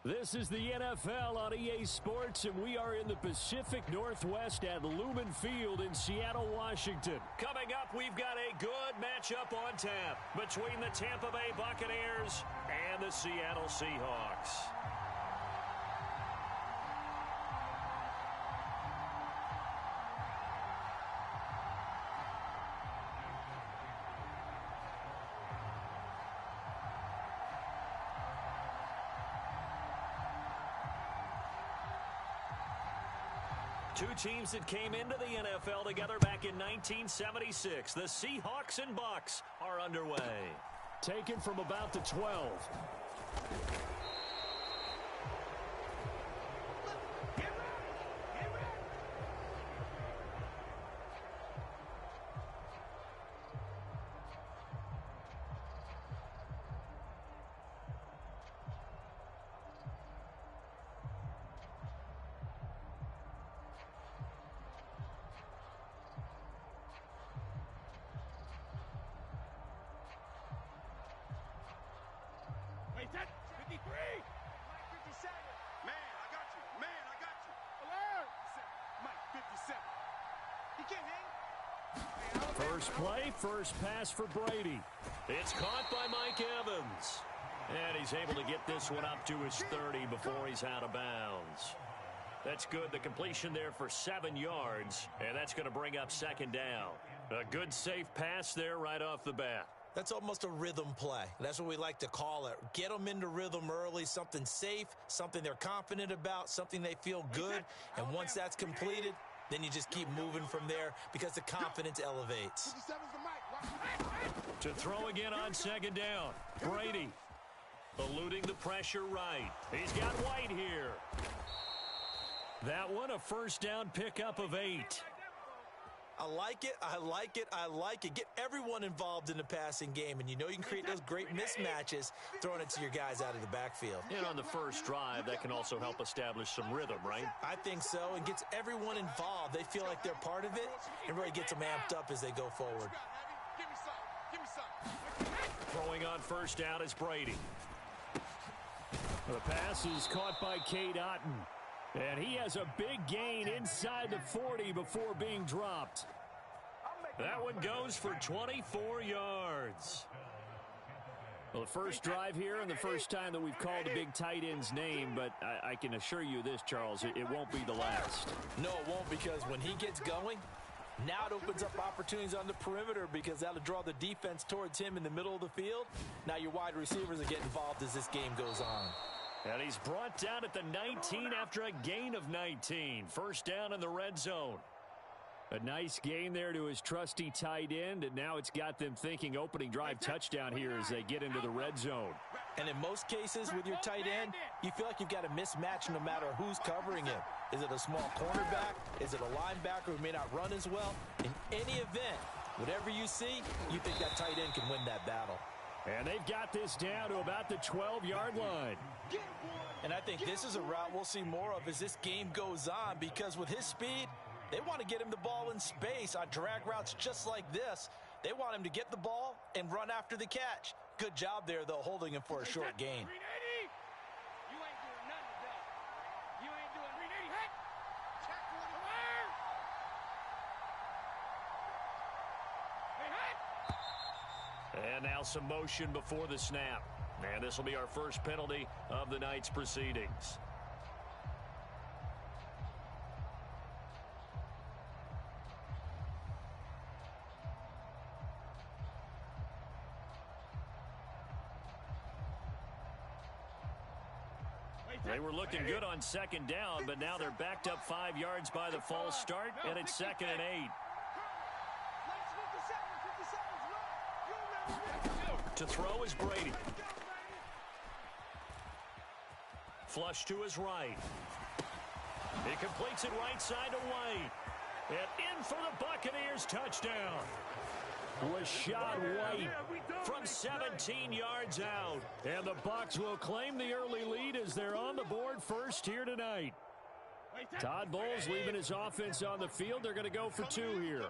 This is the NFL on EA Sports, and we are in the Pacific Northwest at Lumen Field in Seattle, Washington. Coming up, we've got a good matchup on tap between the Tampa Bay Buccaneers and the Seattle Seahawks. Two teams that came into the NFL together back in 1976. The Seahawks and Bucs are underway. Taken from about the 12. Wait, that 53. Mike 57. Man, I got you. Man, I got you. Alert. Mike 57. He can't hang. First play, first pass for Brady. It's caught by Mike Evans. And he's able to get this one up to his 30 before he's out of bounds. That's good. The completion there for 7 yards. And that's going to bring up second down. A good, safe pass there right off the bat. That's almost a rhythm play. That's what we like to call it. Get them into rhythm early, something safe, something they're confident about, something they feel good. And once that's completed, then you just keep moving from there because the confidence elevates. To throw again on second down. Brady eluding the pressure right. He's got White here. That one a first down pickup of 8. I like it, I like it, I like it. Get everyone involved in the passing game, and you know you can create those great mismatches throwing it to your guys out of the backfield. And on the first drive, that can also help establish some rhythm, right? I think so, and gets everyone involved. They feel like they're part of it, and really gets them amped up as they go forward. Give me some. Throwing on first down is Brady. The pass is caught by Cade Otton. And he has a big gain inside the 40 before being dropped. That one goes for 24 yards. Well, the first drive here and the first time that we've called a big tight end's name, but I can assure you this, Charles, it won't be the last. No, it won't, because when he gets going, now it opens up opportunities on the perimeter because that'll draw the defense towards him in the middle of the field. Now your wide receivers are getting involved as this game goes on. And he's brought down at the 19 after a gain of 19. First down in the red zone. A nice gain there to his trusty tight end, and now it's got them thinking opening drive touchdown here as they get into the red zone. And in most cases with your tight end, you feel like you've got a mismatch no matter who's covering him. Is it a small cornerback? Is it a linebacker who may not run as well? In any event, whatever you see, you think that tight end can win that battle. And they've got this down to about the 12-yard line. And I think this is a route we'll see more of as this game goes on, because with his speed, they want to get him the ball in space on drag routes just like this. They want him to get the ball and run after the catch. Good job there, though, holding him for a short gain. You ain't doing nothing, though. You ain't doing 380. Hey! Check one. Hey, hey! And now some motion before the snap. And this will be our first penalty of the night's proceedings. They were looking good on second down, but now they're backed up 5 yards by the false start, and it's 2nd and 8. To throw is Brady. Flush to his right. He completes it right side to White. And in for the Buccaneers touchdown. Rashad White from 17 yards out. And the Bucs will claim the early lead as they're on the board first here tonight. Todd Bowles leaving his offense on the field. They're going to go for 2 here.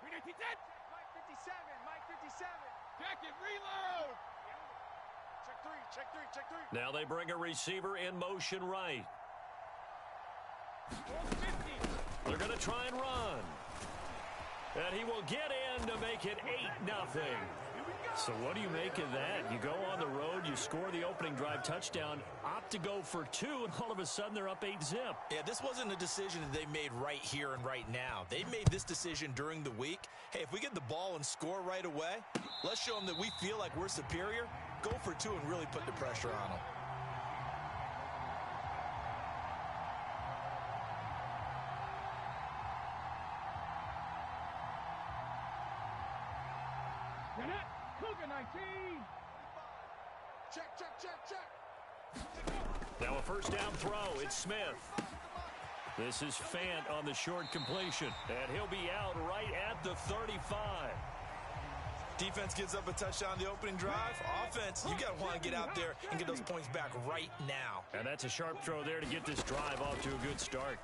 Mike 57. Mike 57. Check it. Reload. Check 3. Now they bring a receiver in motion right. They're going to try and run. And he will get in to make it 8-0. So what do you make of that? You go on the road, you score the opening drive touchdown, opt to go for 2, and all of a sudden they're up 8-zip. Yeah, this wasn't a decision that they made right here and right now. They made this decision during the week. Hey, if we get the ball and score right away, let's show them that we feel like we're superior. Go for 2 and really put the pressure on them. Now a first down throw. It's Smith. This is Fant on the short completion. And he'll be out right at the 35. Defense gives up a touchdown the opening drive. Offense, you got to want to get out there and get those points back right now. And that's a sharp throw there to get this drive off to a good start.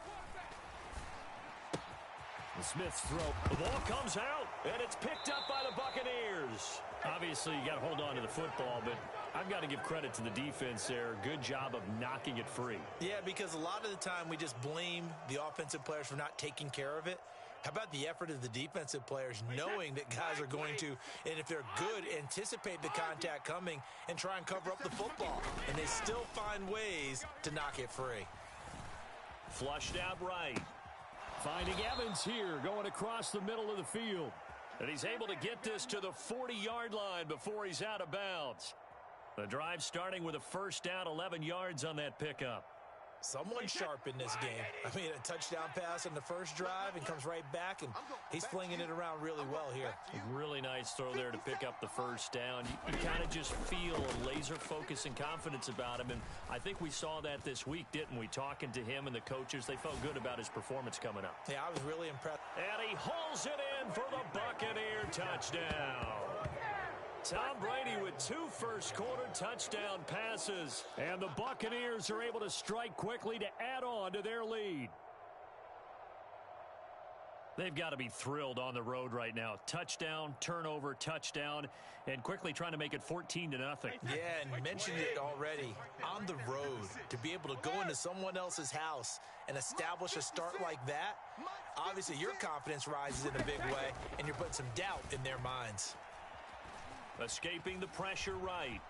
The Smith's throw. The ball comes out, and it's picked up by the Buccaneers. Obviously, you got to hold on to the football, but I've got to give credit to the defense there. Good job of knocking it free. Yeah, because a lot of the time we just blame the offensive players for not taking care of it. How about the effort of the defensive players knowing that guys are going to, and if they're good, anticipate the contact coming and try and cover up the football. And they still find ways to knock it free. Flushed out right. Finding Evans here, going across the middle of the field. And he's able to get this to the 40-yard line before he's out of bounds. The drive starting with a first down, 11 yards on that pickup. Someone's sharp in this game. I mean, a touchdown pass on the first drive and comes right back, and he's flinging it around really well here. Really nice throw there to pick up the first down. You kind of just feel a laser focus and confidence about him, and I think we saw that this week, didn't we? Talking to him and the coaches, they felt good about his performance coming up. Yeah, I was really impressed. And he hauls it in for the Buccaneer touchdown. Tom Brady with 2 first-quarter touchdown passes. And the Buccaneers are able to strike quickly to add on to their lead. They've got to be thrilled on the road right now. Touchdown, turnover, touchdown, and quickly trying to make it 14-0. Yeah, and mentioned it already. On the road, to be able to go into someone else's house and establish a start like that, obviously your confidence rises in a big way, and you're putting some doubt in their minds. Escaping the pressure right.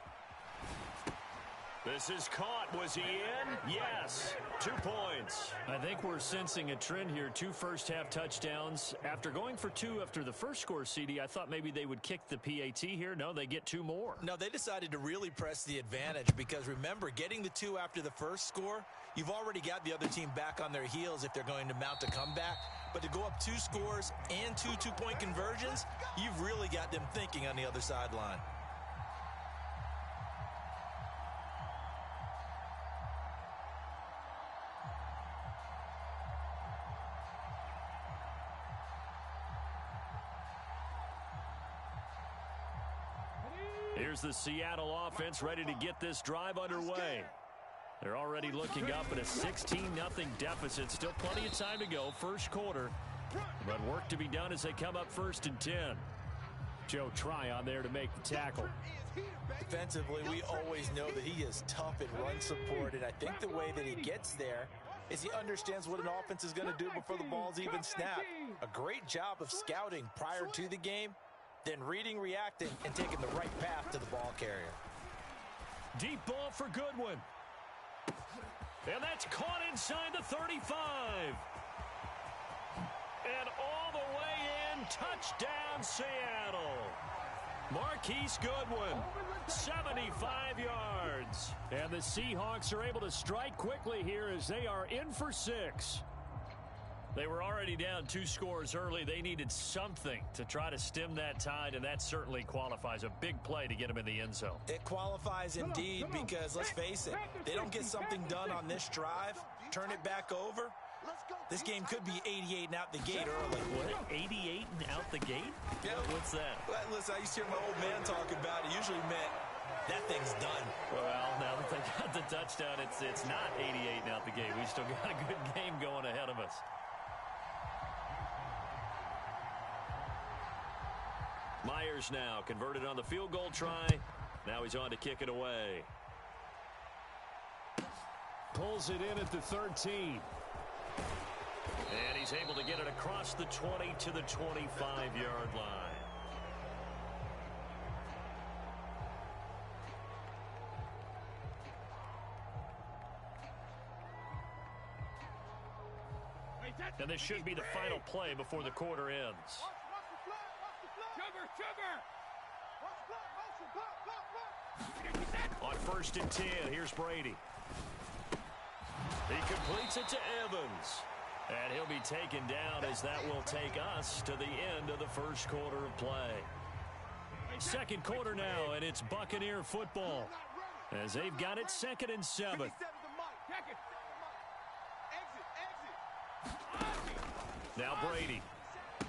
This is caught. Was he in? Yes. 2 points. I think we're sensing a trend here. 2 first-half touchdowns. After going for 2 after the first score, CD, I thought maybe they would kick the PAT here. No, they get 2 more. No, they decided to really press the advantage because, remember, getting the 2 after the first score, you've already got the other team back on their heels if they're going to mount a comeback. But to go up 2 scores and 2 two-point conversions, you've really got them thinking on the other sideline. Here's the Seattle offense ready to get this drive underway. They're already looking up at a 16-0 deficit. Still plenty of time to go, first quarter. But work to be done as they come up 1st and 10. Joe Tryon there to make the tackle. Defensively, we always know that he is tough in run support, and I think the way that he gets there is he understands what an offense is going to do before the ball's even snapped. A great job of scouting prior to the game, then reading, reacting, and taking the right path to the ball carrier. Deep ball for Goodwin. And that's caught inside the 35. And all the way in, touchdown Seattle. Marquise Goodwin, 75 yards. And the Seahawks are able to strike quickly here as they are in for 6. They were already down 2 scores early. They needed something to try to stem that tide, and that certainly qualifies. A big play to get them in the end zone. It qualifies indeed because, let's face it, they don't get something done on this drive, turn it back over. This game could be 88 and out the gate early. What, 88 and out the gate? Yeah. What's that? Well, listen, I used to hear my old man talk about it. Usually meant that thing's done. Well, now that they got the touchdown, it's not 88 and out the gate. We still got a good game going ahead of us. Myers now converted on the field goal try. Now he's on to kick it away. Pulls it in at the 13. And he's able to get it across the 20 to the 25-yard line. And this should be the final play before the quarter ends. On 1st and 10, here's Brady. He completes it to Evans. And he'll be taken down as that will take us to the end of the first quarter of play. Second quarter now, and it's Buccaneer football as they've got it 2nd and 7. Now Brady.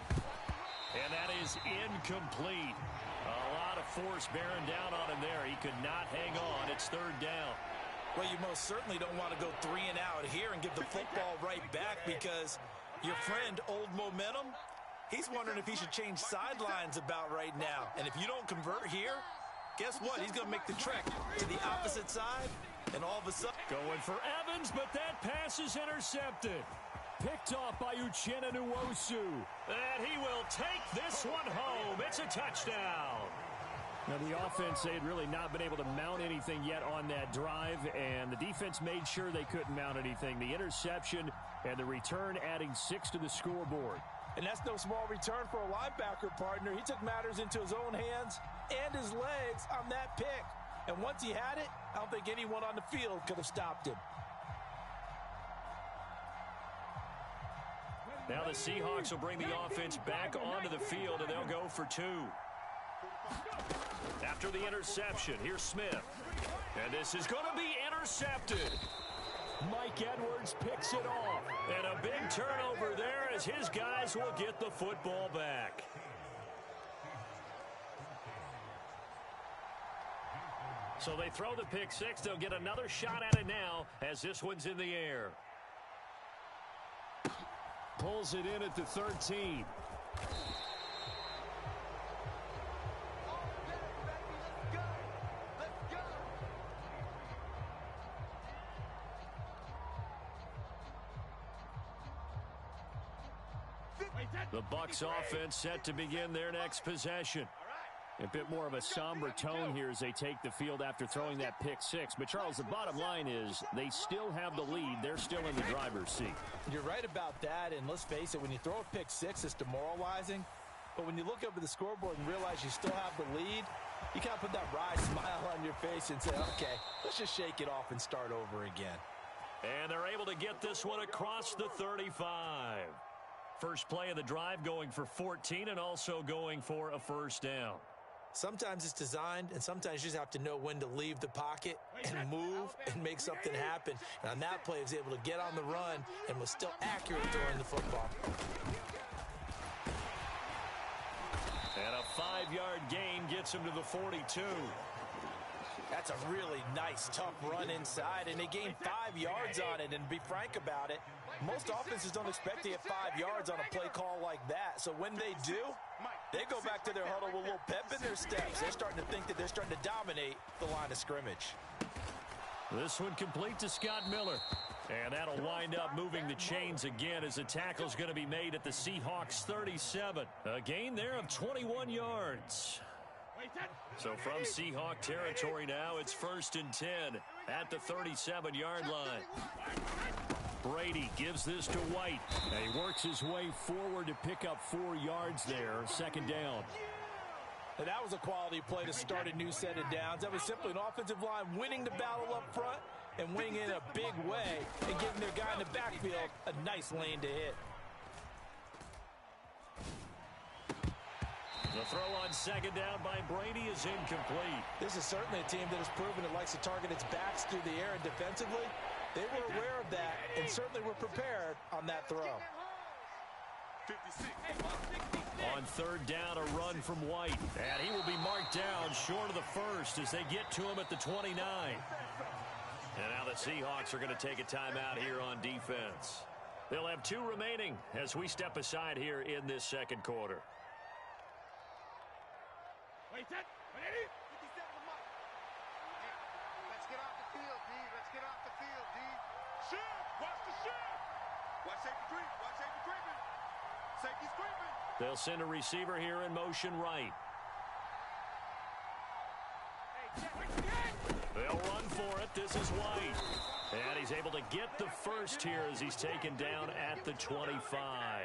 And that is incomplete. A lot of force bearing down on him there. He could not hang on. It's 3rd down. Well, you most certainly don't want to go 3 and out here and give the football right back, because your friend, Old Momentum, he's wondering if he should change sidelines about right now. And if you don't convert here, guess what? He's going to make the trek to the opposite side, and all of a sudden... Going for Evans, but that pass is intercepted. Picked off by Uchenna Nwosu. And he will take this one home. It's a touchdown. Now, the offense, they had really not been able to mount anything yet on that drive, and the defense made sure they couldn't mount anything. The interception and the return adding 6 to the scoreboard. And that's no small return for a linebacker, partner. He took matters into his own hands and his legs on that pick. And once he had it, I don't think anyone on the field could have stopped him. Now the Seahawks will bring the offense back onto the field, and they'll go for 2. After the interception, here's Smith. And this is going to be intercepted. Mike Edwards picks it off. And a big turnover there as his guys will get the football back. So they throw the pick 6. They'll get another shot at it now as this one's in the air. Pulls it in at the 13. The Bucs offense set to begin their next possession. A bit more of a somber tone here as they take the field after throwing that pick 6. But, Charles, the bottom line is they still have the lead. They're still in the driver's seat. You're right about that, and let's face it, when you throw a pick 6, it's demoralizing. But when you look up at the scoreboard and realize you still have the lead, you kind of put that wry smile on your face and say, okay, let's just shake it off and start over again. And they're able to get this one across the 35. First play of the drive going for 14 and also going for a first down. Sometimes it's designed, and sometimes you just have to know when to leave the pocket and move and make something happen. And on that play, he was able to get on the run and was still accurate throwing the football. And a 5-yard gain gets him to the 42. That's a really nice, tough run inside, and they gained 5 yards on it. And to be frank about it, most offenses don't expect to get 5 yards on a play call like that. So when they do, they go back to their huddle with a little pep in their steps. They're starting to think that they're starting to dominate the line of scrimmage. This one complete to Scott Miller. And that'll wind up moving the chains again as the tackle's going to be made at the Seahawks 37. A gain there of 21 yards. So from Seahawk territory now, it's 1st and 10 at the 37-yard line. Brady gives this to White. And he works his way forward to pick up 4 yards there. 2nd down. And that was a quality play to start a new set of downs. That was simply an offensive line winning the battle up front and winning in a big way and giving their guy in the backfield a nice lane to hit. The throw on 2nd down by Brady is incomplete. This is certainly a team that has proven it likes to target its backs through the air, and defensively, they were aware of that and certainly were prepared on that throw. 56. On 3rd down, a run from White. And he will be marked down short of the first as they get to him at the 29. And now the Seahawks are going to take a timeout here on defense. They'll have 2 remaining as we step aside here in this 2nd quarter. Let's get off the field, D. Let's get off the field, D. Watch the shift. Watch safety creep. Watch safety creeping. Safety's creeping. They'll send a receiver here in motion right. They'll run for it. This is White. And he's able to get the first here as he's taken down at the 25.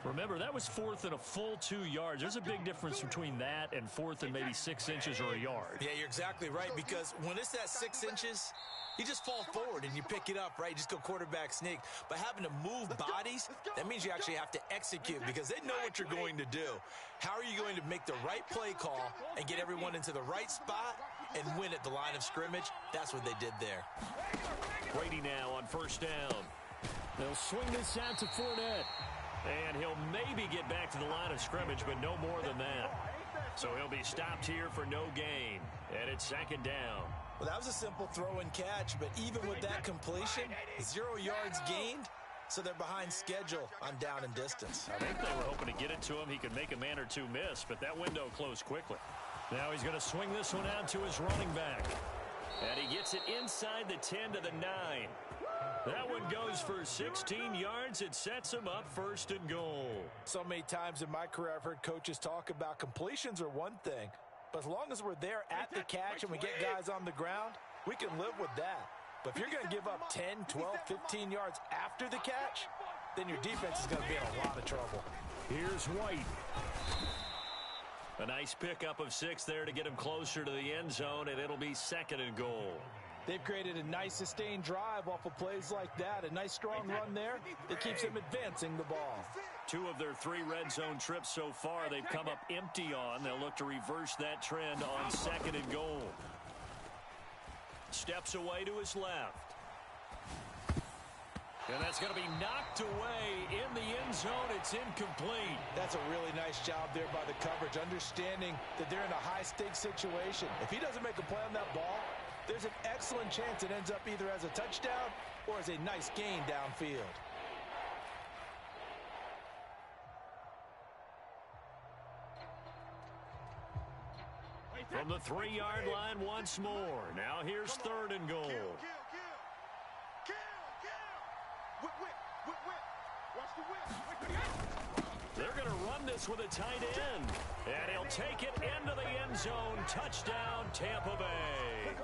Remember, that was fourth and a full 2 yards. There's a big difference between that and fourth and maybe 6 inches or a yard. Yeah, you're exactly right, because when it's that 6 inches, you just fall forward and you pick it up, right? You just go quarterback sneak. But having to move bodies, that means you actually have to execute because they know what you're going to do. How are you going to make the right play call and get everyone into the right spot and win at the line of scrimmage? That's what they did there. Brady now on first down. They'll swing this out to Fournette. And he'll maybe get back to the line of scrimmage, but no more than that. So he'll be stopped here for no gain. And it's second down. Well, that was a simple throw and catch, but even with that completion, 0 yards gained, so they're behind schedule on down and distance. I think they were hoping to get it to him. He could make a man or two miss, but that window closed quickly. Now he's going to swing this one out to his running back. And he gets it inside the 10 to the 9. That one goes for 16 yards. It sets him up first and goal. So many times in my career I've heard coaches talk about completions are one thing, but as long as we're there at the catch and we get guys on the ground, we can live with that. But if you're going to give up 10, 12, 15 yards after the catch, then your defense is going to be in a lot of trouble. Here's White. A nice pickup of 6 there to get him closer to the end zone, and it'll be second and goal. They've created a nice sustained drive off of plays like that. A nice strong run there that keeps them advancing the ball. 2 of their 3 red zone trips so far they've come up empty on. They'll look to reverse that trend on second and goal. Steps away to his left. And that's going to be knocked away in the end zone. It's incomplete. That's a really nice job there by the coverage, understanding that they're in a high-stakes situation. If he doesn't make a play on that ball, there's an excellent chance it ends up either as a touchdown or as a nice gain downfield. From the 3-yard line once more. Now here's third and goal. They're going to run this with a tight end. And he'll take it into the end zone. Touchdown, Tampa Bay.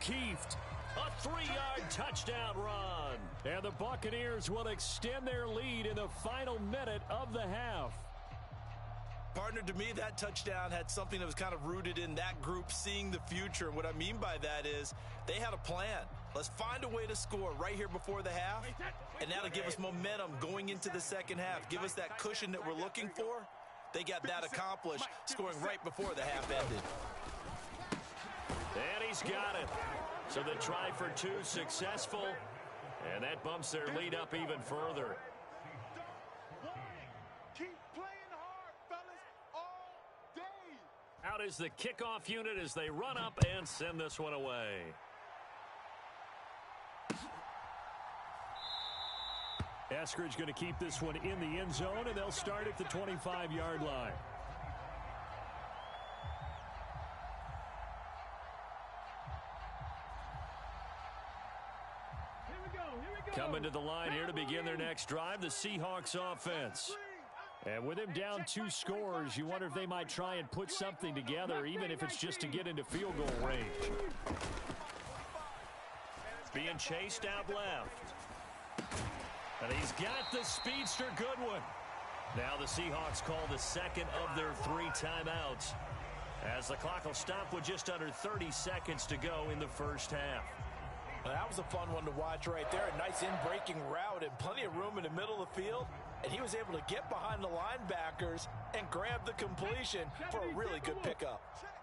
Keeft, a 3-yard touchdown run. And the Buccaneers will extend their lead in the final minute of the half. Partner, to me, that touchdown had something that was kind of rooted in that group seeing the future. And what I mean by that is they had a plan. Let's find a way to score right here before the half, and that'll give us momentum going into the second half. Give us that cushion that we're looking for. They got that accomplished, scoring right before the half ended. And he's got it. So the try for 2 successful, and that bumps their lead up even further. Keep playing hard, fellas, all day. Out is the kickoff unit as they run up and send this one away. Eskridge going to keep this one in the end zone, and they'll start at the 25-yard line. Coming to the line here to begin their next drive, the Seahawks offense. And with him down 2 scores, you wonder if they might try and put something together, even if it's just to get into field goal range. Being chased out left. And he's got the speedster Goodwin. Now the Seahawks call the second of their 3 timeouts, as the clock will stop with just under 30 seconds to go in the first half. Well, that was a fun one to watch right there. A nice in-breaking route and plenty of room in the middle of the field. And he was able to get behind the linebackers and grab the completion for a really good pickup.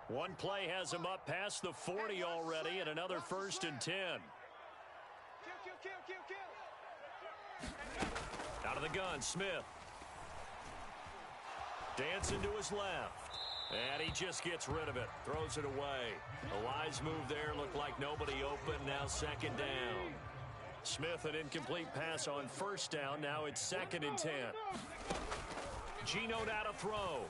One play has him up past the 40 already, and another 1st and 10. Out of the gun, Smith. Dancing to his left. And he just gets rid of it. Throws it away. A wise move there. Looked like nobody open. Now second down. Smith, an incomplete pass on first down. Now it's 2nd and 10. Geno now to throw.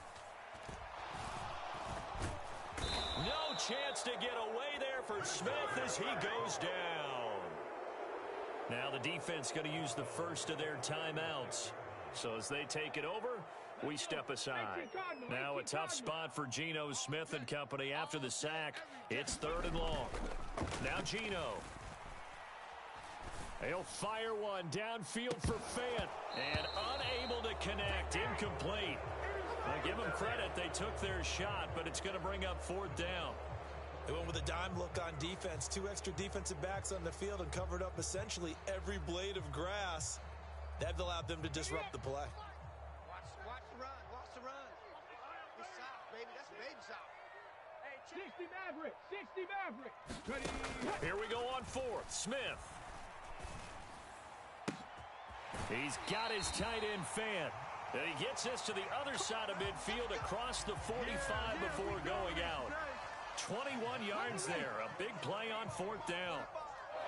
No chance to get away there for Smith as he goes down. Now the defense going to use the first of their timeouts. So as they take it over, we step aside. Now a tough spot for Geno Smith and company after the sack. It's 3rd and long. Now Geno. He'll fire one downfield for Fant. And unable to connect. Incomplete. Now give them credit. They took their shot, but it's going to bring up 4th down. They went with a dime look on defense. 2 extra defensive backs on the field and covered up essentially every blade of grass. That allowed them to disrupt the play. Watch the run. Watch the run. It's south, baby. That's baby south. Hey, 60 Maverick. 60 Maverick. Ready. Here we go on 4th. Smith. He's got his tight end Fant. And he gets this to the other side of midfield across the 45 before going out. 21 yards there. A big play on 4th down.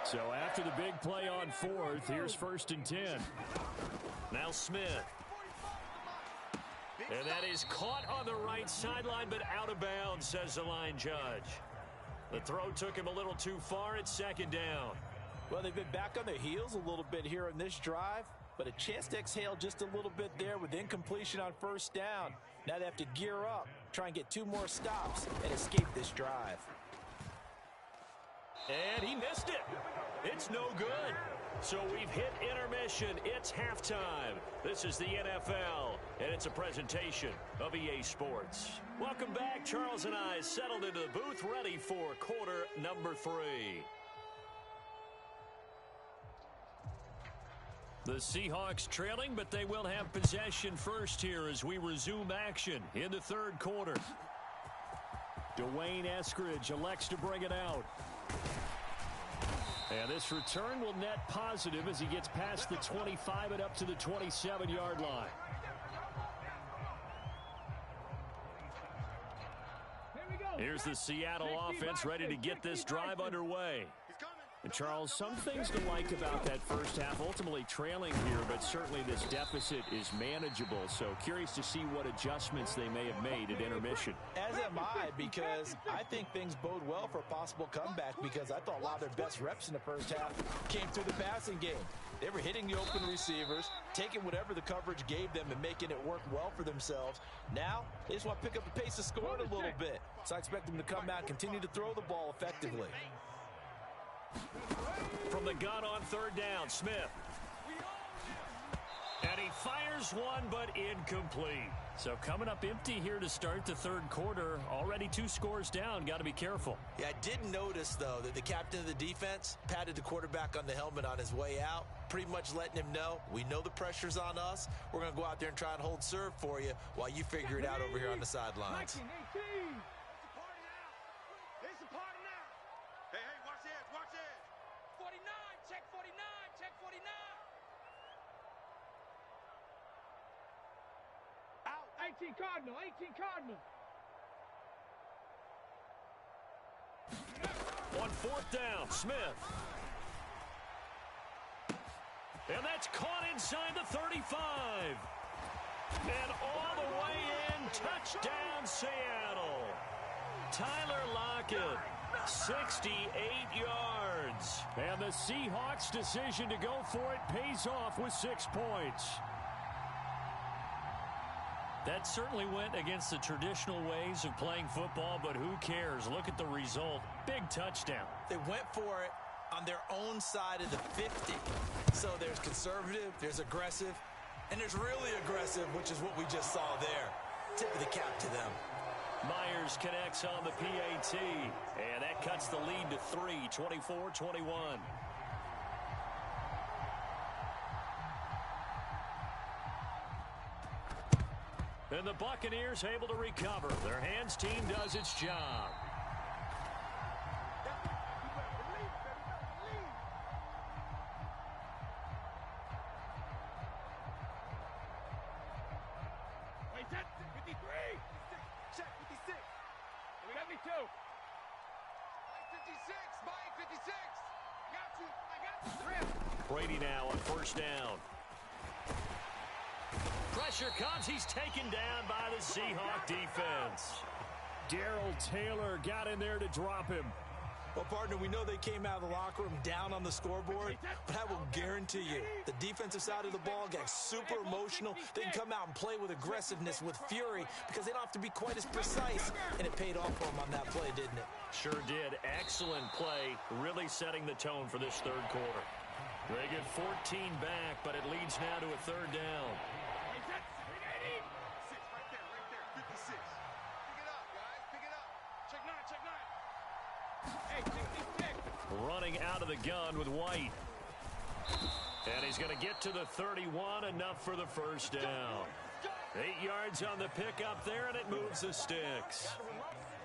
So after the big play on 4th, here's 1st and 10. Now Smith. And that is caught on the right sideline, but out of bounds, says the line judge. The throw took him a little too far. It's 2nd down. Well, they've been back on their heels a little bit here in this drive, but a chance to exhale just a little bit there with incompletion on 1st down. Now they have to gear up, try and get 2 more stops, and escape this drive. And he missed it. It's no good. So we've hit intermission. It's halftime. This is the NFL, and it's a presentation of EA Sports. Welcome back. Charles and I settled into the booth, ready for quarter number 3. The Seahawks trailing, but they will have possession first here as we resume action in the 3rd quarter. Dwayne Eskridge elects to bring it out. And this return will net positive as he gets past the 25 and up to the 27-yard line. Here's the Seattle offense ready to get this drive underway. And Charles, some things to like about that first half, ultimately trailing here, but certainly this deficit is manageable. So curious to see what adjustments they may have made at intermission. As am I, because I think things bode well for a possible comeback, because I thought a lot of their best reps in the first half came through the passing game. They were hitting the open receivers, taking whatever the coverage gave them and making it work well for themselves. Now, they just want to pick up the pace of scoring a little bit. So I expect them to come out and continue to throw the ball effectively. From the gun on 3rd down, Smith. And he fires one, but incomplete. So coming up empty here to start the 3rd quarter. Already 2 scores down. Got to be careful. Yeah, I did notice, though, that the captain of the defense patted the quarterback on the helmet on his way out, pretty much letting him know, we know the pressure's on us. We're going to go out there and try and hold serve for you while you figure it out over here on the sidelines. Cardinal, 18 Cardinal. On 4th down, Smith. And that's caught inside the 35. And all the way in, touchdown Seattle. Tyler Lockett, 68 yards. And the Seahawks' decision to go for it pays off with 6 points. That certainly went against the traditional ways of playing football, but who cares? Look at the result. Big touchdown. They went for it on their own side of the 50. So there's conservative, there's aggressive, and there's really aggressive, which is what we just saw there. Tip of the cap to them. Myers connects on the PAT, and that cuts the lead to 3, 24-21. And the Buccaneers able to recover. Their hands team does its job. Wait, that's 53. Check 56. We got me too. Mike 56. Mike 56. I got you. Brady now on 1st down. Pressure comes. He's taken down by the Seahawk defense. Darrell Taylor got in there to drop him. Well, partner, we know they came out of the locker room down on the scoreboard, but I will guarantee you the defensive side of the ball got super emotional. They can come out and play with aggressiveness, with fury, because they don't have to be quite as precise, and it paid off for them on that play, didn't it? Sure did. Excellent play, really setting the tone for this third quarter. They get 14 back, but it leads now to a third down. Right there, 56. Pick it up, guys, pick it up. Check nine. Hey, 66. Running out of the gun with White. And he's going to get to the 31, enough for the first down. 8 yards on the pickup there, and it moves the sticks.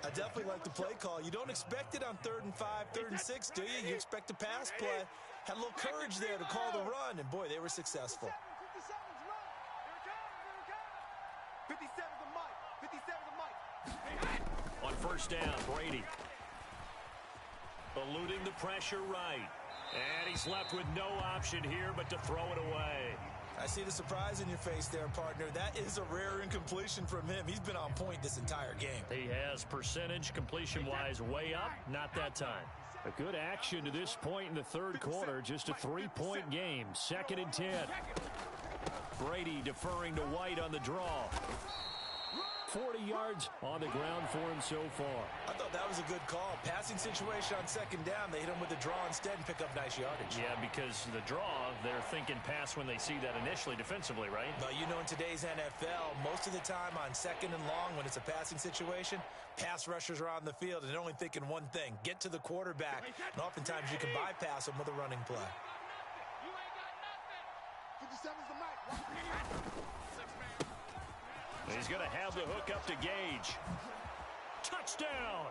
I definitely like the play call. You don't expect it on 3rd and 5, 3rd and 6, do you? You expect a pass play. Had a little courage there to call the run, and boy, they were successful. 57's the mic. 57's the mic. On first down, Brady. Eluding the pressure right. And he's left with no option here but to throw it away. I see the surprise in your face there, partner. That is a rare incompletion from him. He's been on point this entire game. He has percentage completion-wise way up, not that time. A good action to this point in the third quarter. Just a 3-point game. 2nd and 10. Brady deferring to White on the draw. 40 yards on the ground for him so far. I thought that was a good call. Passing situation on 2nd down. They hit him with the draw instead and pick up nice yardage. Yeah, because the draw, they're thinking pass when they see that initially defensively, right? Well, you know, in today's NFL, most of the time on 2nd and long, when it's a passing situation, pass rushers are on the field and they're only thinking one thing, get to the quarterback. And oftentimes you can bypass them with a running play. You ain't got nothing. 57's the mic. He's going to have the hook up to Gage. Touchdown!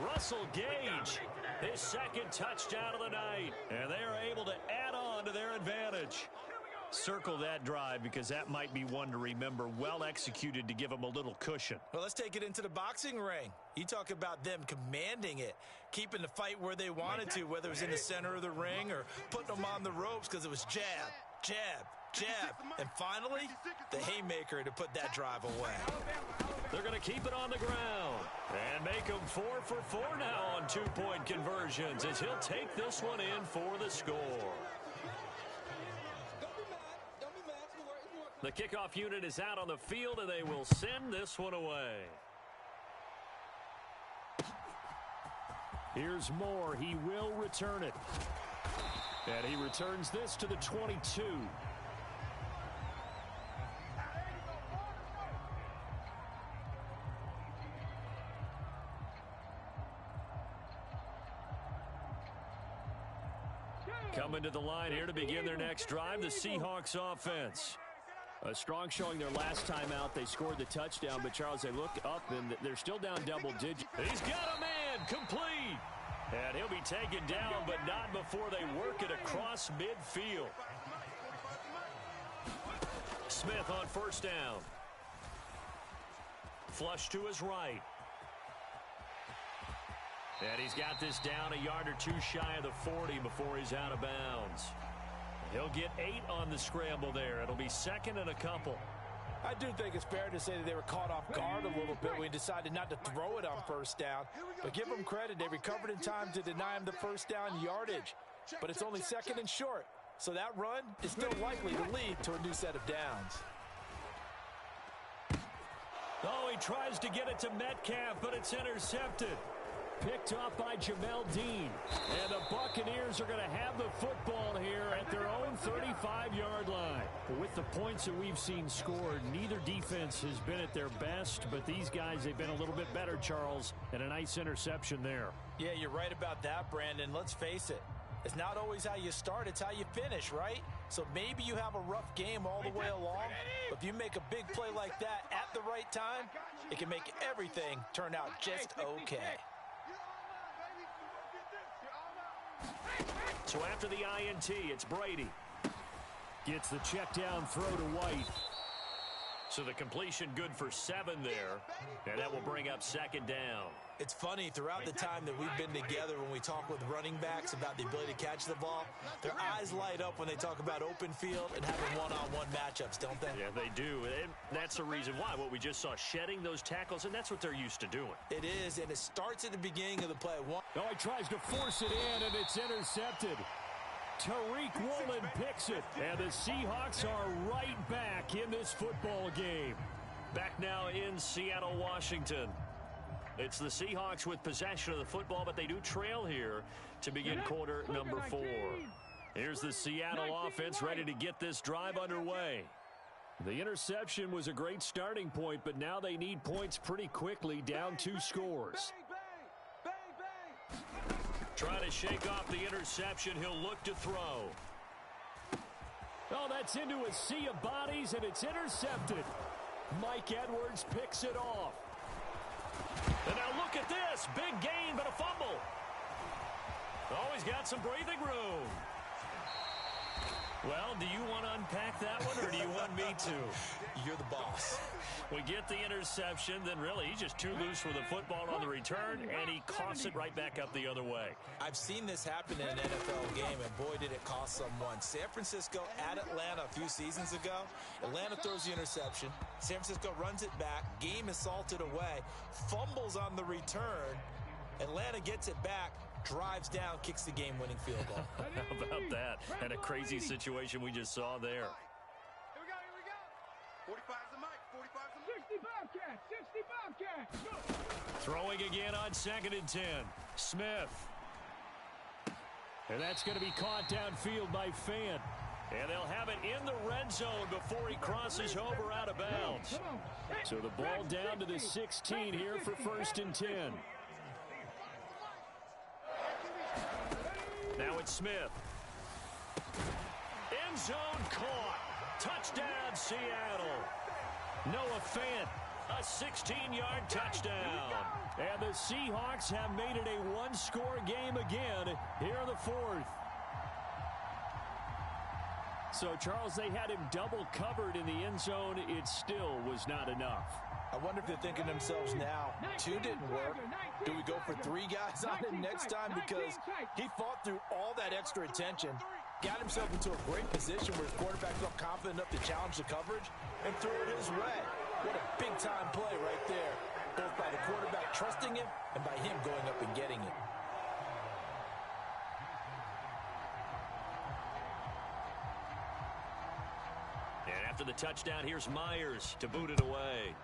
Russell Gage, his 2nd touchdown of the night. And they are able to add on to their advantage. Circle that drive because that might be one to remember. Well executed to give them a little cushion. Well, let's take it into the boxing ring. You talk about them commanding it, keeping the fight where they wanted to, whether it was in the center of the ring or putting them on the ropes because it was jab, jab, jab, and finally, the haymaker to put that drive away. They're going to keep it on the ground and make them 4 for 4 now on 2-point conversions as he'll take this one in for the score. The kickoff unit is out on the field, and they will send this one away. Here's Moore. He will return it. And he returns this to the 22. Coming to the line here to begin their next drive, the Seahawks offense. A strong showing their last time out. They scored the touchdown, but, Charles, they look up, and they're still down double digits. He's got a man, complete. And he'll be taken down, but not before they work it across midfield. Smith on first down. Flush to his right. And he's got this down a yard or two shy of the 40 before he's out of bounds. He'll get 8 on the scramble there. It'll be 2nd and a couple. I do think it's fair to say that they were caught off guard a little bit when he decided not to throw it on first down. But give them credit. They recovered in time to deny him the first down yardage. But it's only 2nd and short. So that run is still likely to lead to a new set of downs. Oh, he tries to get it to Metcalf, but it's intercepted. Picked off by Jamel Dean. And the Buccaneers are going to have the football here at their own 35-yard line. With the points that we've seen scored, neither defense has been at their best, but these guys, they've been a little bit better, Charles, and a nice interception there. Yeah, you're right about that, Brandon. Let's face it. It's not always how you start, it's how you finish, right? So maybe you have a rough game all the way along, but if you make a big play like that at the right time, it can make everything turn out just okay. So after the INT, it's Brady. Gets the check down throw to White. So the completion good for 7 there, and that will bring up 2nd down. It's funny, throughout the time that we've been together, when we talk with running backs about the ability to catch the ball, their eyes light up when they talk about open field and having one-on-one matchups, don't they? Yeah, they do. And that's the reason why. What we just saw, shedding those tackles, and that's what they're used to doing. It is, and it starts at the beginning of the play. Oh, he tries to force it in, and it's intercepted. Tariq Woolen picks it, and the Seahawks are right back in this football game. Back now in Seattle, Washington. It's the Seahawks with possession of the football, but they do trail here to begin quarter number 4. Here's the Seattle offense ready to get this drive underway. The interception was a great starting point, but now they need points pretty quickly, down 2 scores. Trying to shake off the interception. He'll look to throw. Oh, that's into a sea of bodies, and it's intercepted. Mike Edwards picks it off. And now look at this. Big gain, but a fumble. Oh, he's got some breathing room. Well, do you want to unpack that one, or do you want me to? You're the boss. We get the interception, then really he's just too loose with the football on the return, and he coughs it right back up the other way. I've seen this happen in an NFL game, and boy, did it cost someone. San Francisco at Atlanta a few seasons ago. Atlanta throws the interception. San Francisco runs it back. Game is salted away. Fumbles on the return. Atlanta gets it back. Drives down, kicks the game-winning field goal. How about that? And a crazy situation we just saw there. Here we go. 45's the mic. 45's the mic. 60 Bobcats. Throwing again on 2nd and 10. Smith. And that's going to be caught downfield by Fant. And they'll have it in the red zone before he crosses over out of bounds. So the ball down to the 16 here for 1st and 10. Now it's Smith. End zone caught. Touchdown, Seattle. Noah Fant, a 16-yard touchdown. And the Seahawks have made it a one-score game again here in the 4th. So, Charles, they had him double covered in the end zone. It still was not enough. I wonder if they're thinking to themselves now, 2 didn't work. Do we go for 3 guys on him next time? Because he fought through all that extra attention, got himself into a great position where his quarterback felt confident enough to challenge the coverage and threw it his way. What a big-time play right there, both by the quarterback trusting him and by him going up and getting it. And after the touchdown, here's Myers to boot it away.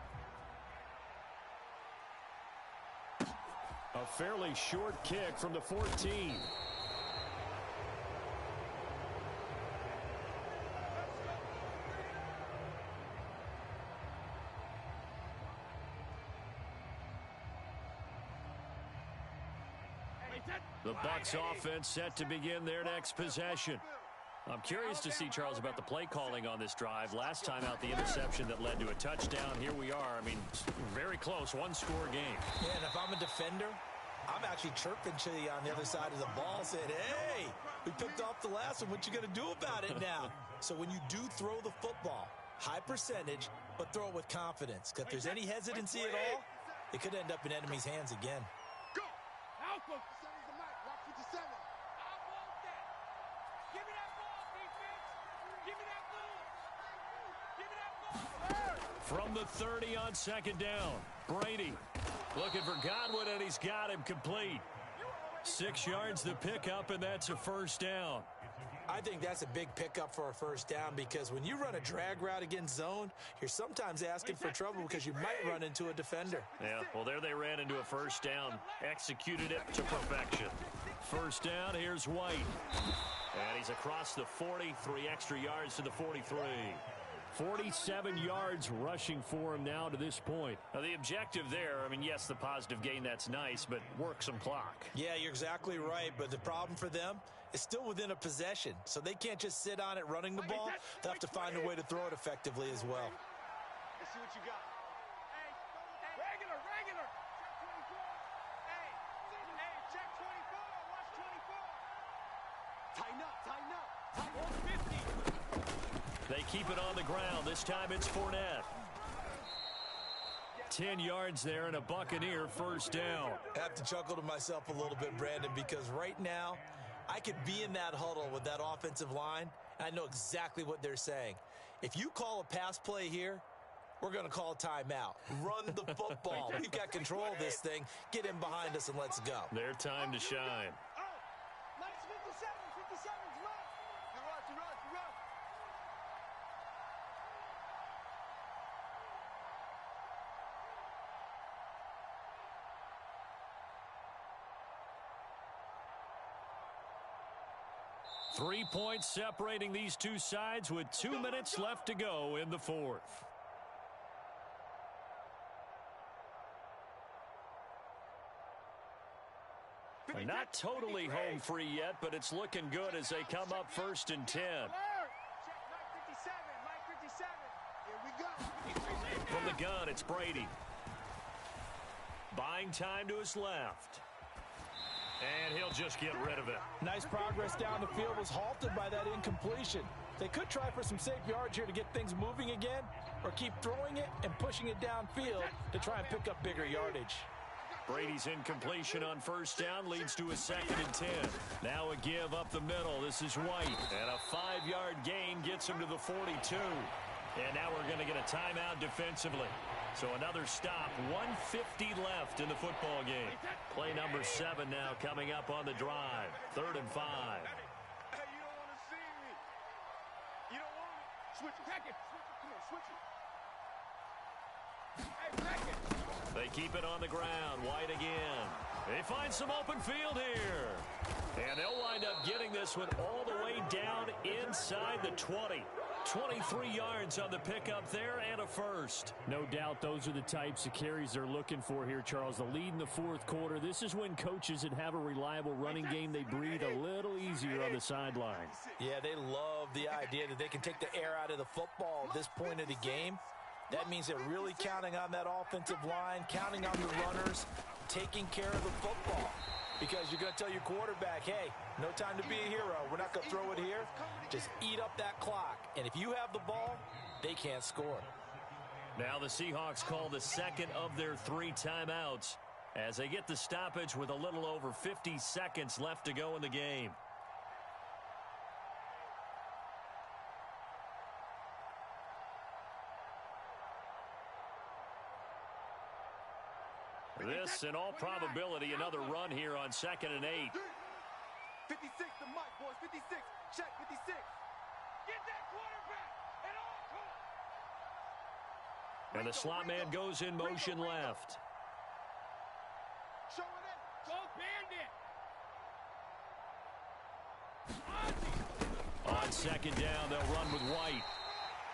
A fairly short kick from the 14. The Bucs offense set to begin their next possession. I'm curious to see, Charles, about the play calling on this drive. Last time out, the interception that led to a touchdown. Here we are. I mean, very close, one-score game. Yeah, and if I'm a defender, I'm actually chirping to you on the other side of the ball, saying, hey, we picked off the last one. What you going to do about it now? So when you do throw the football, high percentage, but throw it with confidence. Because if there's any hesitancy at all, it could end up in enemy's hands again. Go. Alpha. 57's the mic. Watch 57. I want that. Give me that ball, defense. Give me that ball. Give me that ball. From the 30 on 2nd down, Brady looking for Godwin, and he's got him complete. 6 yards the pickup, and that's a 1st down. I think that's a big pickup for a 1st down, because when you run a drag route against zone, you're sometimes asking for trouble because you might run into a defender. Yeah, well, there they ran into a 1st down, executed it to perfection. 1st down, here's White. And he's across the 40, 3 extra yards to the 43. 47 yards rushing for him now to this point. Now, the objective there, I mean, yes, the positive gain, that's nice, but work some clock. Yeah, you're exactly right, but the problem for them is still within a possession, so they can't just sit on it running the ball. They'll have to find a way to throw it effectively as well. Let's see what you got. Hey, regular. Check 24. Watch 24. Tighten up. 50. They keep it on the ground. This time it's Fournette. 10 yards there and a Buccaneer first down. I have to chuckle to myself a little bit, Brandon, because right now I could be in that huddle with that offensive line, and I know exactly what they're saying. If you call a pass play here, we're going to call a timeout. Run the football. We've got control of this thing. Get in behind us and let's go. Their time to shine. Minus 57, 57's left. You're right, you're right, you're right. Three points separating these two sides with 2 minutes left to go in the fourth. They're not totally home free yet, but it's looking good as they come up 1st and 10. Check, Mike 57, Mike 57. Here we go. From the gun, it's Brady. Buying time to his left. And he'll just get rid of it. Nice progress down the field was halted by that incompletion. They could try for some safe yards here to get things moving again, or keep throwing it and pushing it downfield to try and pick up bigger yardage. Brady's incompletion on first down leads to a 2nd and 10. Now a give up the middle. This is White. And a 5-yard gain gets him to the 42. And now we're going to get a timeout defensively. So another stop. 1:50 left in the football game. Play number 7 now coming up on the drive. 3rd and 5. Hey, you don't want to see me. You don't want me. Switch it. Pack it. Come on, switch it. Hey, pack it. They keep it on the ground. White again. They find some open field here. And they'll wind up getting this one all the way down inside the 20. 23 yards on the pickup there and a first. No doubt those are the types of carries they're looking for here, Charles. The lead in the fourth quarter. This is when coaches that have a reliable running game, they breathe a little easier on the sideline. Yeah, they love the idea that they can take the air out of the football at this point of the game. That means they're really counting on that offensive line, counting on the runners, taking care of the football. Because you're going to tell your quarterback, hey, no time to be a hero. We're not going to throw it here. Just eat up that clock. And if you have the ball, they can't score. Now the Seahawks call the second of their 3 timeouts as they get the stoppage with a little over 50 seconds left to go in the game. This, in all probability, another run here on 2nd and 8. 56 to Mike, boys. 56. Check, 56. Get that quarterback at all costs. And the slot man goes in motion left. Show it in. Go Bandit. On 2nd down, they'll run with White.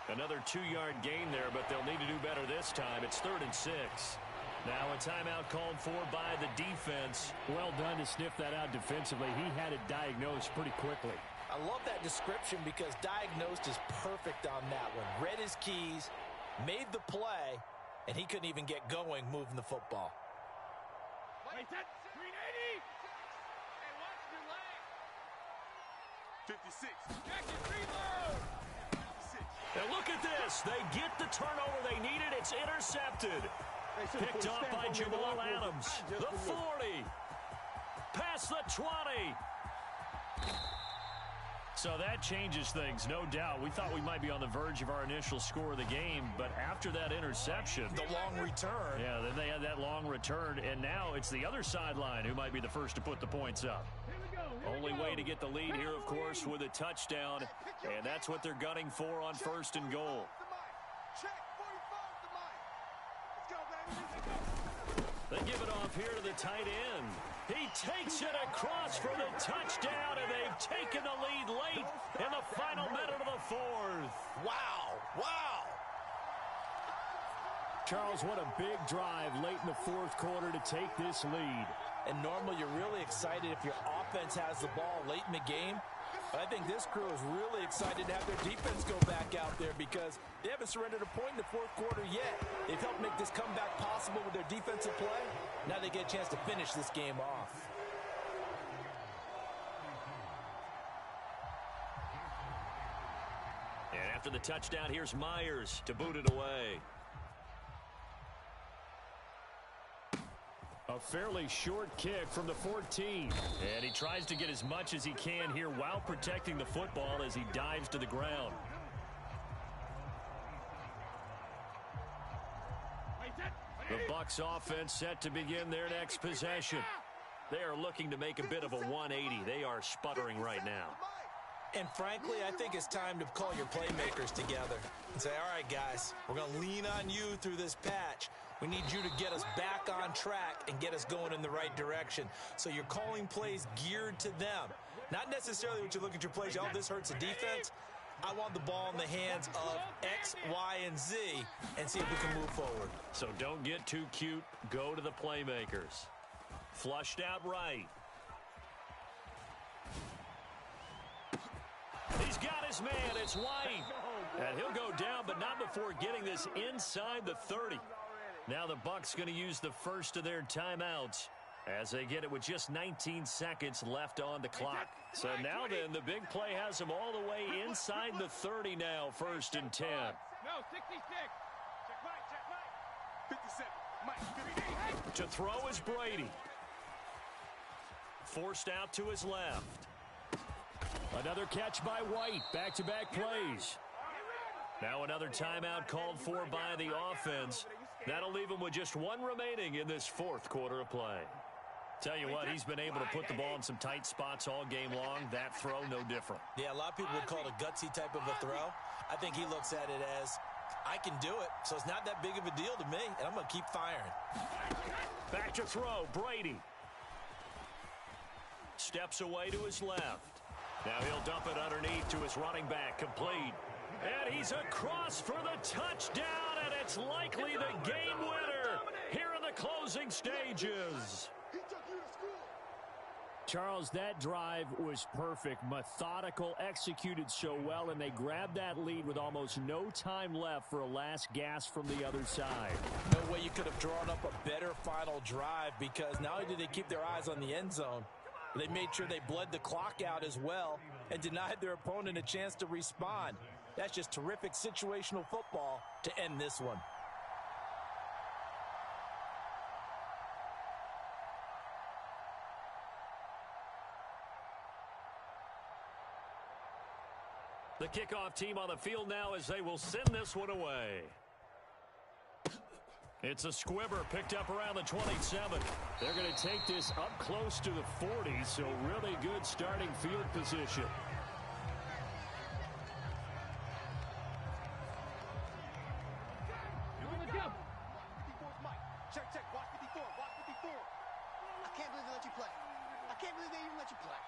Another 2-yard gain there, but they'll need to do better this time. It's 3rd and 6. Now a timeout called for by the defense. Well done to sniff that out defensively. He had it diagnosed pretty quickly. I love that description because diagnosed is perfect on that one. Read his keys, made the play, and he couldn't even get going moving the football. Wait, that's 380. Hey, watch your leg. 56. Check it, reload. 56. And look at this. They get the turnover they needed. It's intercepted. Picked off by Jamal Adams. The 40. Past the 20. So that changes things, no doubt. We thought we might be on the verge of our initial score of the game, but after that interception. The long return. Yeah, then they had that long return, and now it's the other sideline who might be the first to put the points up. Only way to get the lead here, of course, with a touchdown, and that's what they're gunning for on 1st and goal. They give it off here to the tight end. He takes it across for the touchdown, and they've taken the lead late in the final minute of the fourth. Wow, wow. Charles, what a big drive late in the fourth quarter to take this lead. And normally you're really excited if your offense has the ball late in the game. But I think this crew is really excited to have their defense go back out there because they haven't surrendered a point in the fourth quarter yet. They've helped make this comeback possible with their defensive play. Now they get a chance to finish this game off. And after the touchdown, here's Myers to boot it away. A fairly short kick from the 14. And he tries to get as much as he can here while protecting the football as he dives to the ground. The Bucs offense set to begin their next possession. They are looking to make a bit of a 180. They are sputtering right now. And frankly, I think it's time to call your playmakers together and say, all right, guys, we're going to lean on you through this patch. We need you to get us back on track and get us going in the right direction. So you're calling plays geared to them. Not necessarily what you look at your plays, oh, this hurts the defense. I want the ball in the hands of X, Y, and Z and see if we can move forward. So don't get too cute. Go to the playmakers. Flushed out right. He's got his man. It's White. And he'll go down, but not before getting this inside the 30. Now the Bucs going to use the first of their timeouts as they get it with just 19 seconds left on the clock. So now then, the big play has them all the way inside the 30 now, 1st and 10. No, 66. Check Mike. 57. Mike, 58. To throw is Brady. Forced out to his left. Another catch by White. Back-to-back plays. Now another timeout called for by the offense. That'll leave him with just one remaining in this 4th quarter of play. Tell you what, he's been able to put the ball in some tight spots all game long. That throw, no different. Yeah, a lot of people would call it a gutsy type of a throw. I think he looks at it as, I can do it, so it's not that big of a deal to me, and I'm going to keep firing. Back to throw, Brady. Steps away to his left. Now he'll dump it underneath to his running back, complete. And he's across for the touchdown, and it's likely the game winner here in the closing stages. Charles, that drive was perfect, methodical, executed so well, and they grabbed that lead with almost no time left for a last gasp from the other side. No way you could have drawn up a better final drive, because not only did they keep their eyes on the end zone, they made sure they bled the clock out as well and denied their opponent a chance to respond. That's just terrific situational football to end this one. The kickoff team on the field now as they will send this one away. It's a squibber picked up around the 27. They're going to take this up close to the 40, so really good starting field position. Check, check. Watch 54. Watch 54. I can't believe they let you play. I can't believe they even let you play.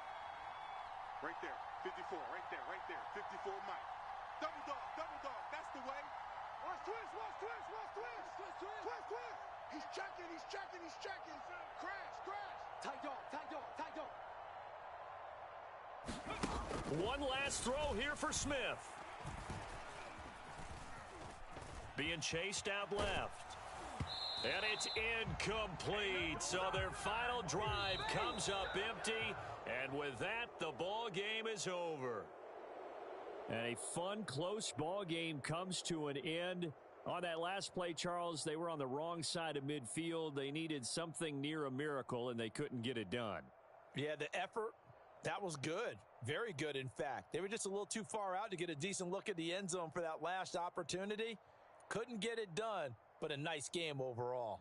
Right there. 54. Right there. Right there. 54, Mike. Double dog. Double dog. That's the way. Watch twist. Watch twist. Watch twist. Twist, twist. Twist, twist. He's checking. He's checking. He's checking. Crash. Crash. Tight dog. Tight dog. Tight dog. One last throw here for Smith. Being chased out left. And it's incomplete. So their final drive comes up empty. And with that, the ball game is over. And a fun, close ball game comes to an end. On that last play, Charles, they were on the wrong side of midfield. They needed something near a miracle, and they couldn't get it done. Yeah, the effort, that was good. Very good, in fact. They were just a little too far out to get a decent look at the end zone for that last opportunity. Couldn't get it done, but a nice game overall.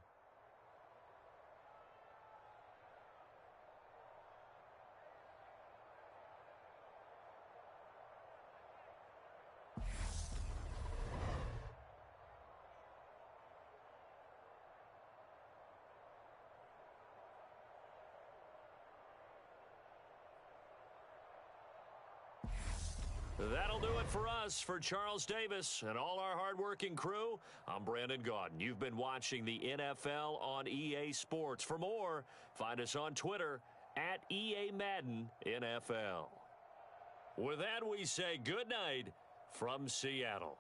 That'll do it for us. For Charles Davis and all our hardworking crew, I'm Brandon Gaudin. You've been watching the NFL on EA Sports. For more, find us on Twitter at EA Madden NFL. With that, we say good night from Seattle.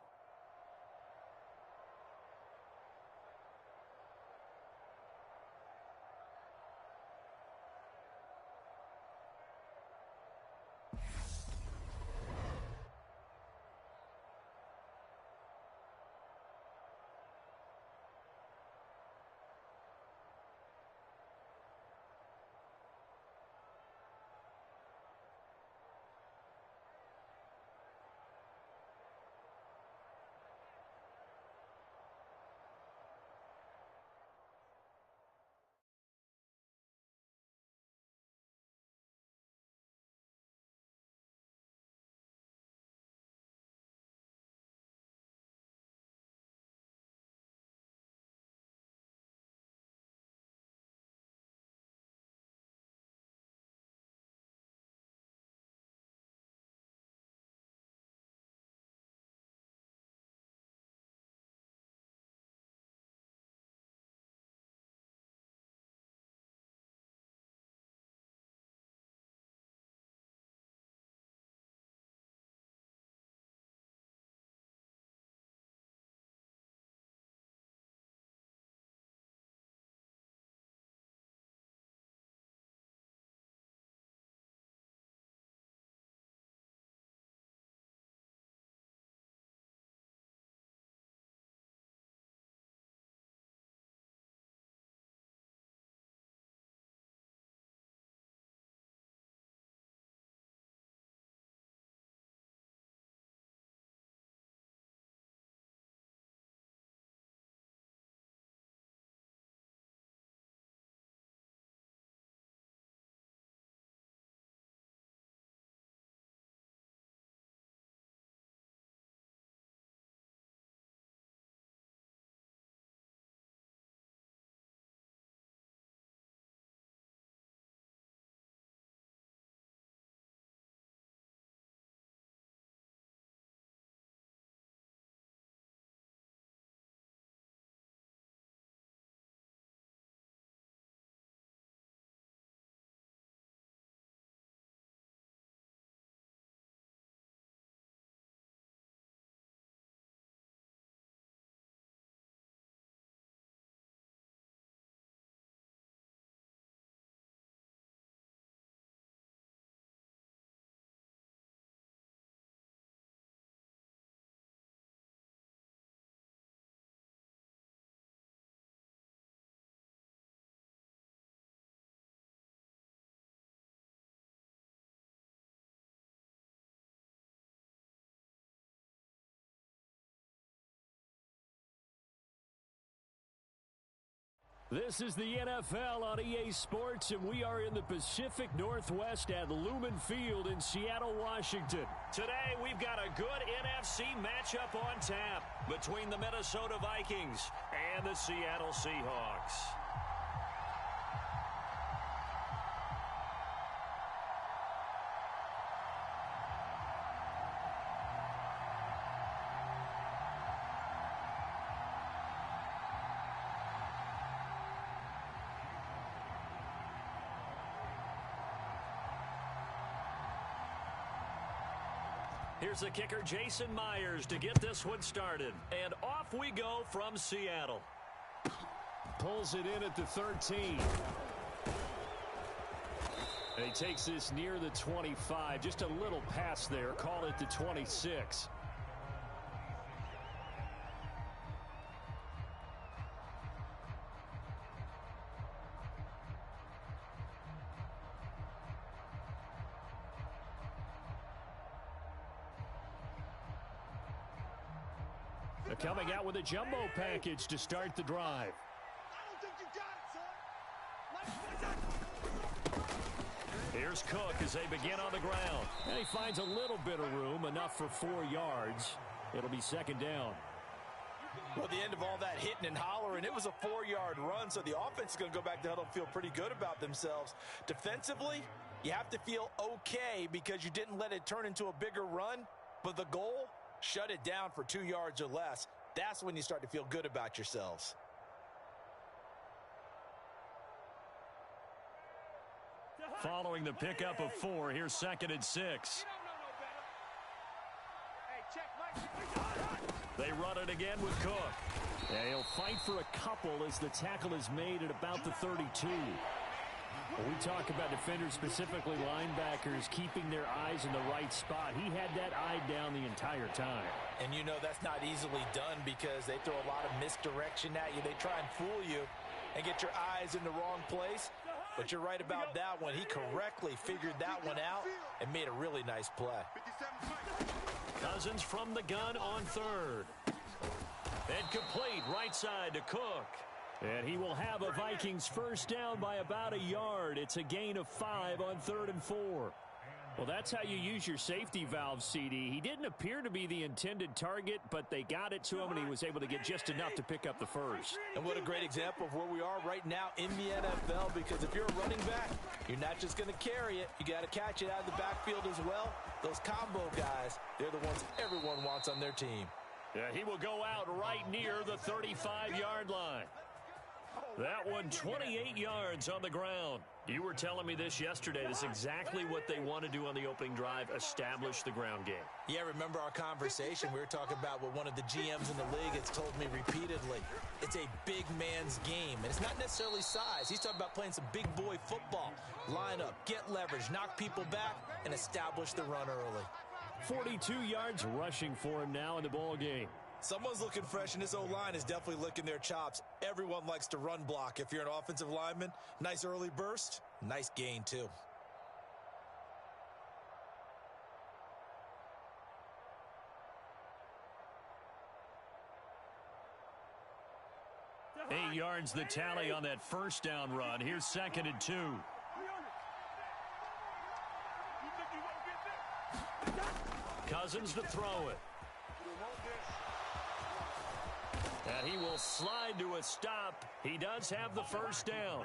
This is the NFL on EA Sports, and we are in the Pacific Northwest at Lumen Field in Seattle, Washington. Today, we've got a good NFC matchup on tap between the Minnesota Vikings and the Seattle Seahawks. Here's the kicker, Jason Myers, to get this one started. And off we go from Seattle. Pulls it in at the 13. And he takes this near the 25. Just a little pass there. Call it the 26. They're coming out with a jumbo package to start the drive. I don't think you got it, son. Here's Cook as they begin on the ground. And he finds a little bit of room, enough for 4 yards. It'll be second down. Well, at the end of all that hitting and hollering, it was a 4-yard run, so the offense is going to go back to huddle and feel pretty good about themselves. Defensively, you have to feel okay because you didn't let it turn into a bigger run, but the goal, shut it down for 2 yards or less. That's when you start to feel good about yourselves. Following the pickup of 4, here's 2nd and 6. They run it again with Cook. And he'll fight for a couple as the tackle is made at about the 32. When we talk about defenders, specifically linebackers, keeping their eyes in the right spot, he had that eye down the entire time. And you know that's not easily done because they throw a lot of misdirection at you. They try and fool you and get your eyes in the wrong place. But you're right about that one. He correctly figured that one out and made a really nice play. Cousins from the gun on 3rd. And complete right side to Cook. And he will have a Vikings first down by about a yard. It's a gain of 5 on 3rd and 4. Well, that's how you use your safety valve, CD. He didn't appear to be the intended target, but they got it to him, and he was able to get just enough to pick up the first. And what a great example of where we are right now in the NFL, because if you're a running back, you're not just going to carry it. You got to catch it out of the backfield as well. Those combo guys, they're the ones everyone wants on their team. Yeah, he will go out right near the 35-yard line. That one, 28 yards on the ground. You were telling me this yesterday. This is exactly what they want to do on the opening drive, establish the ground game. Yeah, remember our conversation? We were talking about what one of the GMs in the league has told me repeatedly. It's a big man's game, and it's not necessarily size. He's talking about playing some big boy football. Line up, get leverage, knock people back, and establish the run early. 42 yards rushing for him now in the ball game. Someone's looking fresh, and this O-line is definitely licking their chops. Everyone likes to run block. If you're an offensive lineman, nice early burst, nice gain too. Eight yards the tally on that first down run. Here's 2nd and 2. Cousins to throw it. And he will slide to a stop. He does have the first down.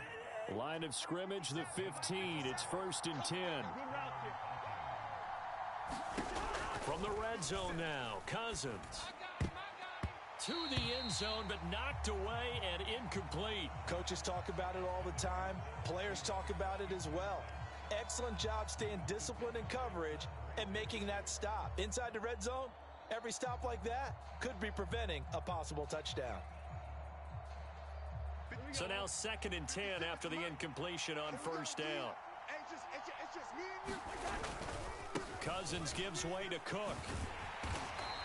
Line of scrimmage, the 15. It's 1st and 10. From the red zone now, Cousins. To the end zone, but knocked away and incomplete. Coaches talk about it all the time. Players talk about it as well. Excellent job staying disciplined in coverage and making that stop. Inside the red zone, every stop like that could be preventing a possible touchdown. So now 2nd and 10 after the incompletion on first down. It's just me and you. Cousins gives way to Cook.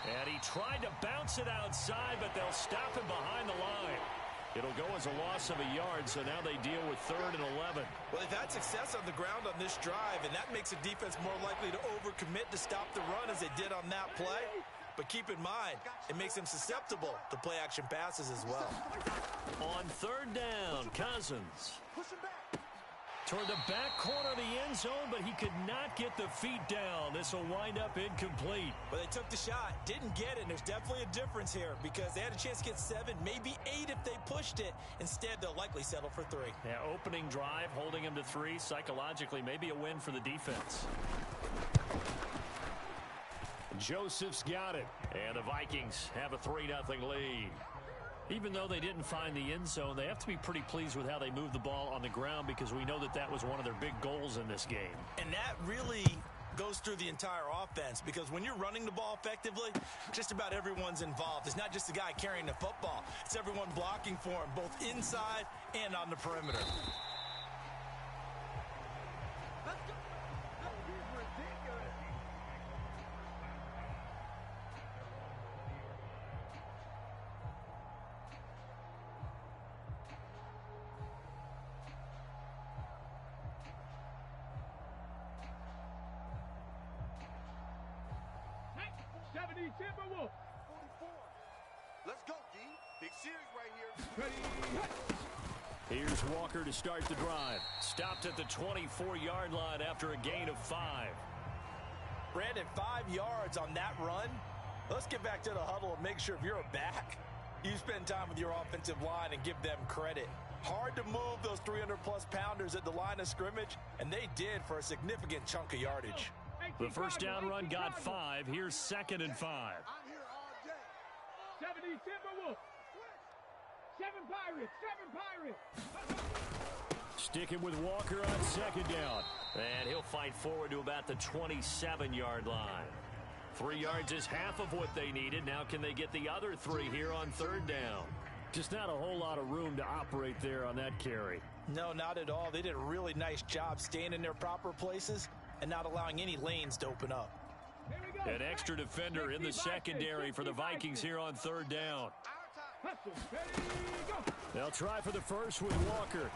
And he tried to bounce it outside, but they'll stop him behind the line. It'll go as a loss of a yard, so now they deal with 3rd and 11. Well, they've had success on the ground on this drive, and that makes the defense more likely to overcommit to stop the run as they did on that play. But keep in mind, it makes him susceptible to play-action passes as well. On third down, Cousins. Toward the back corner of the end zone, but he could not get the feet down. This will wind up incomplete. But they took the shot, didn't get it, and there's definitely a difference here because they had a chance to get 7, maybe 8 if they pushed it. Instead, they'll likely settle for 3. Yeah, opening drive, holding him to 3. Psychologically, maybe a win for the defense. Joseph's got it, and the Vikings have a 3-0 lead. Even though they didn't find the end zone, they have to be pretty pleased with how they moved the ball on the ground because we know that that was one of their big goals in this game. And that really goes through the entire offense because when you're running the ball effectively, just about everyone's involved. It's not just the guy carrying the football. It's everyone blocking for him, both inside and on the perimeter. Let's go, D. Big series right here. Here's Walker to start the drive. Stopped at the 24-yard line after a gain of 5. Brandon, 5 yards on that run. Let's get back to the huddle and make sure if you're a back, you spend time with your offensive line and give them credit. Hard to move those 300-plus pounders at the line of scrimmage, and they did for a significant chunk of yardage. The first down run got 5. Here's 2nd and 5. I'm here all day. 70 Timberwolves. 7 Pirates. Sticking with Walker on 2nd down. And he'll fight forward to about the 27-yard line. 3 yards is half of what they needed. Now can they get the other 3 here on 3rd down? Just not a whole lot of room to operate there on that carry. No, not at all. They did a really nice job staying in their proper places and not allowing any lanes to open up. An extra defender in the secondary for the Vikings here on 3rd down. They'll try for the first with Walker.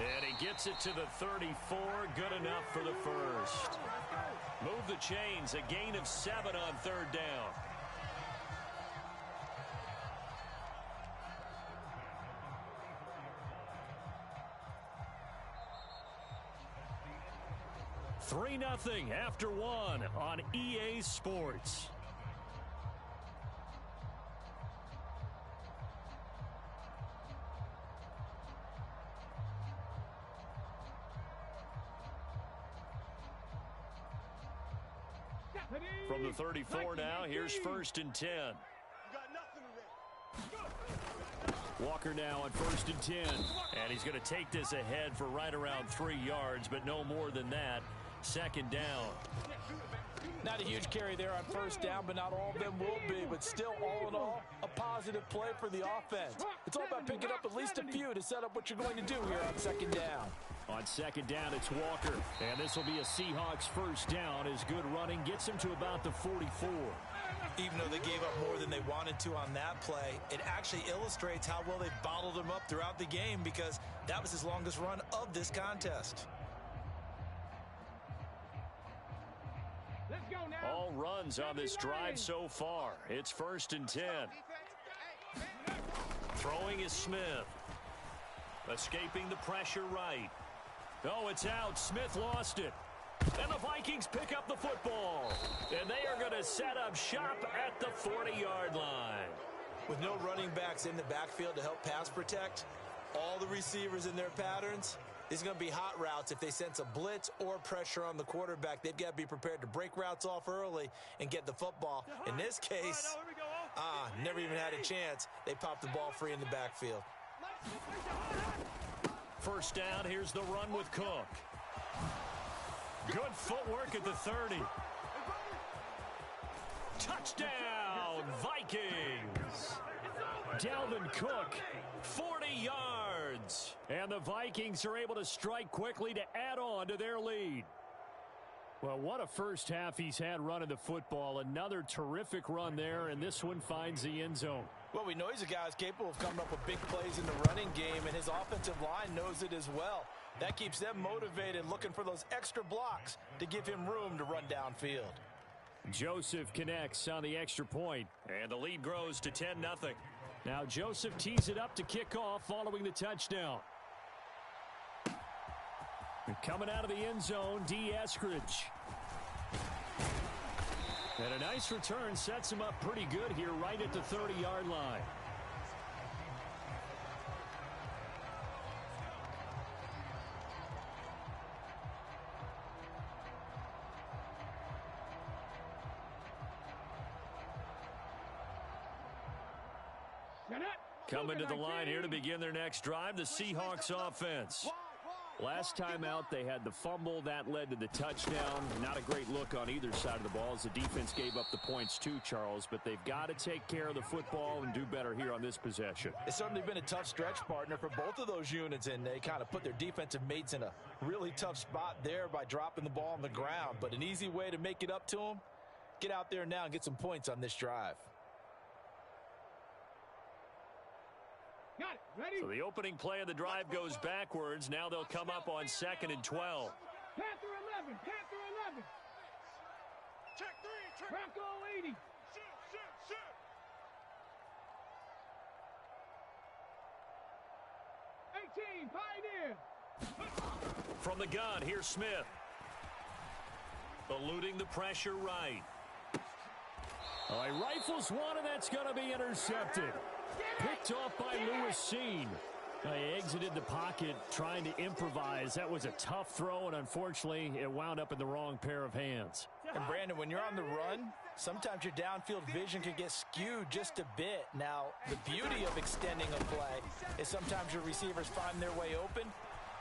And he gets it to the 34. Good enough for the first. Move the chains. A gain of 7 on 3rd down. Three 3-0 after 1 on EA Sports. From the 34 now, here's 1st and 10. Walker now on 1st and 10. And he's going to take this ahead for right around 3 yards, but no more than that. 2nd down. Not a huge carry there on 1st down, but not all of them will be. But still, all in all, a positive play for the offense. It's all about picking up at least a few to set up what you're going to do here on 2nd down. On 2nd down, it's Walker. And this will be a Seahawks 1st down. His good running gets him to about the 44. Even though they gave up more than they wanted to on that play, it actually illustrates how well they've bottled him up throughout the game because that was his longest run of this contest. All runs on this drive so far. It's 1st and 10. Throwing is Smith. Escaping the pressure right. Oh, it's out. Smith lost it. And the Vikings pick up the football. And they are going to set up shop at the 40-yard line. With no running backs in the backfield to help pass protect, all the receivers in their patterns, it's going to be hot routes. If they sense a blitz or pressure on the quarterback, they've got to be prepared to break routes off early and get the football. In this case, never even had a chance. They popped the ball free in the backfield. 1st down, here's the run with Cook. Good footwork at the 30. Touchdown, Vikings. Dalvin Cook, 40 yards. And the Vikings are able to strike quickly to add on to their lead. Well, what a first half he's had running the football. Another terrific run there, and this one finds the end zone. Well, we know he's a guy who's capable of coming up with big plays in the running game, and his offensive line knows it as well. That keeps them motivated, looking for those extra blocks to give him room to run downfield. Joseph connects on the extra point. And the lead grows to 10-0. Now Joseph tees it up to kick off following the touchdown. And coming out of the end zone, D. Eskridge. And a nice return sets him up pretty good here right at the 30-yard line. Coming to the line here to begin their next drive, the Seahawks offense. Last time out, they had the fumble. That led to the touchdown. Not a great look on either side of the ball as the defense gave up the points too, Charles. But they've got to take care of the football and do better here on this possession. It's certainly been a tough stretch, partner, for both of those units, and they kind of put their defensive mates in a really tough spot there by dropping the ball on the ground. But an easy way to make it up to them, get out there now and get some points on this drive. Got it. Ready? So the opening play of the drive goes backwards. Now they'll come up on 2nd and 12. Panther 11. Panther 11. Check 3. Check. Bronco 80. Shoot. 18. Pioneer. From the gun, here's Smith. Eluding the pressure right. Oh, he rifles one, and that's going to be intercepted. Picked off by Lewis Seen. He exited the pocket trying to improvise. That was a tough throw, and unfortunately, it wound up in the wrong pair of hands. And Brandon, when you're on the run, sometimes your downfield vision can get skewed just a bit. Now, the beauty of extending a play is sometimes your receivers find their way open,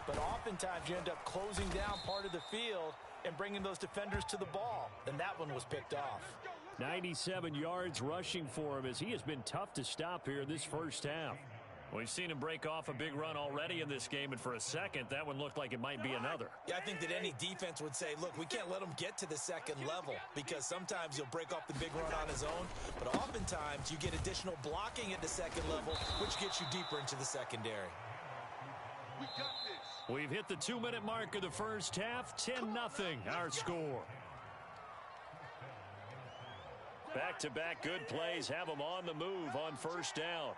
but oftentimes you end up closing down part of the field and bringing those defenders to the ball. And that one was picked off. 97 yards rushing for him as he has been tough to stop here this first half. We've seen him break off a big run already in this game, and for a second, that one looked like it might be another. Yeah, I think that any defense would say, look, we can't let him get to the second level because sometimes he'll break off the big run on his own, but oftentimes you get additional blocking at the second level, which gets you deeper into the secondary. We got this. We've hit the 2-minute mark of the first half. 10-0 our score. Back-to-back good plays have them on the move on first down.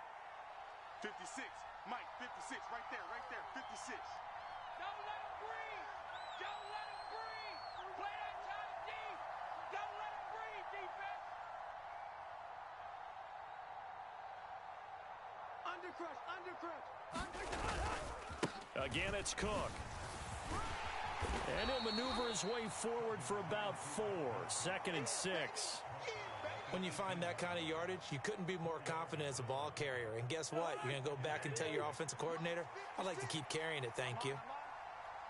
56. Mike, 56. Right there. 56. Don't let him breathe. Don't let him breathe. Play that time deep. Don't let him breathe, defense. Under crush. Again, it's Cook. And he'll maneuver his way forward for about 4. 2nd and 6. When you find that kind of yardage, you couldn't be more confident as a ball carrier. And guess what? You're going to go back and tell your offensive coordinator, I'd like to keep carrying it, thank you.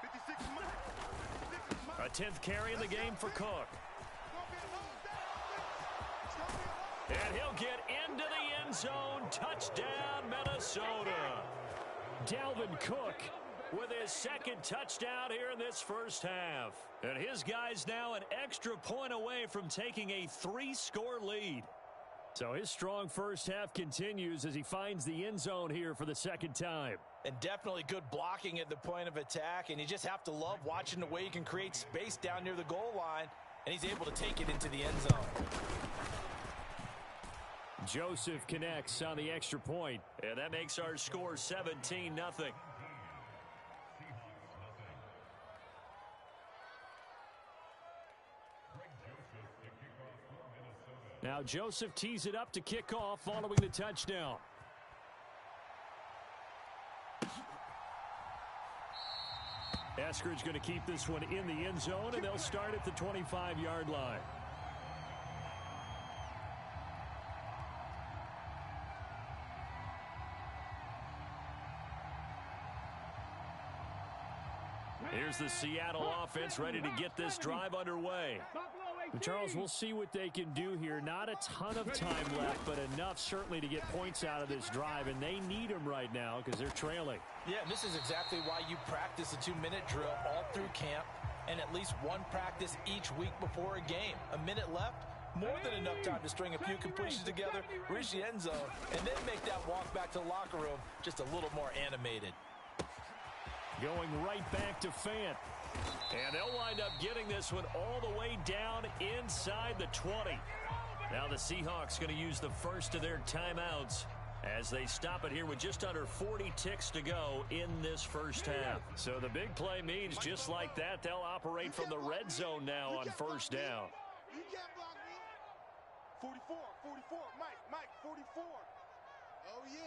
56. Mike. A 10th carry in the game for Cook. And he'll get into the end zone. Touchdown, Minnesota. Dalvin Cook with his 2nd touchdown here in this first half. And his guy's now an extra point away from taking a 3-score lead. So his strong first half continues as he finds the end zone here for the 2nd time. And definitely good blocking at the point of attack. And you just have to love watching the way he can create space down near the goal line. And he's able to take it into the end zone. Joseph connects on the extra point. And that makes our score 17-0. Now Joseph tees it up to kick off following the touchdown. Eskridge going to keep this one in the end zone, and they'll start at the 25-yard line. Here's the Seattle offense ready to get this drive underway. Charles, we'll see what they can do here. Not a ton of time left, but enough certainly to get points out of this drive, and they need them right now because they're trailing. Yeah, and this is exactly why you practice a 2-minute drill all through camp and at least one practice each week before a game. A minute left, more than enough time to string a few completions together, reach the end zone, and then make that walk back to the locker room just a little more animated. Going right back to Fant. And they'll wind up getting this one all the way down inside the 20. Now the Seahawks going to use the first of their timeouts as they stop it here with just under 40 ticks to go in this first half. So the big play means just like that, they'll operate from the red zone now on first down. You can't block me. 44, 44, Mike, 44. Oh, yeah.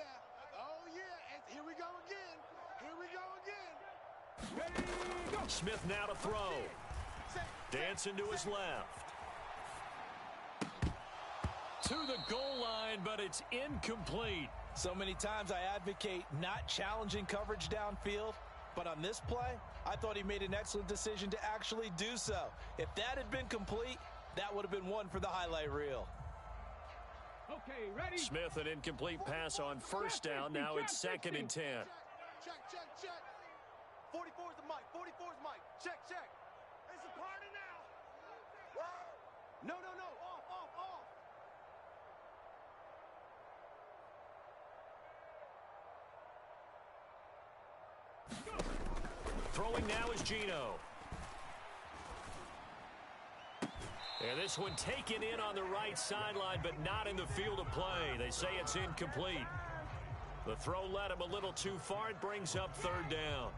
Oh, yeah. And here we go again. Here we go again. Ready, go. Smith now to throw. Dancing to his left. To the goal line, but it's incomplete. So many times I advocate not challenging coverage downfield, but on this play, I thought he made an excellent decision to actually do so. If that had been complete, that would have been one for the highlight reel. Okay, ready? Smith, an incomplete pass on first down. Now it's 2nd and 10. Check. 44's the Mike. 44's Mike. Check. It's a party now. No. Off. Throwing now is Gino. And this one taken in on the right sideline, but not in the field of play. They say it's incomplete. The throw led him a little too far. It brings up 3rd down.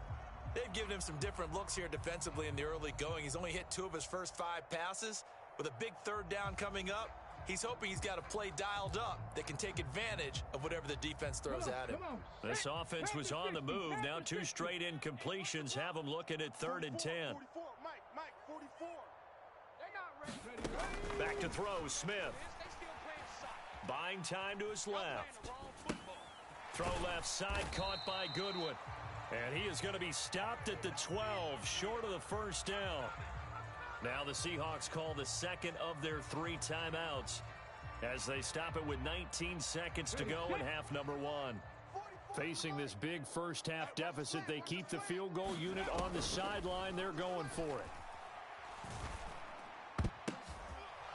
They've given him some different looks here defensively in the early going. He's only hit 2 of his first 5 passes. With a big 3rd down coming up, he's hoping he's got a play dialed up that can take advantage of whatever the defense throws at him. This offense was on the move. Now 2 straight incompletions have them looking at 3rd and 10. 44, Mike, 44. They're not ready. Back to throw, Smith. They still playing soccer. Buying time to his They're playing left. the wrong football. Throw left side, caught by Goodwin. And he is going to be stopped at the 12, short of the first down. Now the Seahawks call the 2nd of their 3 timeouts as they stop it with 19 seconds to go in half number 1. Facing this big first half deficit, they keep the field goal unit on the sideline. They're going for it.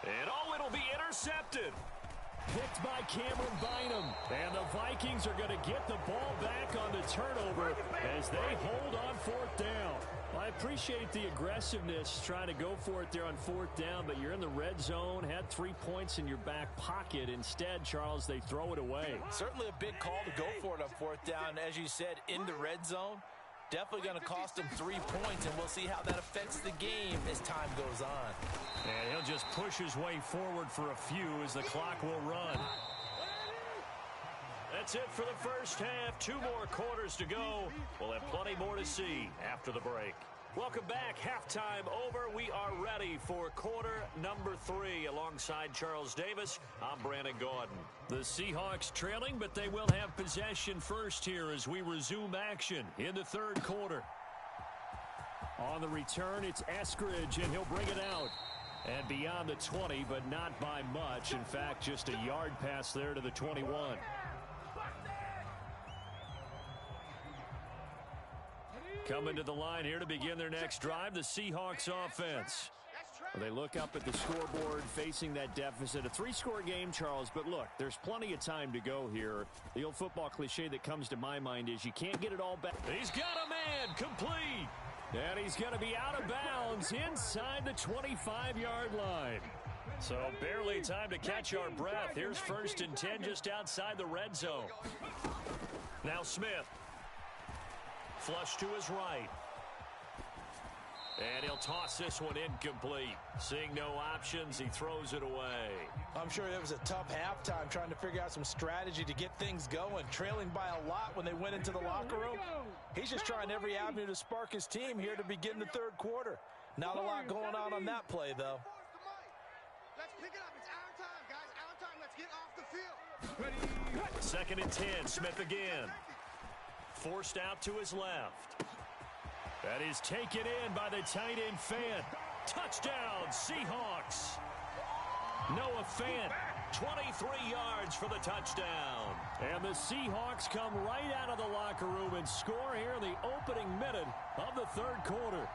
And it'll be intercepted. Picked by Cameron Bynum. And the Vikings are going to get the ball back on the turnover as they hold on 4th down. I appreciate the aggressiveness trying to go for it there on 4th down, but you're in the red zone, had 3 points in your back pocket. Instead, Charles, they throw it away. Certainly a big call to go for it on 4th down. As you said, in the red zone, definitely going to cost him 3 points, and we'll see how that affects the game as time goes on. And he'll just push his way forward for a few as the clock will run. That's it for the first half. 2 more quarters to go. We'll have plenty more to see after the break. Welcome back. Halftime over. We are ready for quarter number 3. Alongside Charles Davis, I'm Brandon Gaudin. The Seahawks trailing, but they will have possession first here as we resume action in the 3rd quarter. On the return, it's Eskridge, and he'll bring it out. And beyond the 20, but not by much. In fact, just a yard pass there to the 21. Coming to the line here to begin their next drive, the Seahawks offense. They look up at the scoreboard facing that deficit. A 3-score game, Charles, but look, there's plenty of time to go here. The old football cliche that comes to my mind is you can't get it all back. He's got a man, complete. And he's going to be out of bounds inside the 25-yard line. So barely time to catch our breath. Here's 1st and 10 just outside the red zone. Now Smith. Flush to his right. And he'll toss this one incomplete. Seeing no options, he throws it away. I'm sure it was a tough halftime trying to figure out some strategy to get things going. Trailing by a lot when they went into the locker room. He's just trying every avenue to spark his team here to begin the 3rd quarter. Not a lot going on that play, though. Let's pick it up. It's our time, guys. Our time. Let's get off the field. 2nd and 10. Smith again. Forced out to his left. That is taken in by the tight end Fant. Touchdown, Seahawks. Noah Fant, 23 yards for the touchdown. And the Seahawks come right out of the locker room and score here in the opening minute of the 3rd quarter.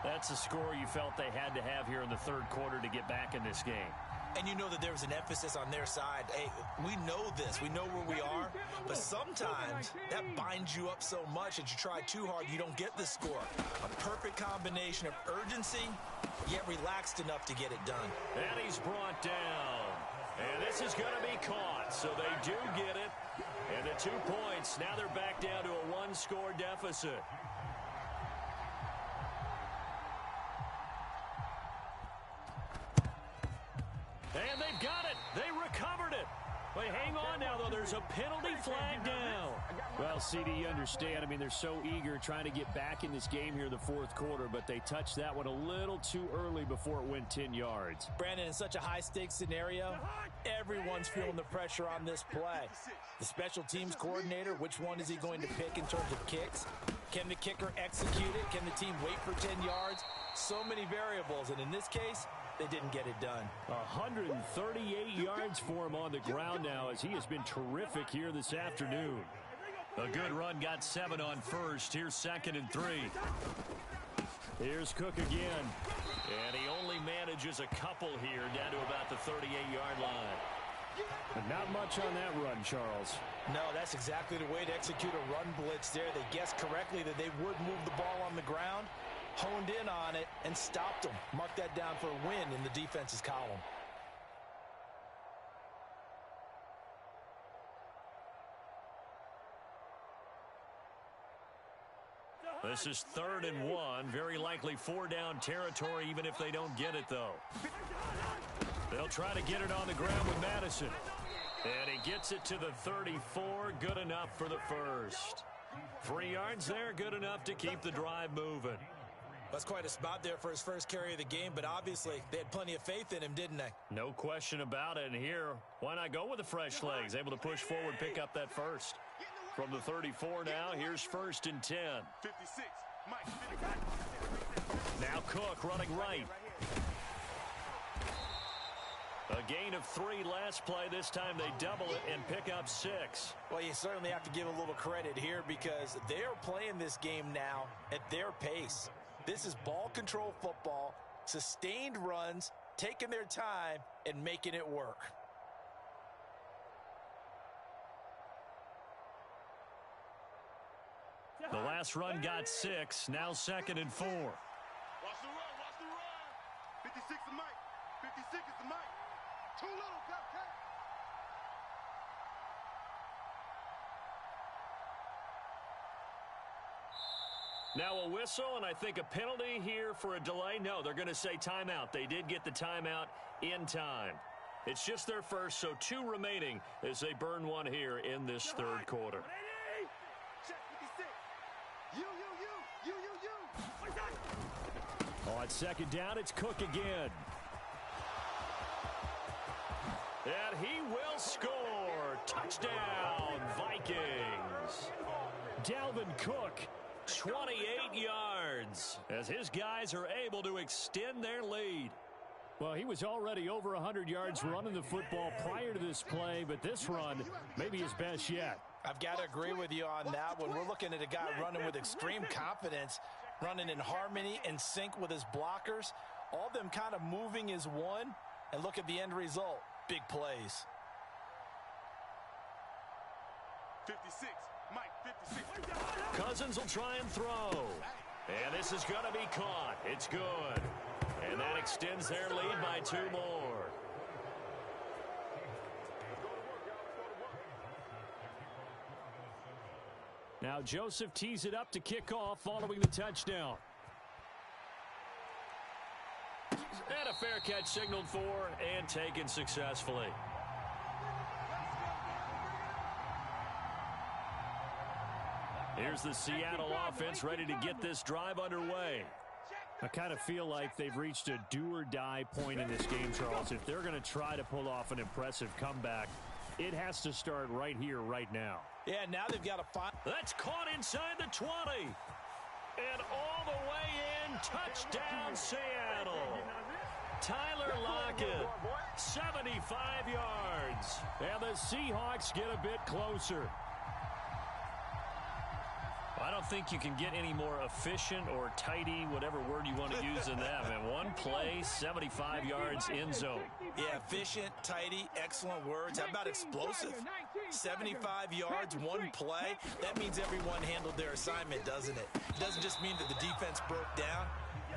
That's a score you felt they had to have here in the third quarter to get back in this game. And you know that there was an emphasis on their side. Hey, we know this. We know where we are. But sometimes that binds you up so much that you try too hard, you don't get the score. A perfect combination of urgency, yet relaxed enough to get it done. And he's brought down. And this is going to be caught. So they do get it. And the 2 points, now they're back down to a one-score deficit. And they've got it. They recovered it. But hang on now, though. There's a penalty flag down. Well, CD, you understand. I mean, they're so eager trying to get back in this game here in the fourth quarter, but they touched that one a little too early before it went 10 yards. Brandon, in such a high-stakes scenario, everyone's feeling the pressure on this play. The special teams coordinator, which one is he going to pick in terms of kicks? Can the kicker execute it? Can the team wait for 10 yards? So many variables, and in this case, they didn't get it done. 138 yards for him on the ground now as he has been terrific here this afternoon. A good run, got 7 on first. Here's 2nd and 3. Here's Cook again. And he only manages a couple here down to about the 38-yard line. But not much on that run, Charles. No, that's exactly the way to execute a run blitz there. They guessed correctly that they would move the ball on the ground, honed in on it, and stopped them. Mark that down for a win in the defense's column. This is 3rd and 1. Very likely 4-down territory, even if they don't get it, though. They'll try to get it on the ground with Madison. And he gets it to the 34. Good enough for the first. 3 yards there, good enough to keep the drive moving. That's quite a spot there for his first carry of the game, but obviously they had plenty of faith in him, didn't they? No question about it. And here, why not go with the fresh legs? Able to push forward, pick up that first. From the 34 now, here's 1st and 10. 56. Mike. Now Cook running right. A gain of 3 last play. This time they double it and pick up 6. Well, you certainly have to give a little credit here because they are playing this game now at their pace. This is ball control football, sustained runs, taking their time, and making it work. The last run got 6. Now 2nd and 4. Watch the run. Watch the run. 56 is Mike. 56 is the Mike. Too little, Cupcake. Now a whistle, and I think a penalty here for a delay. No, they're going to say timeout. They did get the timeout in time. It's just their first, so 2 remaining as they burn one here in this third quarter. Check 56. You. On 2nd down, it's Cook again. And he will score. Touchdown, Vikings. Dalvin Cook, 28 yards, as his guys are able to extend their lead. Well, he was already over 100 yards running the football prior to this play, but this run may be his best yet. I've got to agree with you on that one. We're looking at a guy running with extreme confidence, running in harmony and sync with his blockers. All of them kind of moving as one, and look at the end result. Big plays. 56. Mike, 56. Cousins will try and throw. And this is going to be caught. It's good. And that extends their lead by 2 more. Now Joseph tees it up to kick off following the touchdown. And a fair catch signaled for and taken successfully. Here's the Seattle offense ready to get this drive underway. I kind of feel like they've reached a do-or-die point in this game, Charles. If they're going to try to pull off an impressive comeback, it has to start right here, right now. Yeah, now they've got to find. That's caught inside the 20. And all the way in, touchdown Seattle. Tyler Lockett, 75 yards. And the Seahawks get a bit closer. I don't think you can get any more efficient or tidy, whatever word you want to use in that. And one play, 75 yards in zone. Yeah, efficient, tidy, excellent words. How about explosive? 75 yards, one play. That means everyone handled their assignment, doesn't it? It doesn't just mean that the defense broke down.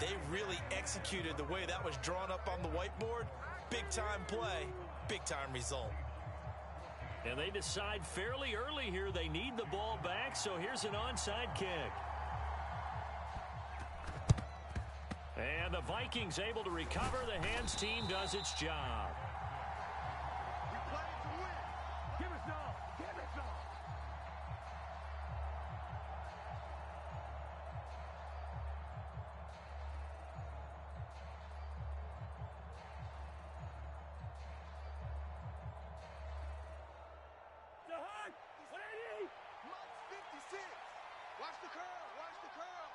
They really executed the way that was drawn up on the whiteboard. Big-time play, big-time result. And they decide fairly early here they need the ball back, so here's an onside kick. And the Vikings able to recover. The hands team does its job. We play to win. Give us all. Give us all. Mux 56. Watch the curl. Watch the curls.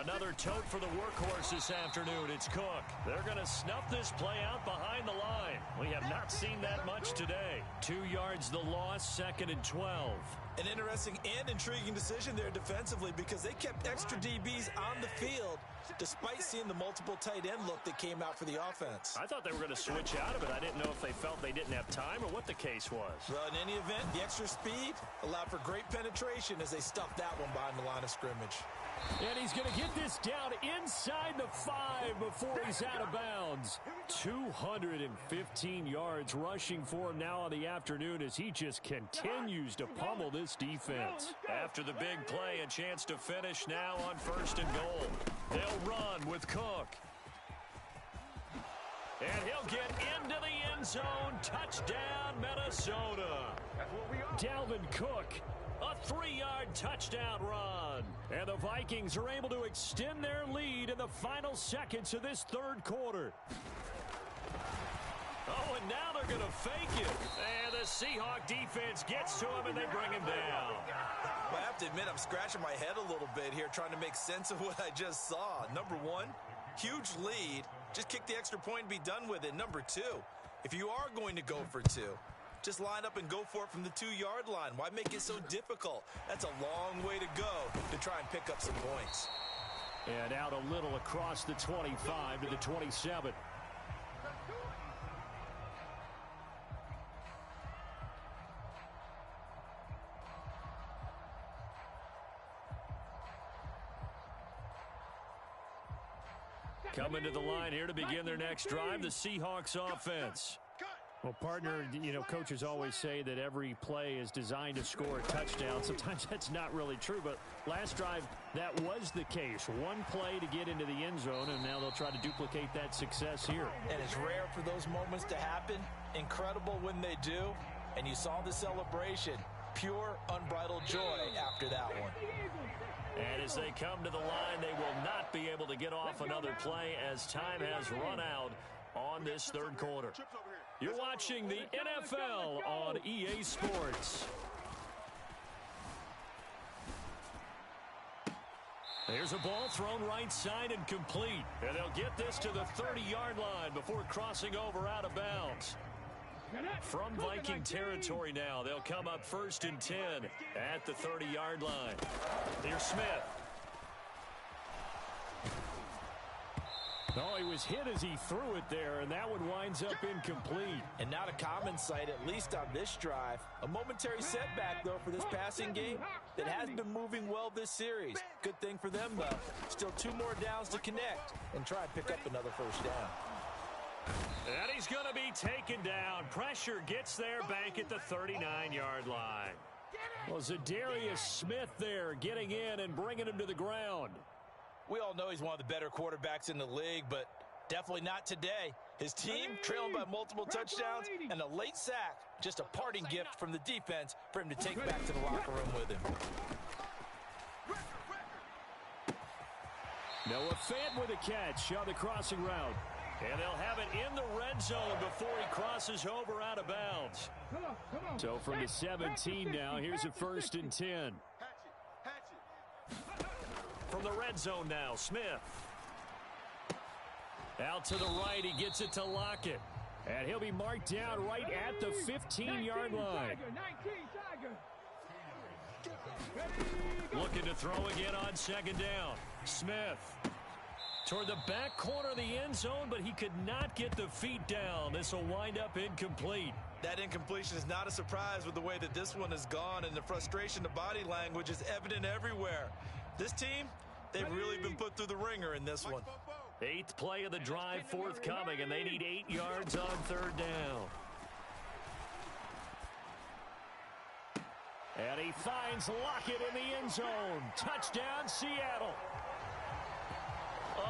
Another tote for the workhorse this afternoon. It's Cook. They're going to snuff this play out behind the line. We have not seen that much today. 2 yards the loss, 2nd and 12. An interesting and intriguing decision there defensively because they kept extra DBs on the field despite seeing the multiple tight end look that came out for the offense. I thought they were going to switch out of it. I didn't know if they felt they didn't have time or what the case was. Well, in any event, the extra speed allowed for great penetration as they stuffed that one behind the line of scrimmage. And he's going to get this down inside the 5 before he's out of bounds. 215 yards rushing for him now on the afternoon as he just continues to pummel this defense. After the big play, a chance to finish now on 1st and goal. They'll run with Cook. And he'll get into the end zone. Touchdown, Minnesota. Dalvin Cook. A 3-yard touchdown run. And the Vikings are able to extend their lead in the final seconds of this 3rd quarter. Oh, and now they're going to fake it. And the Seahawk defense gets to him, and they bring him down. Well, I have to admit, I'm scratching my head a little bit here trying to make sense of what I just saw. Number 1, huge lead. Just kick the extra point and be done with it. Number 2, if you are going to go for 2, just line up and go for it from the 2-yard line. Why make it so difficult? That's a long way to go to try and pick up some points. And out a little across the 25 to the 27. Coming to the line here to begin their next drive, the Seahawks offense. Well, partner, you know, coaches always say that every play is designed to score a touchdown. Sometimes that's not really true, but last drive, that was the case. One play to get into the end zone, and now they'll try to duplicate that success here. And it's rare for those moments to happen. Incredible when they do. And you saw the celebration. Pure, unbridled joy after that one. And as they come to the line, they will not be able to get off another play as time has run out on this 3rd quarter. You're watching the NFL on EA Sports. There's a ball thrown right side and complete. And they'll get this to the 30-yard line before crossing over out of bounds. From Viking territory now, they'll come up 1st and 10 at the 30-yard line. Here's Smith. Oh, he was hit as he threw it there, and that one winds up incomplete. And not a common sight, at least on this drive. A momentary setback, though, for this passing game that has been moving well this series. Good thing for them, though. Still 2 more downs to connect and try and pick up another 1st down. And he's going to be taken down. Pressure gets there back at the 39-yard line. Well, Zadarius Smith there getting in and bringing him to the ground. We all know he's one of the better quarterbacks in the league, but definitely not today. His team trailing by multiple touchdowns and a late sack. Just a parting gift from the defense for him to take back to the locker room with him. Noah Fant with a catch on the crossing route. And they'll have it in the red zone before he crosses over out of bounds. So from the 17 now, here's a 1st and 10. From the red zone now, Smith. Out to the right, he gets it to Lockett. And he'll be marked down right at the 15-yard line. Looking to throw again on second down. Smith toward the back corner of the end zone, but he could not get the feet down. This will wind up incomplete. That incompletion is not a surprise with the way that this one has gone, and the frustration, the body language is evident everywhere. This team, they've really been put through the ringer in this one. 8th play of the drive forthcoming, and they need 8 yards on third down. And he finds Lockett in the end zone. Touchdown, Seattle.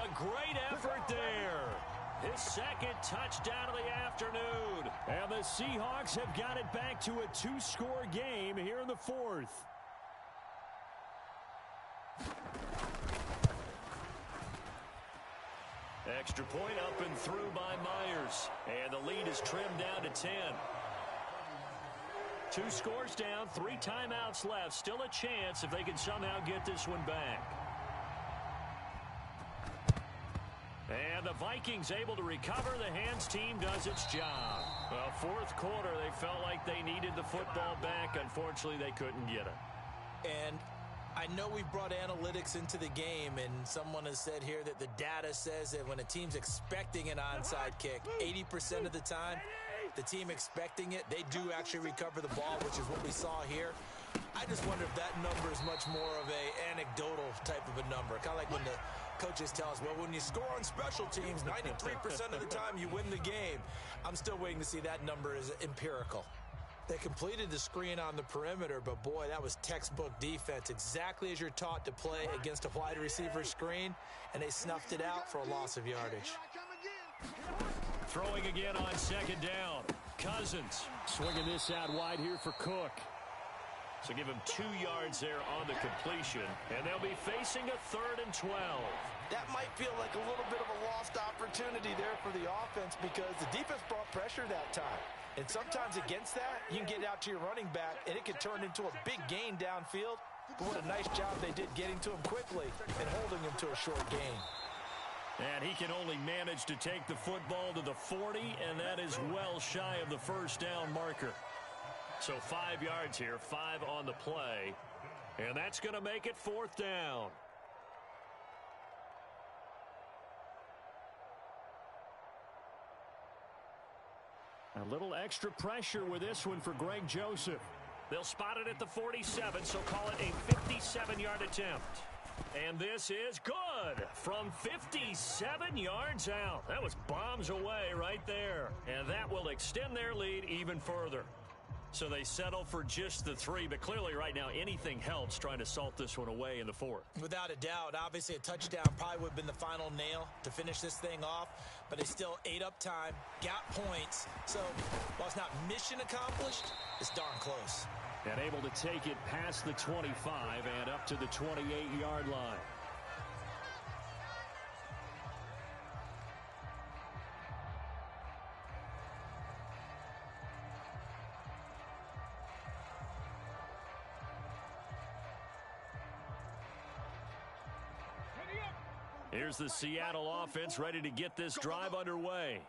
A great effort there. His second touchdown of the afternoon. And the Seahawks have got it back to a 2-score game here in the 4th. Extra point up and through by Myers. And the lead is trimmed down to 10. 2 scores down, 3 timeouts left. Still a chance if they can somehow get this one back. And the Vikings able to recover. The hands team does its job. Well, 4th quarter, they felt like they needed the football back. Unfortunately, they couldn't get it. And I know we've brought analytics into the game, and someone has said here that the data says that when a team's expecting an onside kick, 80% of the time, the team expecting it, they do actually recover the ball, which is what we saw here. I just wonder if that number is much more of a anecdotal type of a number. Kind of like when the coaches tell us, well, when you score on special teams, 93% of the time you win the game. I'm still waiting to see that number is empirical. They completed the screen on the perimeter, but boy, that was textbook defense, exactly as you're taught to play against a wide receiver screen, and they snuffed it out for a loss of yardage. Throwing again on second down. Cousins swinging this out wide here for Cook. So give him 2 yards there on the completion, and they'll be facing a 3rd and 12. That might feel like a little bit of a lost opportunity there for the offense because the defense brought pressure that time. And sometimes against that, you can get out to your running back, and it could turn into a big gain downfield. But what a nice job they did getting to him quickly and holding him to a short gain. And he can only manage to take the football to the 40, and that is well shy of the first down marker. So 5 yards here, 5 on the play, and that's going to make it 4th down. A little extra pressure with this one for Greg Joseph. They'll spot it at the 47, so call it a 57-yard attempt. And this is good from 57 yards out. That was bombs away right there. And that will extend their lead even further. So they settle for just the 3, but clearly right now anything helps trying to salt this one away in the 4th. Without a doubt, obviously a touchdown probably would have been the final nail to finish this thing off, but they still ate up time, got points. So while it's not mission accomplished, it's darn close. And able to take it past the 25 and up to the 28-yard line. Here's the Seattle offense ready to get this drive underway.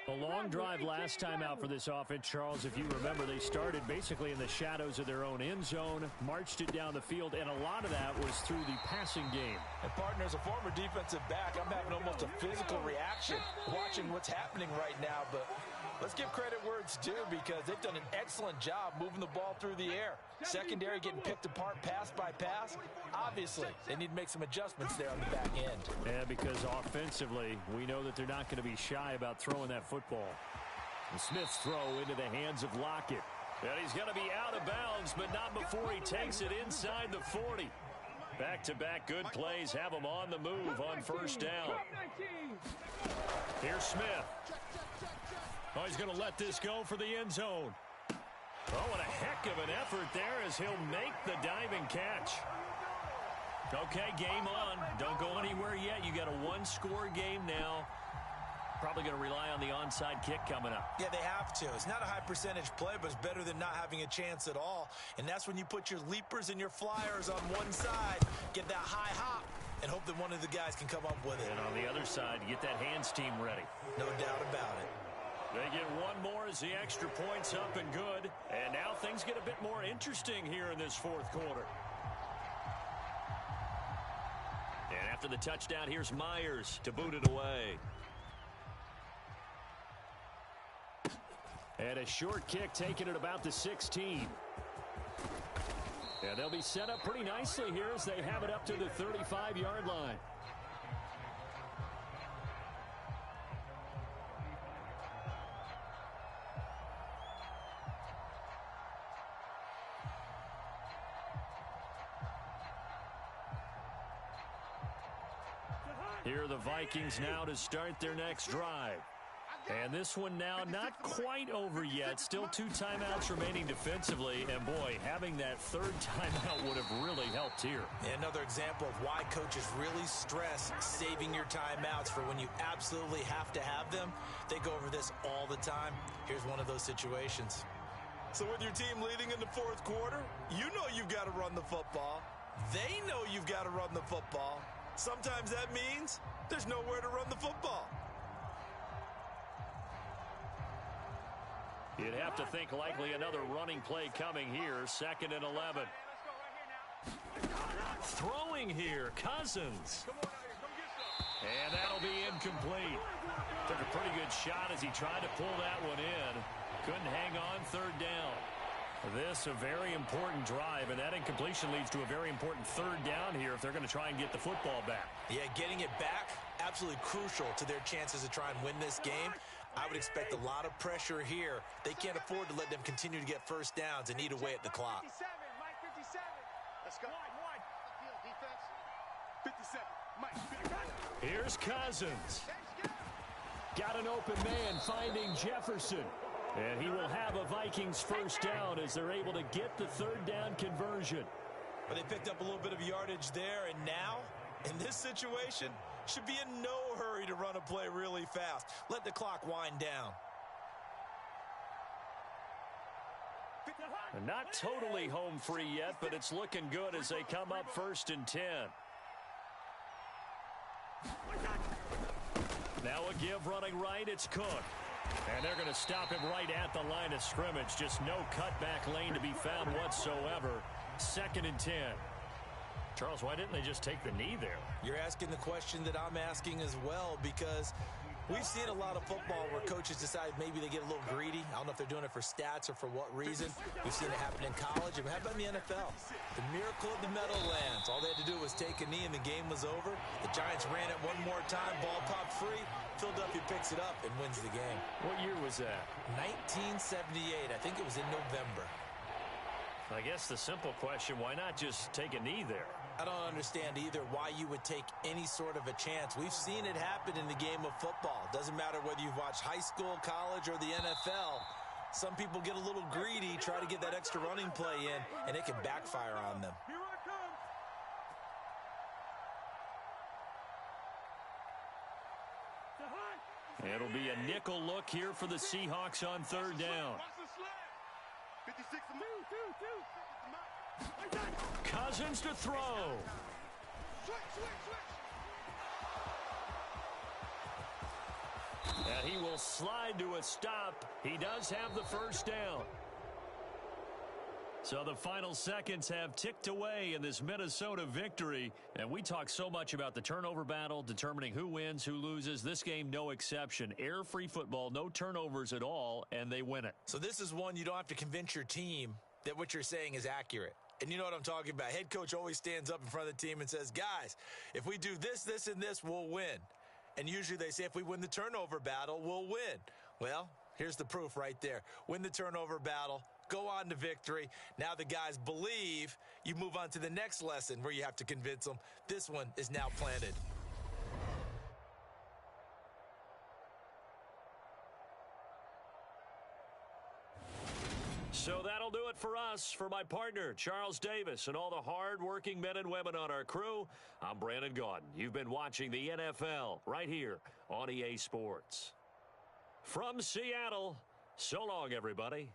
A long drive last time out for this offense, Charles. If you remember, they started basically in the shadows of their own end zone, marched it down the field, and a lot of that was through the passing game. And partner, as a former defensive back, I'm having almost a physical reaction watching what's happening right now. But let's give credit where it's due because they've done an excellent job moving the ball through the air. Secondary getting picked apart pass by pass. Obviously, they need to make some adjustments there on the back end. Yeah, because offensively, we know that they're not going to be shy about throwing that football. And Smith's throw into the hands of Lockett. And he's going to be out of bounds, but not before he takes it inside the 40. Back-to-back good plays have him on the move on first down. Here's Smith. Oh, he's going to let this go for the end zone. Oh, what a heck of an effort there as he'll make the diving catch. Okay, game on. Don't go anywhere yet. You got a one-score game now. Probably going to rely on the onside kick coming up. Yeah, they have to. It's not a high percentage play, but it's better than not having a chance at all. And that's when you put your leapers and your flyers on one side, get that high hop, and hope that one of the guys can come up with it. And on the other side, you get that hands team ready. No doubt about it. They get one more as the extra point's up and good. And now things get a bit more interesting here in this fourth quarter. After the touchdown, here's Myers to boot it away. And a short kick taken at about the 16. And they'll be set up pretty nicely here as they have it up to the 35-yard line. Here are the Vikings now to start their next drive. And this one now not quite over yet. Still 2 timeouts remaining defensively. And, boy, having that 3rd timeout would have really helped here. Another example of why coaches really stress saving your timeouts for when you absolutely have to have them. They go over this all the time. Here's one of those situations. So with your team leading in the 4th quarter, you know you've got to run the football. They know you've got to run the football. Sometimes that means there's nowhere to run the football. You'd have to think likely another running play coming here. 2nd and 11. Throwing here, Cousins. And that'll be incomplete. Took a pretty good shot as he tried to pull that one in. Couldn't hang on 3rd down. This a very important drive, and that incompletion leads to a very important 3rd down here if they're going to try and get the football back. Yeah, getting it back, absolutely crucial to their chances to try and win this game. I would expect a lot of pressure here. They can't afford to let them continue to get 1st downs and eat away at the clock. 57, Mike 57. Let's go. One. Defense. 57. Mike 57. Here's Cousins. Got an open man finding Jefferson. And he will have a Vikings 1st down as they're able to get the 3rd down conversion. But they picked up a little bit of yardage there, and now, in this situation, should be in no hurry to run a play really fast. Let the clock wind down. Not totally home free yet, but it's looking good as they come up 1st and 10. Now a give running right, it's Cook. And they're going to stop him right at the line of scrimmage. Just no cutback lane to be found whatsoever. 2nd and 10. Charles, why didn't they just take the knee there? You're asking the question that I'm asking as well, because we've seen a lot of football where coaches decide maybe they get a little greedy. I don't know if they're doing it for stats or for what reason. We've seen it happen in college, and how about in the NFL? The miracle of the Meadowlands. All they had to do was take a knee, and the game was over. The Giants ran it one more time. Ball popped free. Philadelphia picks it up and wins the game. What year was that? 1978. I think it was in November. I guess the simple question, why not just take a knee there? I don't understand either why you would take any sort of a chance. We've seen it happen in the game of football. Doesn't matter whether you've watched high school, college, or the NFL. Some people get a little greedy, try to get that extra running play in, and it can backfire on them. Here I come. It'll be a nickel look here for the Seahawks on 3rd down. 56. Cousins to throw. Switch. And he will slide to a stop. He does have the 1st down. So the final seconds have ticked away in this Minnesota victory. And we talk so much about the turnover battle, determining who wins, who loses. This game, no exception. Air-free football, no turnovers at all, and they win it. So this is one you don't have to convince your team that what you're saying is accurate. And you know what I'm talking about. Head coach always stands up in front of the team and says, guys, if we do this, this, and this, we'll win. And usually they say if we win the turnover battle, we'll win. Well, here's the proof right there. Win the turnover battle. Go on to victory. Now the guys believe. You move on to the next lesson where you have to convince them. This one is now planted. So that'll do it for us. For my partner, Charles Davis, and all the hard-working men and women on our crew, I'm Brandon Gaudin. You've been watching the NFL right here on EA Sports. From Seattle, so long, everybody.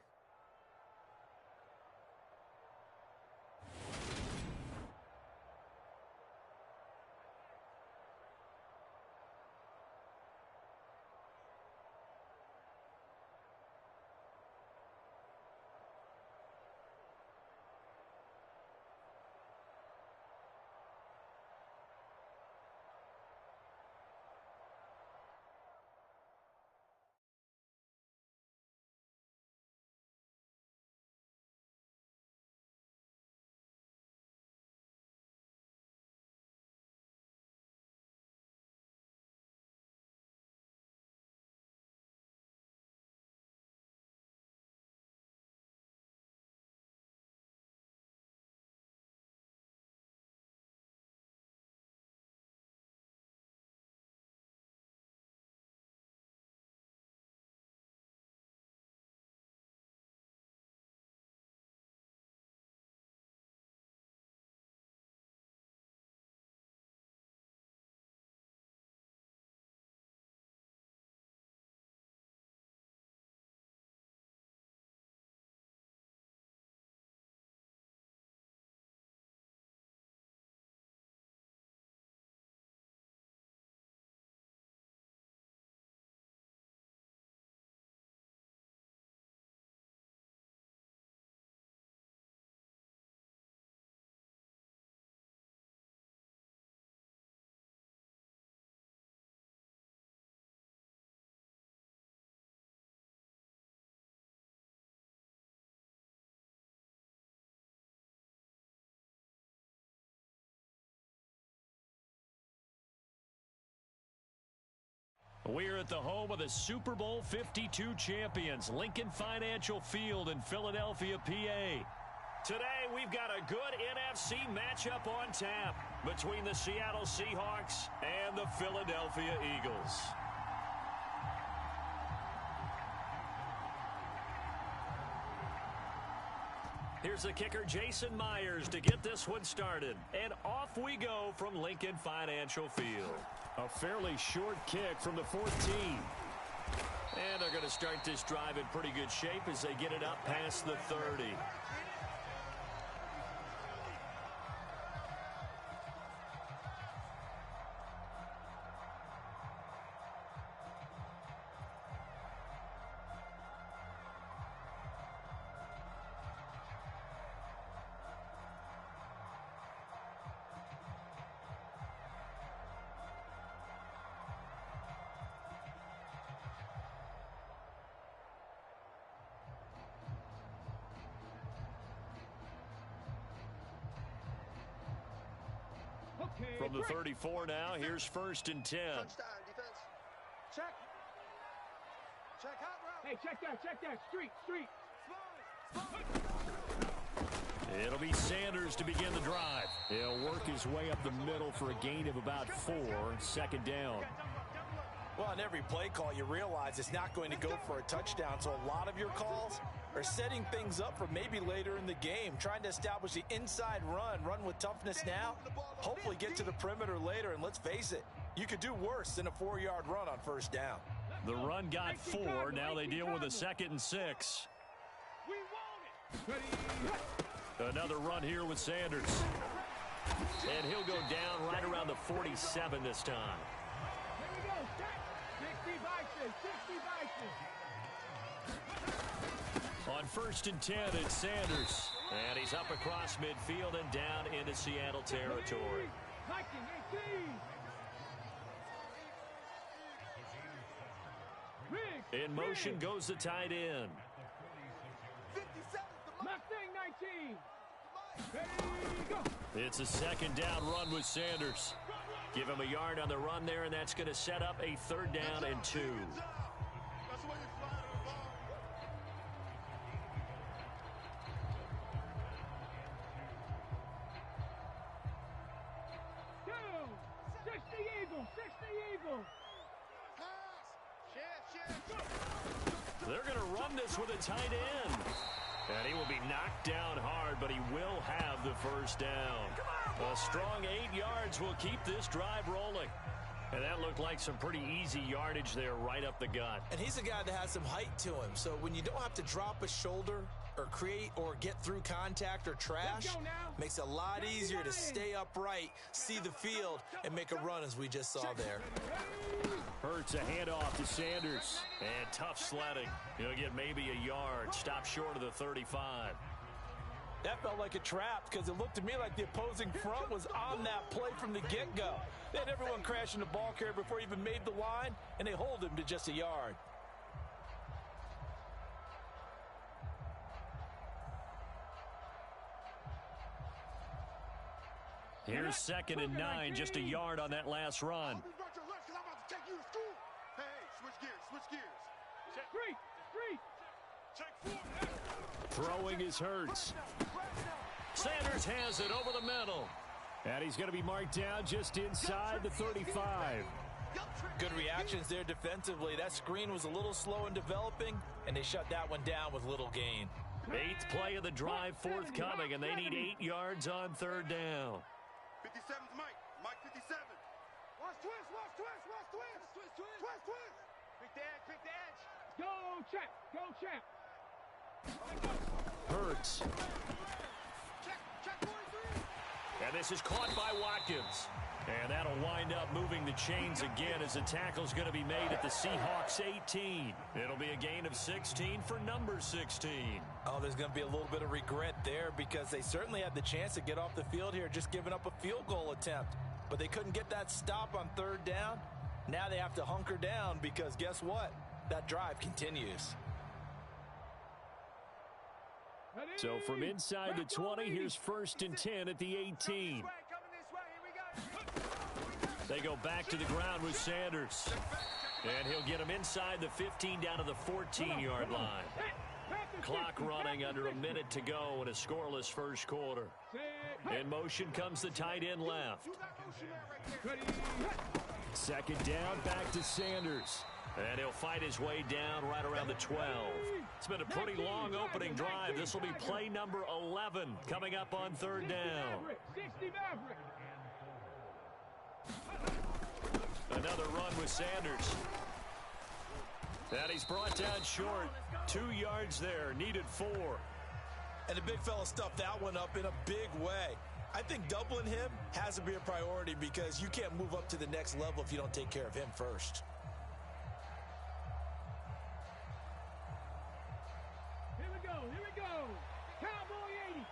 We're at the home of the Super Bowl 52 champions, Lincoln Financial Field in Philadelphia, PA. Today, we've got a good NFC matchup on tap between the Seattle Seahawks and the Philadelphia Eagles. Here's the kicker, Jason Myers, to get this one started. And off we go from Lincoln Financial Field. A fairly short kick from the 14. And they're going to start this drive in pretty good shape as they get it up past the 30. From the 34 now, here's 1st and 10. Touchdown, defense. Check. Check hot route. Hey, check that. Street. It'll be Sanders to begin the drive. He'll work his way up the middle for a gain of about 4. 2nd down. Well, on every play call, you realize it's not going to go for a touchdown, so a lot of your calls are setting things up for maybe later in the game, trying to establish the inside run with toughness now, hopefully get to the perimeter later, and let's face it, you could do worse than a 4-yard run on 1st down. The run got 4. Now they deal with a 2nd and 6. We want it. Another run here with Sanders. And he'll go down right around the 47 this time. Here we go. 60 boxes. On 1st and 10, it's Sanders. And he's up across midfield and down into Seattle territory. In motion goes the tight end. 57. Mustang 19. There you go. It's a 2nd down run with Sanders. Give him a yard on the run there, and that's going to set up a 3rd down and 2. That's why you fly to the ball. Down. 60 Eagle. Pass. They're going to run this with a tight end. And he will be knocked down hard, but he will have the 1st down. A strong 8 yards will keep this drive rolling. And that looked like some pretty easy yardage there right up the gut. And he's a guy that has some height to him, so when you don't have to drop a shoulder or create or get through contact or trash, makes it a lot easier to stay upright, see the field, and make a run as we just saw there. Hurts a handoff to Sanders. And tough sledding. He'll get maybe a yard. Stop short of the 35. That felt like a trap because it looked to me like the opposing front was on that play from the get-go. They had everyone crashing the ball carrier before he even made the line, and they hold him to just a yard. Here's 2nd and 9, just a yard on that last run. I'll be right your left 'cause I'm about to take you to school. Hey, switch gears. Street. Check 4. Throwing is Hurts. Sanders has it over the middle. And he's going to be marked down just inside the 35. Good reactions there defensively. That screen was a little slow in developing, and they shut that one down with little gain. 8th play of the drive forthcoming, and they need 8 yards on 3rd down. 57's Mike. Mike 57. Watch twist. Pick the edge. Go check. Hurts. Check 43. And this is caught by Watkins. And that'll wind up moving the chains again as the tackle's going to be made at the Seahawks 18. It'll be a gain of 16 for number 16. Oh, there's going to be a little bit of regret there because they certainly had the chance to get off the field here, just giving up a field goal attempt. But they couldn't get that stop on 3rd down. Now they have to hunker down because guess what? That drive continues. So from inside the 20, here's 1st and 10 at the 18. Coming this way. Here we go. They go back to the ground with Sanders. And he'll get him inside the 15 down to the 14-yard line. Clock running under a minute to go in a scoreless first quarter. In motion comes the tight end left. Second down, back to Sanders. And he'll fight his way down right around the 12. It's been a pretty long opening drive. This will be play number 11 coming up on third down. Another run with Sanders. And he's brought down short. 2 yards there, needed 4. And the big fella stuffed that one up in a big way. I think doubling him has to be a priority because you can't move up to the next level if you don't take care of him first. Here we go. Cowboy 80.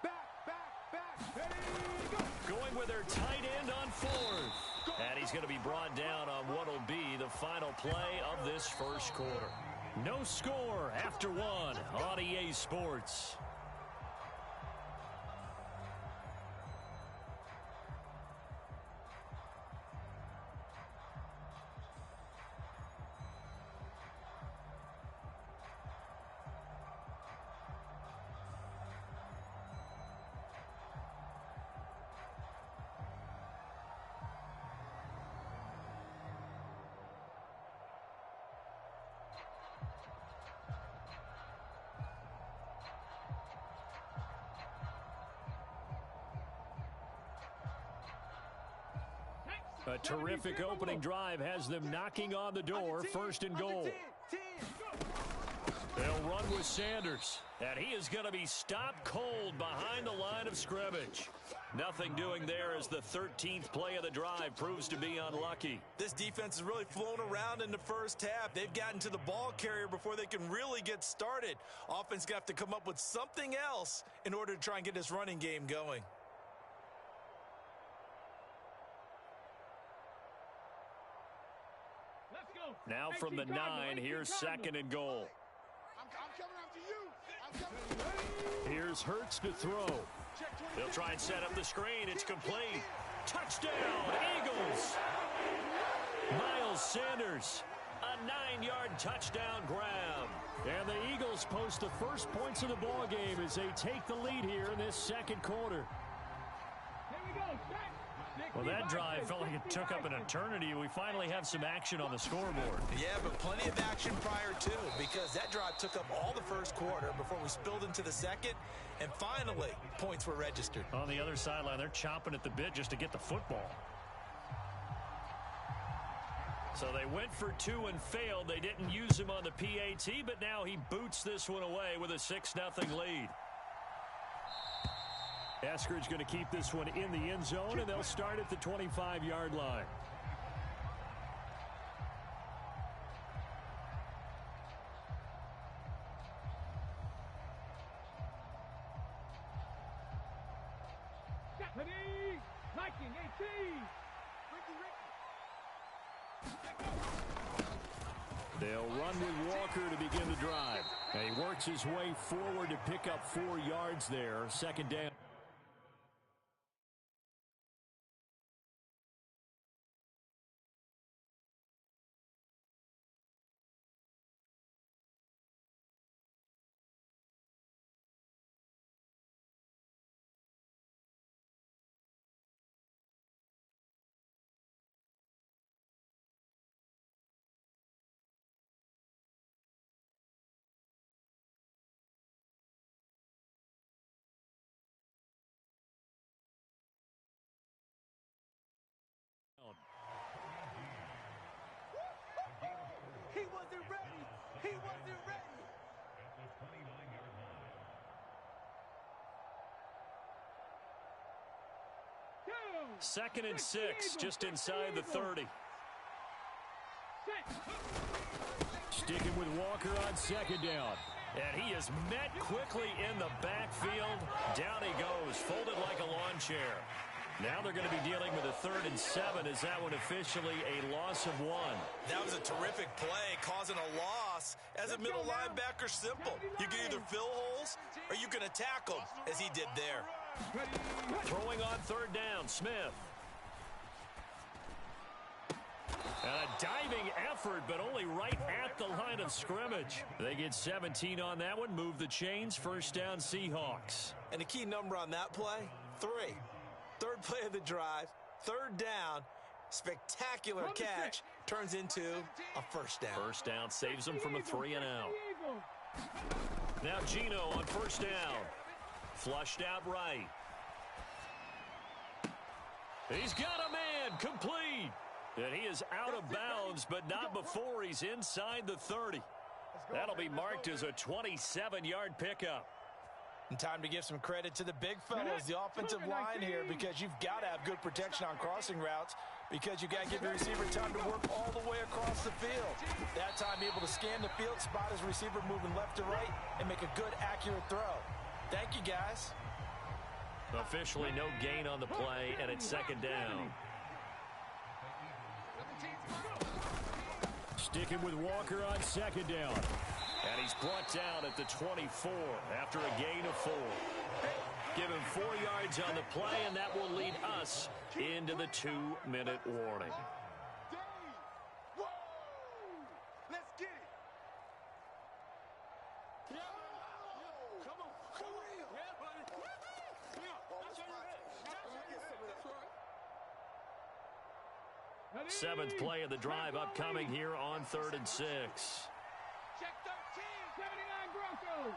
Back. Going with their tight end on 4th. And he's going to be brought down on what will be the final play of this first quarter. No score after 1 on EA Sports. A terrific opening drive has them knocking on the door. First and goal. They'll run with Sanders. And he is going to be stopped cold behind the line of scrimmage. Nothing doing there as the 13th play of the drive proves to be unlucky. This defense has really flown around in the first half. They've gotten to the ball carrier before they can really get started. Offense got to come up with something else in order to try and get this running game going. Now from the 9, here's second and goal. I'm coming after you. Here's Hurts to throw. They'll try and set up the screen. It's complete. Touchdown, Eagles. Miles Sanders, a 9-yard touchdown grab. And the Eagles post the first points of the ball game as they take the lead here in this second quarter. Here we go. Well, that drive felt like it took up an eternity. We finally have some action on the scoreboard. Yeah, but plenty of action prior to, because that drive took up all the first quarter before we spilled into the second, and finally, points were registered. On the other sideline, they're chomping at the bit just to get the football. So they went for 2 and failed. They didn't use him on the PAT, but now he boots this one away with a 6-0 lead. Eskridge going to keep this one in the end zone, and they'll start at the 25-yard line. Liking 18. They'll run with Walker to begin the drive. And he works his way forward to pick up 4 yards there. Second down. He wasn't ready. Second and 6, just inside the 30. Sticking with Walker on second down. And he is met quickly in the backfield. Down he goes, folded like a lawn chair. Now they're going to be dealing with a 3rd and 7. Is that one officially a loss of 1? That was a terrific play, causing a loss. As a middle linebacker, simple. You can either fill holes or you can attack them, as he did there. Throwing on 3rd down, Smith. And a diving effort, but only right at the line of scrimmage. They get 17 on that one, move the chains, first down Seahawks. And the key number on that play, 3. Third play of the drive, third down, spectacular catch, turns into a first down. First down saves them from a 3-and-out. Now Gino on first down. Flushed out right. He's got a man, complete. And he is out of bounds, but not before he's inside the 30. That'll be marked as a 27-yard pickup. And time to give some credit to the big fellas, the offensive line here, because you've got to have good protection on crossing routes because you got to give your receiver time to work all the way across the field. That time able to scan the field, spot his receiver moving left to right, and make a good, accurate throw. Thank you, guys. Officially no gain on the play, and it's second down. Sticking with Walker on second down. And he's brought down at the 24 after a gain of 4. Give him 4 yards on the play, and that will lead us into the 2-minute warning. Let's get it. Come on. For real. Yeah, buddy. Seventh play of the drive upcoming here on 3rd and 6. Check 13, 79 Broncos.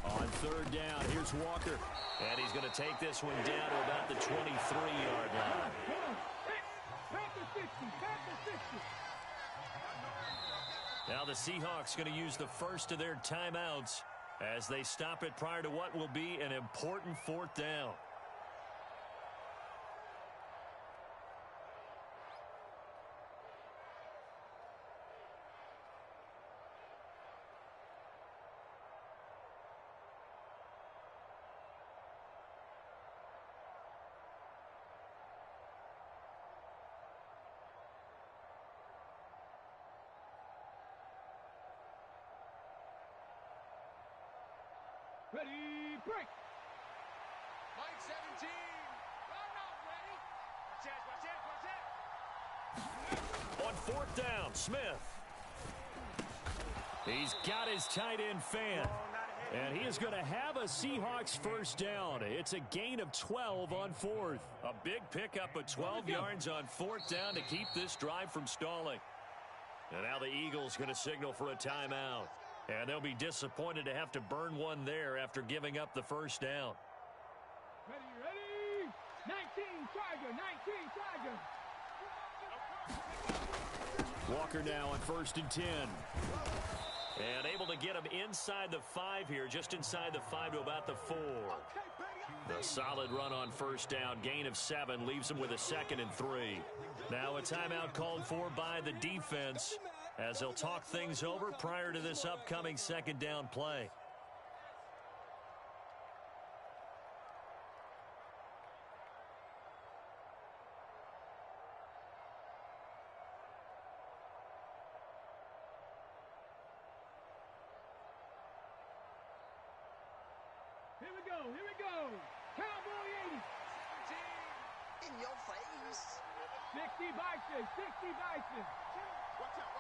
On 3rd down, here's Walker. And he's going to take this one down to about the 23-yard line. Now the Seahawks going to use the first of their timeouts as they stop it prior to what will be an important 4th down. Ready, break. Mike 17. I'm not ready. Watch it. On 4th down, Smith. He's got his tight end fan. And he is going to have a Seahawks first down. It's a gain of 12 on 4th. A big pickup of 12 yards on 4th down to keep this drive from stalling. And now the Eagles going to signal for a timeout. And they'll be disappointed to have to burn one there after giving up the first down. Ready. 19 Tiger. Walker now on 1st and 10. And able to get him inside the 5 here, just inside the 5 to about the 4. The solid run on 1st down, gain of 7, leaves him with a 2nd and 3. Now a timeout called for by the defense as they'll talk things over prior to this upcoming 2nd down play. Here we go. Cowboy 80. In your face. 60 Bison. Watch out.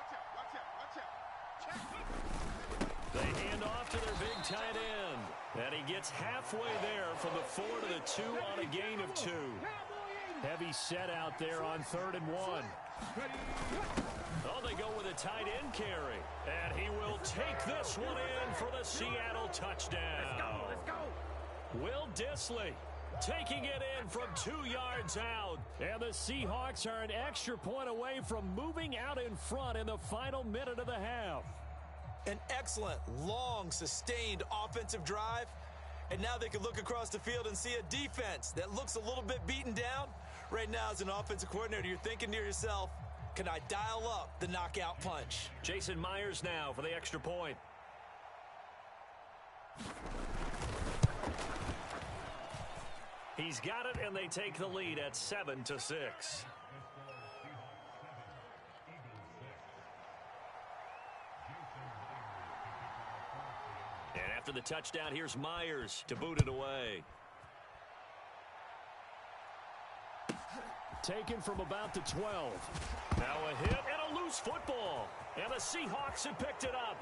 They hand off to their big tight end. And he gets halfway there from the 4 to the 2 on a gain of 2. Heavy set out there on 3rd and 1. Oh, they go with a tight end carry. And he will take this one in for the Seattle touchdown. Let's go. Will Dissly taking it in from 2 yards out. And the Seahawks are an extra point away from moving out in front in the final minute of the half. An excellent, long, sustained offensive drive. And now they can look across the field and see a defense that looks a little bit beaten down. Right now, as an offensive coordinator, you're thinking to yourself, can I dial up the knockout punch? Jason Myers now for the extra point. He's got it, and they take the lead at 7-6. And after the touchdown, here's Myers to boot it away. Taken from about the 12. Now a hit and a loose football. And the Seahawks have picked it up.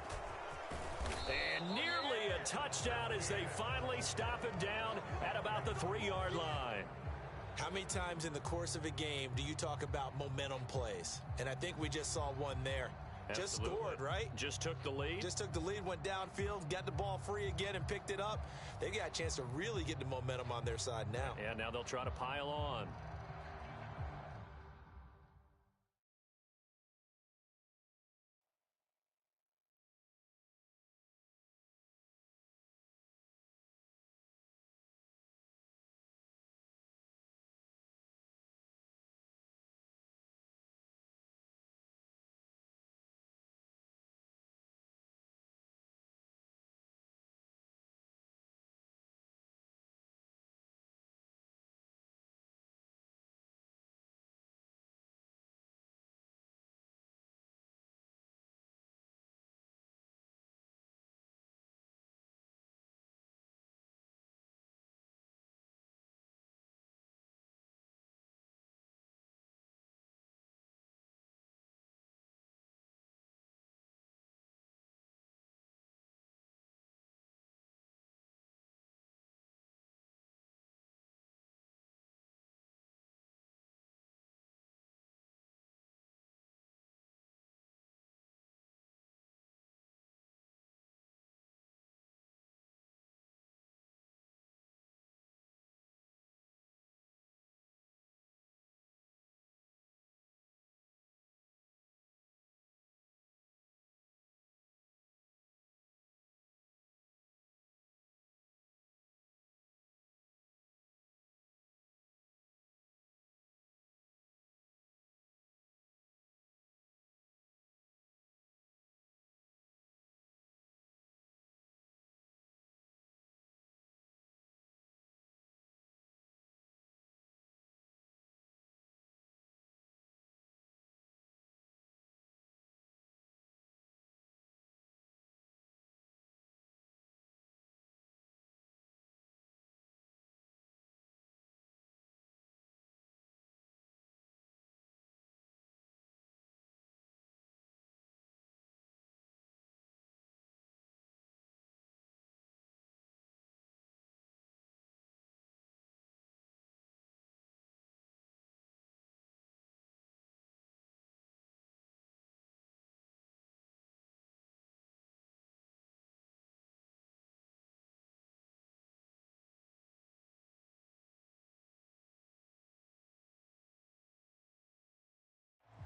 And nearly a touchdown as they finally stop him down at about the 3-yard line. How many times in the course of a game do you talk about momentum plays? And I think we just saw one there. Absolutely. Just scored, right? Just took the lead. Just took the lead, went downfield, got the ball free again and picked it up. They got a chance to really get the momentum on their side now. And now they'll try to pile on.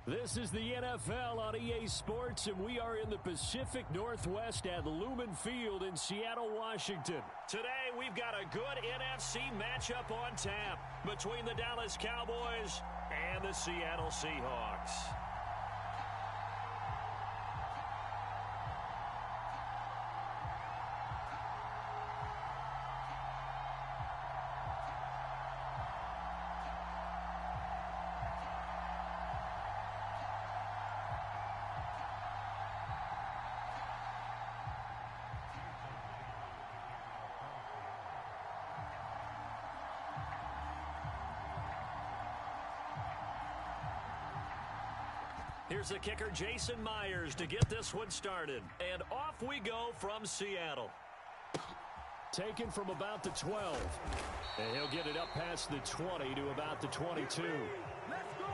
This is the NFL on EA Sports, and we are in the Pacific Northwest at Lumen Field in Seattle, Washington. Today, we've got a good NFC matchup on tap between the Dallas Cowboys and the Seattle Seahawks. Here's the kicker, Jason Myers, to get this one started. And off we go from Seattle. Taken from about the 12. And he'll get it up past the 20 to about the 22. Let's go.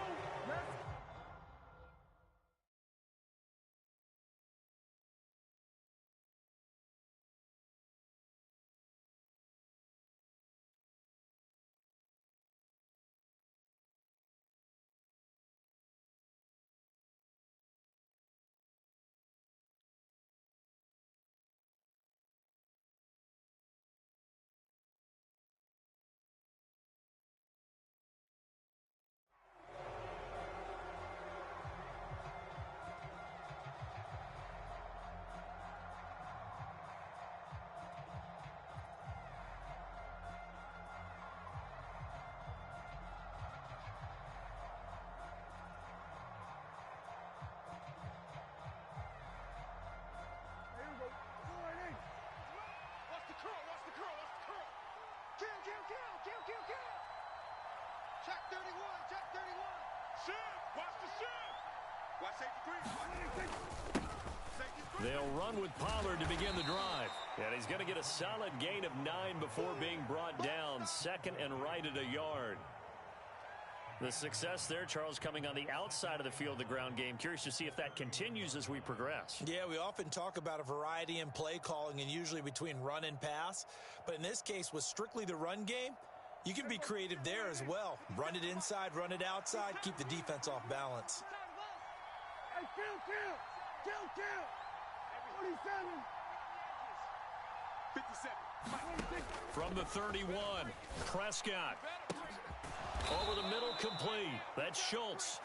Check 31, check 31. They'll run with Pollard to begin the drive. And he's going to get a solid gain of 9 before being brought down. Second and right at a yard. The success there, Charles, coming on the outside of the field, the ground game. Curious to see if that continues as we progress. Yeah, we often talk about a variety in play calling and usually between run and pass. But in this case, with strictly the run game, you can be creative there as well. Run it inside, run it outside, keep the defense off balance. Hey, kill. 47. 57. From the 31, Prescott. Over the middle, complete. That's Schultz.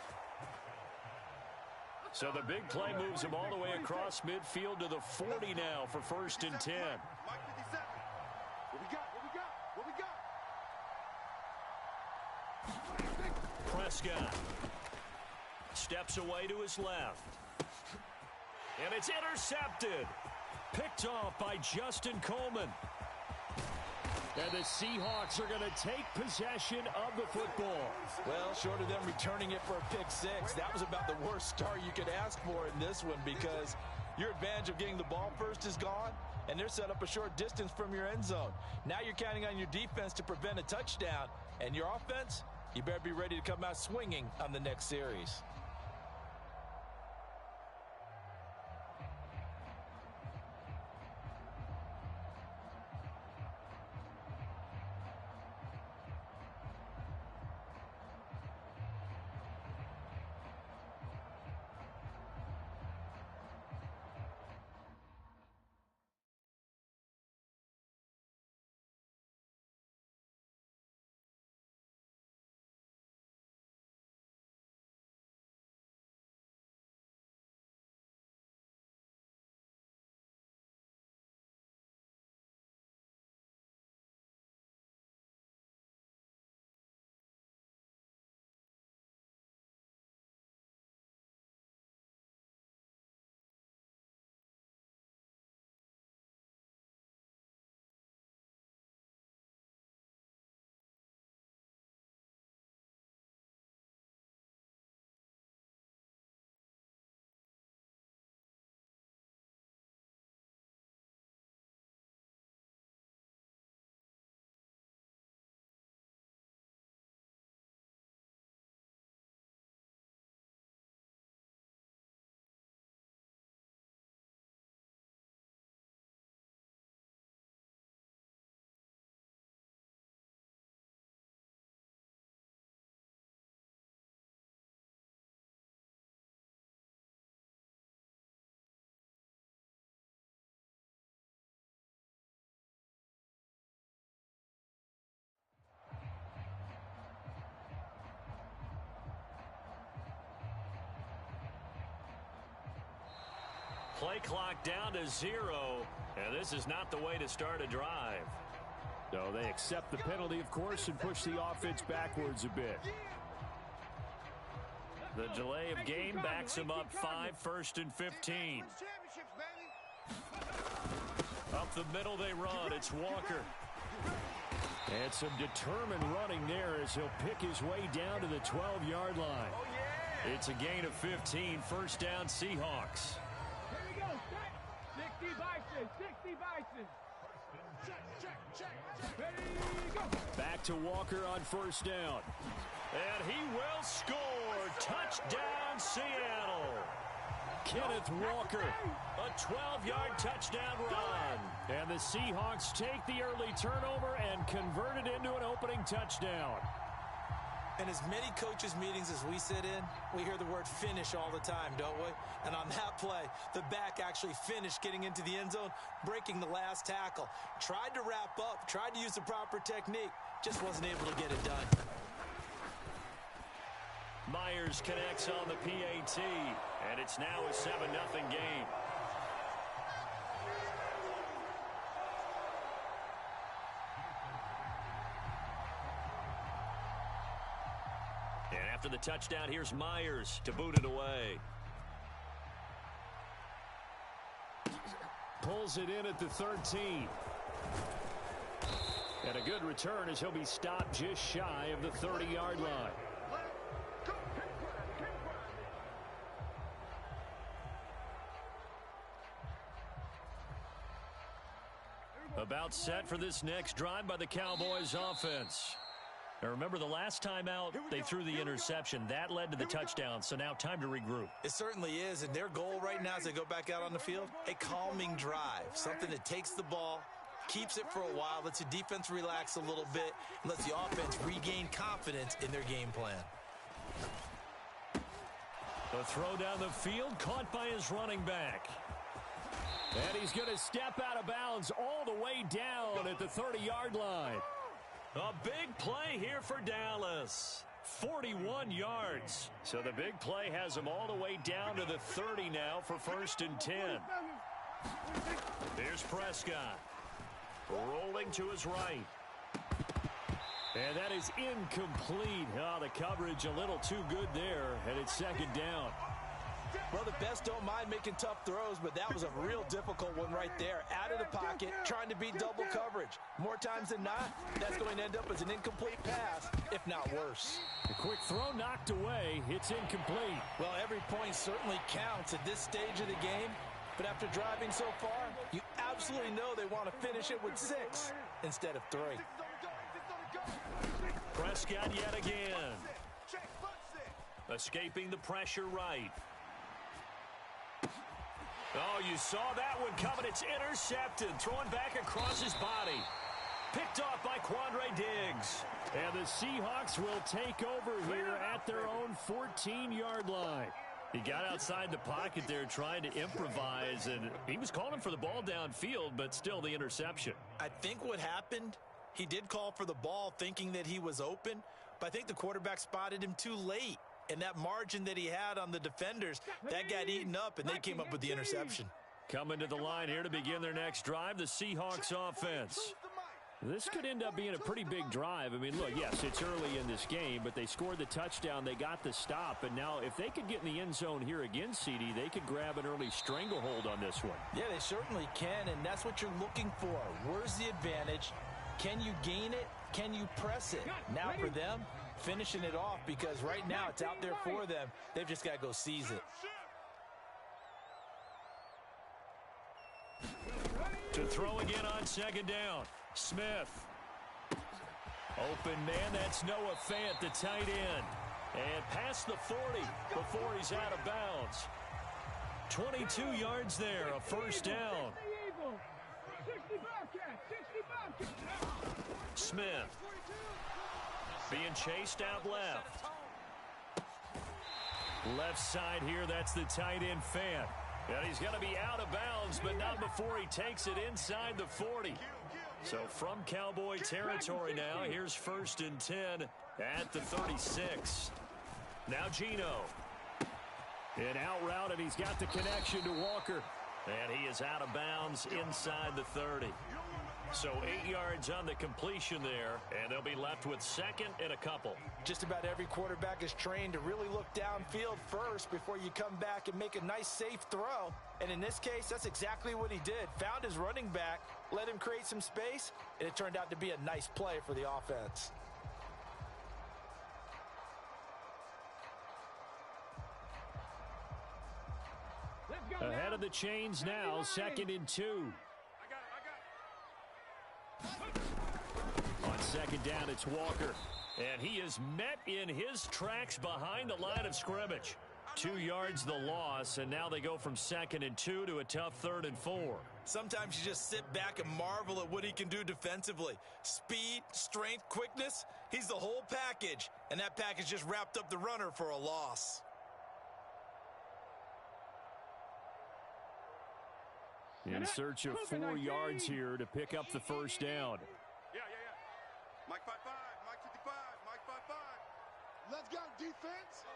So the big play moves him all the way across midfield to the 40 now for 1st and 10. Mike 57. What we got? Prescott steps away to his left. And it's intercepted. Picked off by Justin Coleman. And the Seahawks are going to take possession of the football. Well, short of them returning it for a pick six, that was about the worst start you could ask for in this one because your advantage of getting the ball first is gone, and they're set up a short distance from your end zone. Now you're counting on your defense to prevent a touchdown, and your offense, you better be ready to come out swinging on the next series. Play clock down to 0, and this is not the way to start a drive. So they accept the penalty, of course, and push the offense backwards a bit. The delay of game backs him up 5, 1st and 15. Up the middle they run. It's Walker. And some determined running there as he'll pick his way down to the 12-yard line. It's a gain of 15, 1st down Seahawks. 60 Bison. Check. Ready, go. Back to Walker on 1st down. And he will score. Touchdown, Seattle. Kenneth Walker, a 12-yard touchdown run. And the Seahawks take the early turnover and convert it into an opening touchdown. In as many coaches' meetings as we sit in, we hear the word finish all the time, don't we? And on that play, the back actually finished getting into the end zone, breaking the last tackle. Tried to wrap up, tried to use the proper technique, just wasn't able to get it done. Myers connects on the PAT, and it's now a 7-0 game. And after the touchdown, here's Myers to boot it away. Pulls it in at the 13. And a good return as he'll be stopped just shy of the 30-yard line. About set for this next drive by the Cowboys offense. Now remember, the last time out, they threw the interception. That led to the touchdown, so now time to regroup. It certainly is, and their goal right now as they go back out on the field, a calming drive, something that takes the ball, keeps it for a while, lets the defense relax a little bit, and lets the offense regain confidence in their game plan. The throw down the field, caught by his running back. And he's going to step out of bounds all the way down at the 30-yard line. A big play here for Dallas. 41 yards. So the big play has him all the way down to the 30 now for 1st and 10. Here's Prescott. Rolling to his right. And that is incomplete. Oh, the coverage a little too good there, and it's 2nd down. Well, the best don't mind making tough throws, but that was a real difficult one right there. Out of the pocket, trying to beat double coverage. More times than not, that's going to end up as an incomplete pass, if not worse. A quick throw knocked away. It's incomplete. Well, every point certainly counts at this stage of the game, but after driving so far, you absolutely know they want to finish it with 6 instead of 3. Prescott yet again. Escaping the pressure right. Oh, you saw that one coming. It's intercepted. Throwing back across his body. Picked off by Quandre Diggs. And the Seahawks will take over here at their own 14-yard line. He got outside the pocket there trying to improvise, and he was calling for the ball downfield, but still the interception. I think what happened, he did call for the ball thinking that he was open, but I think the quarterback spotted him too late. And that margin that he had on the defenders, that got eaten up, and they came up with the interception. Coming to the line here to begin their next drive, the Seahawks offense. This could end up being a pretty big drive. I mean, look, yes, it's early in this game, but they scored the touchdown, they got the stop, and now if they could get in the end zone here again, CD, they could grab an early stranglehold on this one. Yeah, they certainly can, and that's what you're looking for. Where's the advantage? Can you gain it? Can you press it? Now for them, finishing it off, because right now it's out there for them. They've just got to go seize it. To throw again on 2nd down. Smith. Open man, that's Noah Fant, the tight end. And past the 40 before he's out of bounds. 22 yards there, a 1st down. Smith. Being chased out left. Left side here, that's the tight end Fant. And he's going to be out of bounds, but not before he takes it inside the 40. So from Cowboy territory now, here's 1st and 10 at the 36. Now Geno. An out route, and he's got the connection to Walker. And he is out of bounds inside the 30. So 8 yards on the completion there, and they'll be left with 2nd and a couple. Just about every quarterback is trained to really look downfield first before you come back and make a nice, safe throw. And in this case, that's exactly what he did. Found his running back, let him create some space, and it turned out to be a nice play for the offense. Ahead of the chains now, 2nd and 2. On 2nd down, it's Walker. And he is met in his tracks behind the line of scrimmage. 2 yards the loss, and now they go from 2nd and 2 to a tough 3rd and 4. Sometimes you just sit back and marvel at what he can do defensively. Speed, strength, quickness, he's the whole package. And that package just wrapped up the runner for a loss. In search of 4 yards here to pick up the 1st down. Yeah. Mike 5-5, Mike 55, Mike 5-5. Let's go, defense.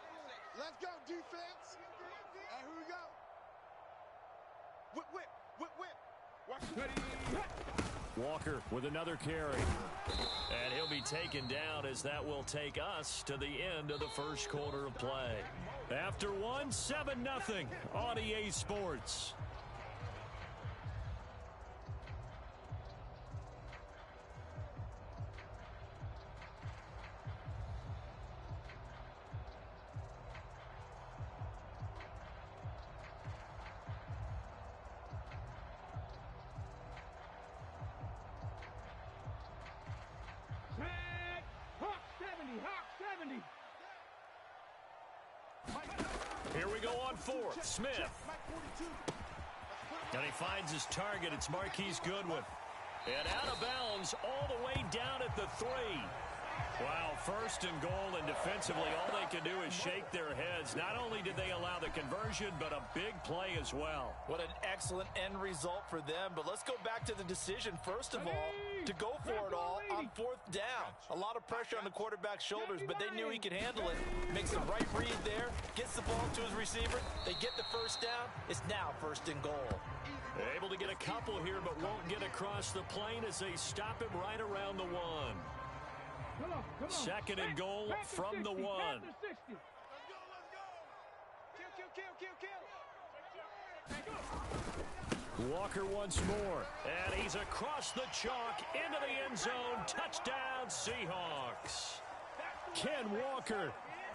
Let's go, defense. And here we go. Whip. Walker with another carry. And he'll be taken down as that will take us to the end of the 1st quarter of play. After one, 7-0 on EA Sports. Here we go on fourth. Smith. And he finds his target. It's Marquise Goodwin. And out of bounds all the way down at the 3. Wow, first and goal, and defensively all they can do is shake their heads. Not only did they allow the conversion, but a big play as well. What an excellent end result for them. But let's go back to the decision, first of all, to go for it all on fourth down. A lot of pressure on the quarterback's shoulders, but they knew he could handle it. Makes the right read there, gets the ball to his receiver. They get the first down. It's now first and goal. Able to get a couple here, but won't get across the plane as they stop him right around the 1. Second and goal from the 1. Walker once more, and he's across the chalk into the end zone. Touchdown, Seahawks. Ken Walker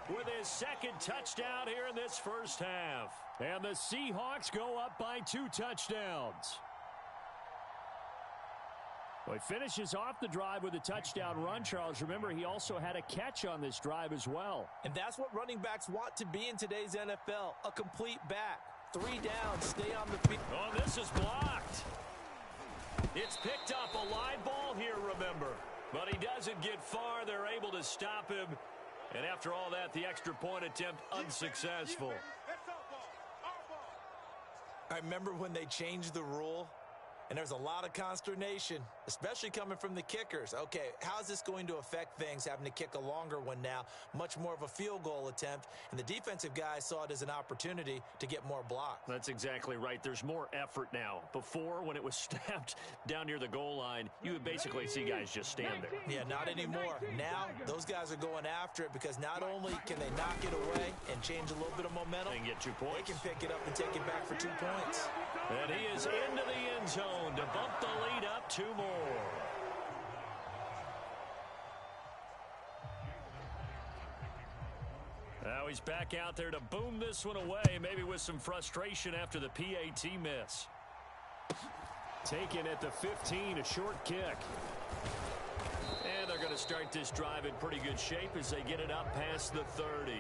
with his second touchdown here in this first half. And the Seahawks go up by 2 touchdowns. Well, he finishes off the drive with a touchdown run, Charles. Remember, he also had a catch on this drive as well. And that's what running backs want to be in today's NFL, a complete back. 3 down, stay on the field. Oh, this is blocked. It's picked up, a live ball here, remember. But he doesn't get far. They're able to stop him. And after all that, the extra point attempt unsuccessful. I remember when they changed the rule, and there was a lot of consternation, especially coming from the kickers. Okay, how is this going to affect things, having to kick a longer one now, much more of a field goal attempt, and the defensive guys saw it as an opportunity to get more blocks. That's exactly right. There's more effort now. Before, when it was snapped down near the goal line, you would basically see guys just stand there. Yeah, not anymore. Now, those guys are going after it because not only can they knock it away and change a little bit of momentum, They can get 2 points. they can pick it up and take it back for 2 points. And he is into the end zone to bump the lead up 2 more. Now he's back out there to boom this one away, maybe with some frustration after the PAT miss. Taken at the 15, a short kick. And they're going to start this drive in pretty good shape as they get it up past the 30.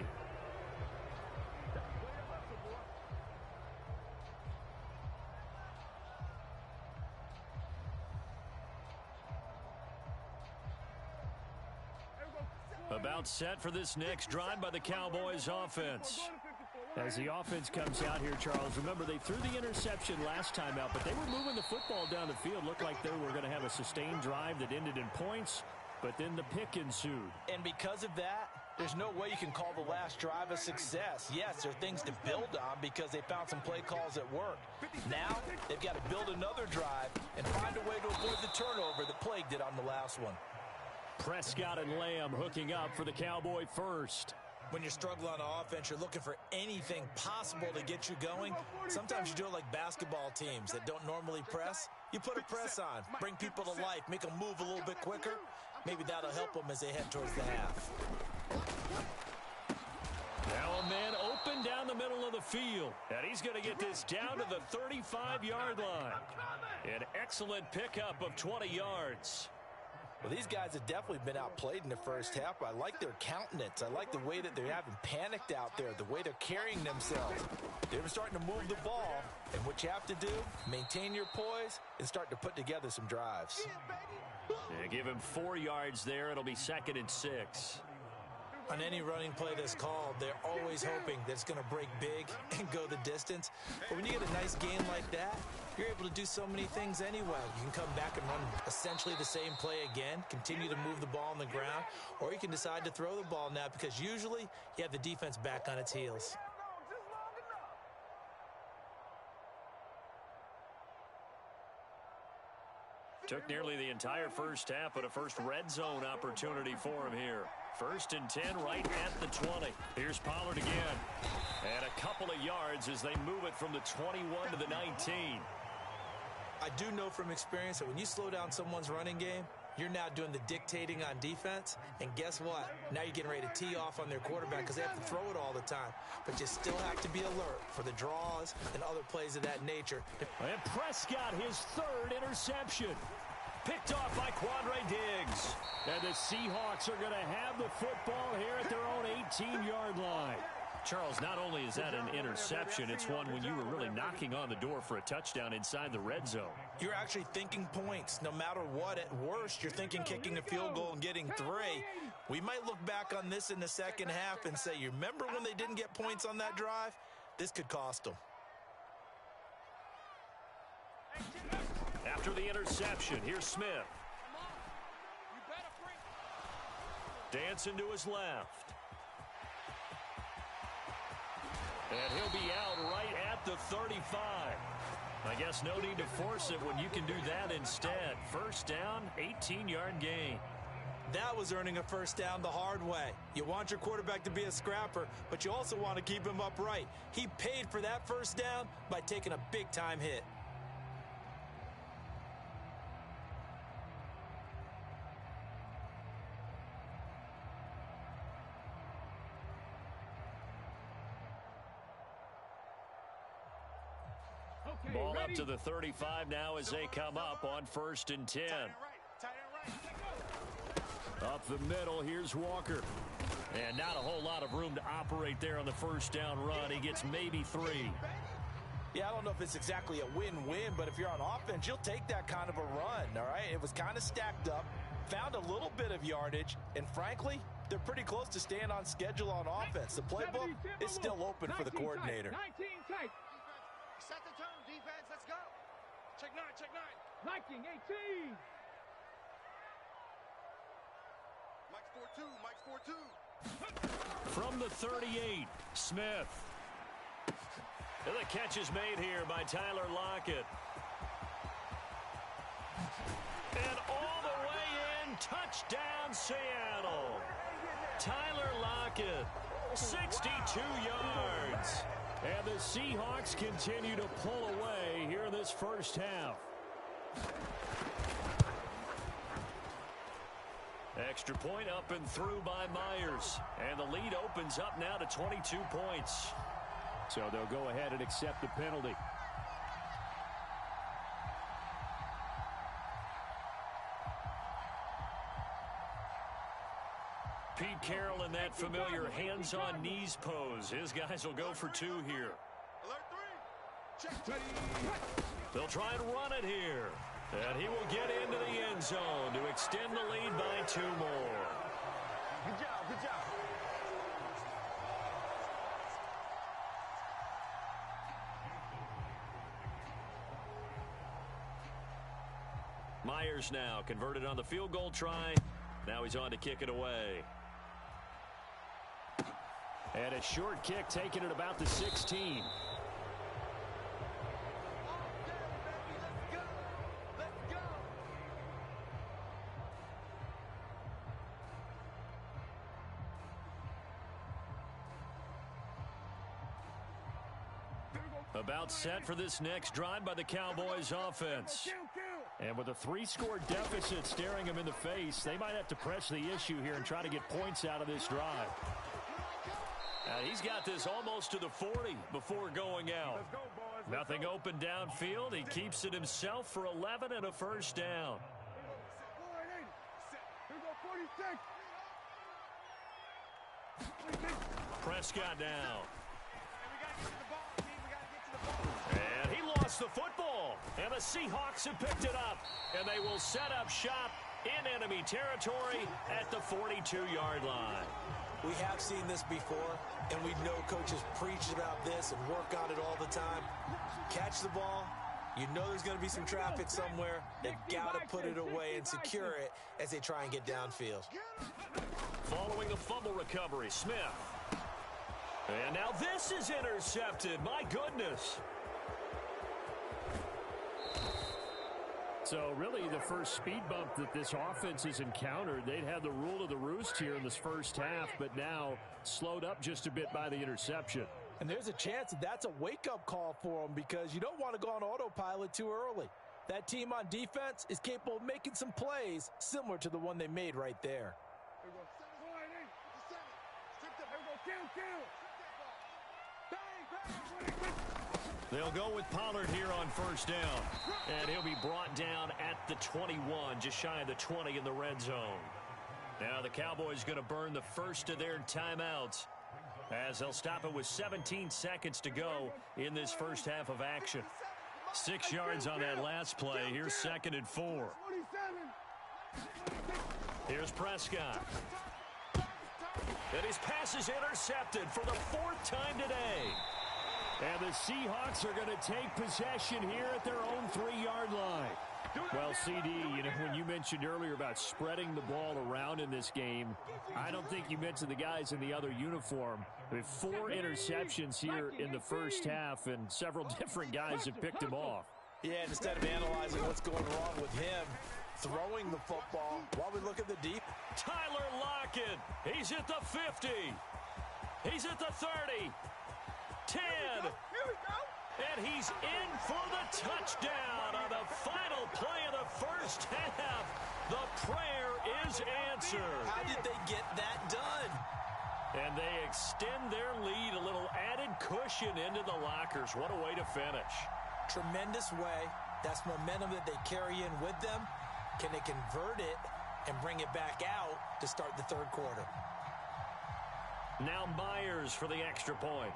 About set for this next drive by the Cowboys offense. As the offense comes out here, Charles, remember they threw the interception last time out, but they were moving the football down the field. Looked like they were going to have a sustained drive that ended in points, but then the pick ensued. And because of that, there's no way you can call the last drive a success. Yes, there are things to build on because they found some play calls that work. Now, they've got to build another drive and find a way to avoid the turnover that plagued it on the last one. Prescott and Lamb hooking up for the Cowboy first. When you're struggling on offense, you're looking for anything possible to get you going. Sometimes you do it like basketball teams that don't normally press. You put a press on, bring people to life, make them move a little bit quicker. Maybe that'll help them as they head towards the half. Now a man open down the middle of the field. And he's going to get this down to the 35-yard line. An excellent pickup of 20 yards. Well, these guys have definitely been outplayed in the first half. I like their countenance. I like the way that they're having panicked out there, the way they're carrying themselves. They're starting to move the ball, and what you have to do, maintain your poise and start to put together some drives. Yeah, give him 4 yards there. It'll be 2nd and 6. On any running play that's called, they're always hoping that it's going to break big and go the distance. But when you get a nice gain like that, you're able to do so many things anyway. You can come back and run essentially the same play again, continue to move the ball on the ground, or you can decide to throw the ball now because usually you have the defense back on its heels. Took nearly the entire first half, but a first red zone opportunity for him here. 1st and 10 right at the 20. Here's Pollard again. And a couple of yards as they move it from the 21 to the 19. I do know from experience that when you slow down someone's running game, you're now doing the dictating on defense. And guess what? Now you're getting ready to tee off on their quarterback because they have to throw it all the time. But you still have to be alert for the draws and other plays of that nature. And Prescott, his 3rd interception. Picked off by Quandre Diggs. And the Seahawks are going to have the football here at their own 18-yard line. Charles, not only is that an interception, it's one when you were really knocking on the door for a touchdown inside the red zone. You're actually thinking points. No matter what, at worst, you're thinking kicking a field goal and getting 3. We might look back on this in the second half and say, you remember when they didn't get points on that drive? This could cost them. After the interception, here's Smith. Dancing to his left. And he'll be out right at the 35. I guess no need to force it when you can do that instead. First down, 18-yard gain. That was earning a first down the hard way. You want your quarterback to be a scrapper, but you also want to keep him upright. He paid for that first down by taking a big-time hit. Ball up to the 35 now as they come up on 1st and 10. Up the middle, here's Walker. And not a whole lot of room to operate there on the first down run. He gets maybe 3. Yeah, I don't know if it's exactly a win-win, but if you're on offense, you'll take that kind of a run, all right? It was kind of stacked up, found a little bit of yardage, and frankly, they're pretty close to staying on schedule on offense. The playbook is still open for the coordinator. 19 tight. Set the tone, defense. Let's go. Check 9, check 9. 19, 18. Mike's 4-2. From the 38, Smith. And the catch is made here by Tyler Lockett. And all the way in, touchdown Seattle. Tyler Lockett, 62 yards. And the Seahawks continue to pull away here in this first half. Extra point up and through by Myers. And the lead opens up now to 22 points. So they'll go ahead and accept the penalty. Pete Carroll in that familiar hands-on knees pose. His guys will go for 2 here. They'll try and run it here. And he will get into the end zone to extend the lead by 2 more. Good job, good job. Myers now converted on the field goal try. Now he's on to kick it away. And a short kick taken at about the 16. About set for this next drive by the Cowboys offense. And with a 3-score deficit staring him in the face, they might have to press the issue here and try to get points out of this drive. He's got this almost to the 40 before going out. Nothing open downfield. He keeps it himself for 11 and a first down. Prescott now. And he lost the football. And the Seahawks have picked it up. And they will set up shop in enemy territory at the 42-yard line. We have seen this before, and we know coaches preach about this and work on it all the time. Catch the ball. You know there's going to be some traffic somewhere. They've got to put it away and secure it as they try and get downfield. Following the fumble recovery, Smith. And now this is intercepted. My goodness. So really the first speed bump that this offense has encountered, they'd had the rule of the roost here in this first half, but now slowed up just a bit by the interception. And there's a chance that that's a wake-up call for them because you don't want to go on autopilot too early. That team on defense is capable of making some plays similar to the one they made right there. They'll go with Pollard here on first down. And he'll be brought down at the 21, just shy of the 20 in the red zone. Now the Cowboys going to burn the first of their timeouts. as they'll stop it with 17 seconds to go in this first half of action. 6 yards on that last play. Here's 2nd and 4. Here's Prescott. And his pass is intercepted for the 4th time today. And the Seahawks are going to take possession here at their own 3-yard line. Well, CD, you know, when you mentioned earlier about spreading the ball around in this game, I don't think you mentioned the guys in the other uniform. With 4 interceptions here in the first half, and several different guys have picked him off. Yeah, instead of analyzing what's going wrong with him, throwing the football while we look at the deep. Tyler Lockett, he's at the 50. He's at the 30. 10. And he's in for the touchdown on the final play of the first half. The prayer is answered. How did they get that done? And they extend their lead, a little added cushion into the lockers. What a way to finish. Tremendous way. That's momentum that they carry in with them. Can they convert it and bring it back out to start the 3rd quarter? Now Myers for the extra point.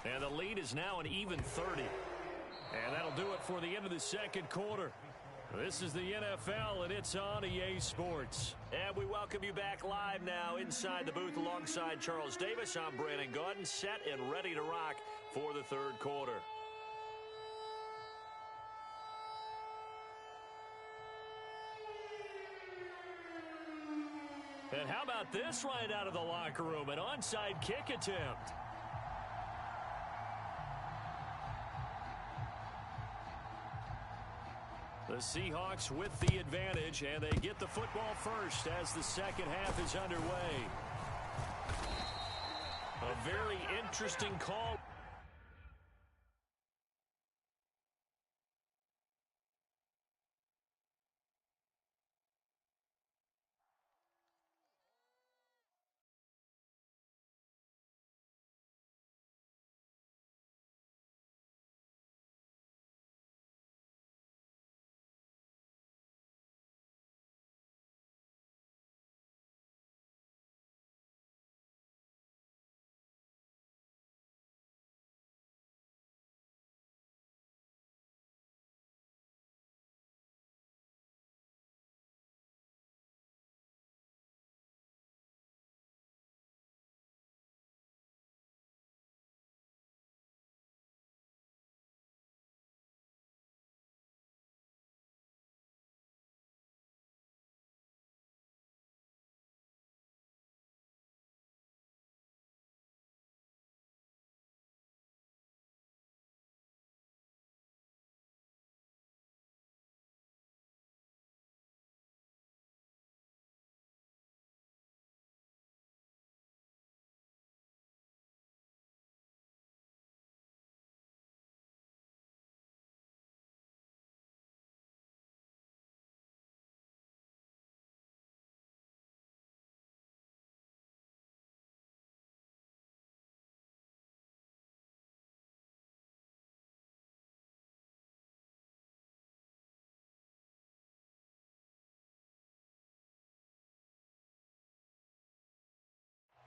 And the lead is now an even 30. And that'll do it for the end of the 2nd quarter. This is the NFL, and it's on EA Sports. And we welcome you back live now inside the booth alongside Charles Davis. I'm Brandon Gaudin, set and ready to rock for the 3rd quarter. And how about this right out of the locker room? An onside kick attempt. The Seahawks with the advantage, and they get the football first as the 2nd half is underway. A very interesting call.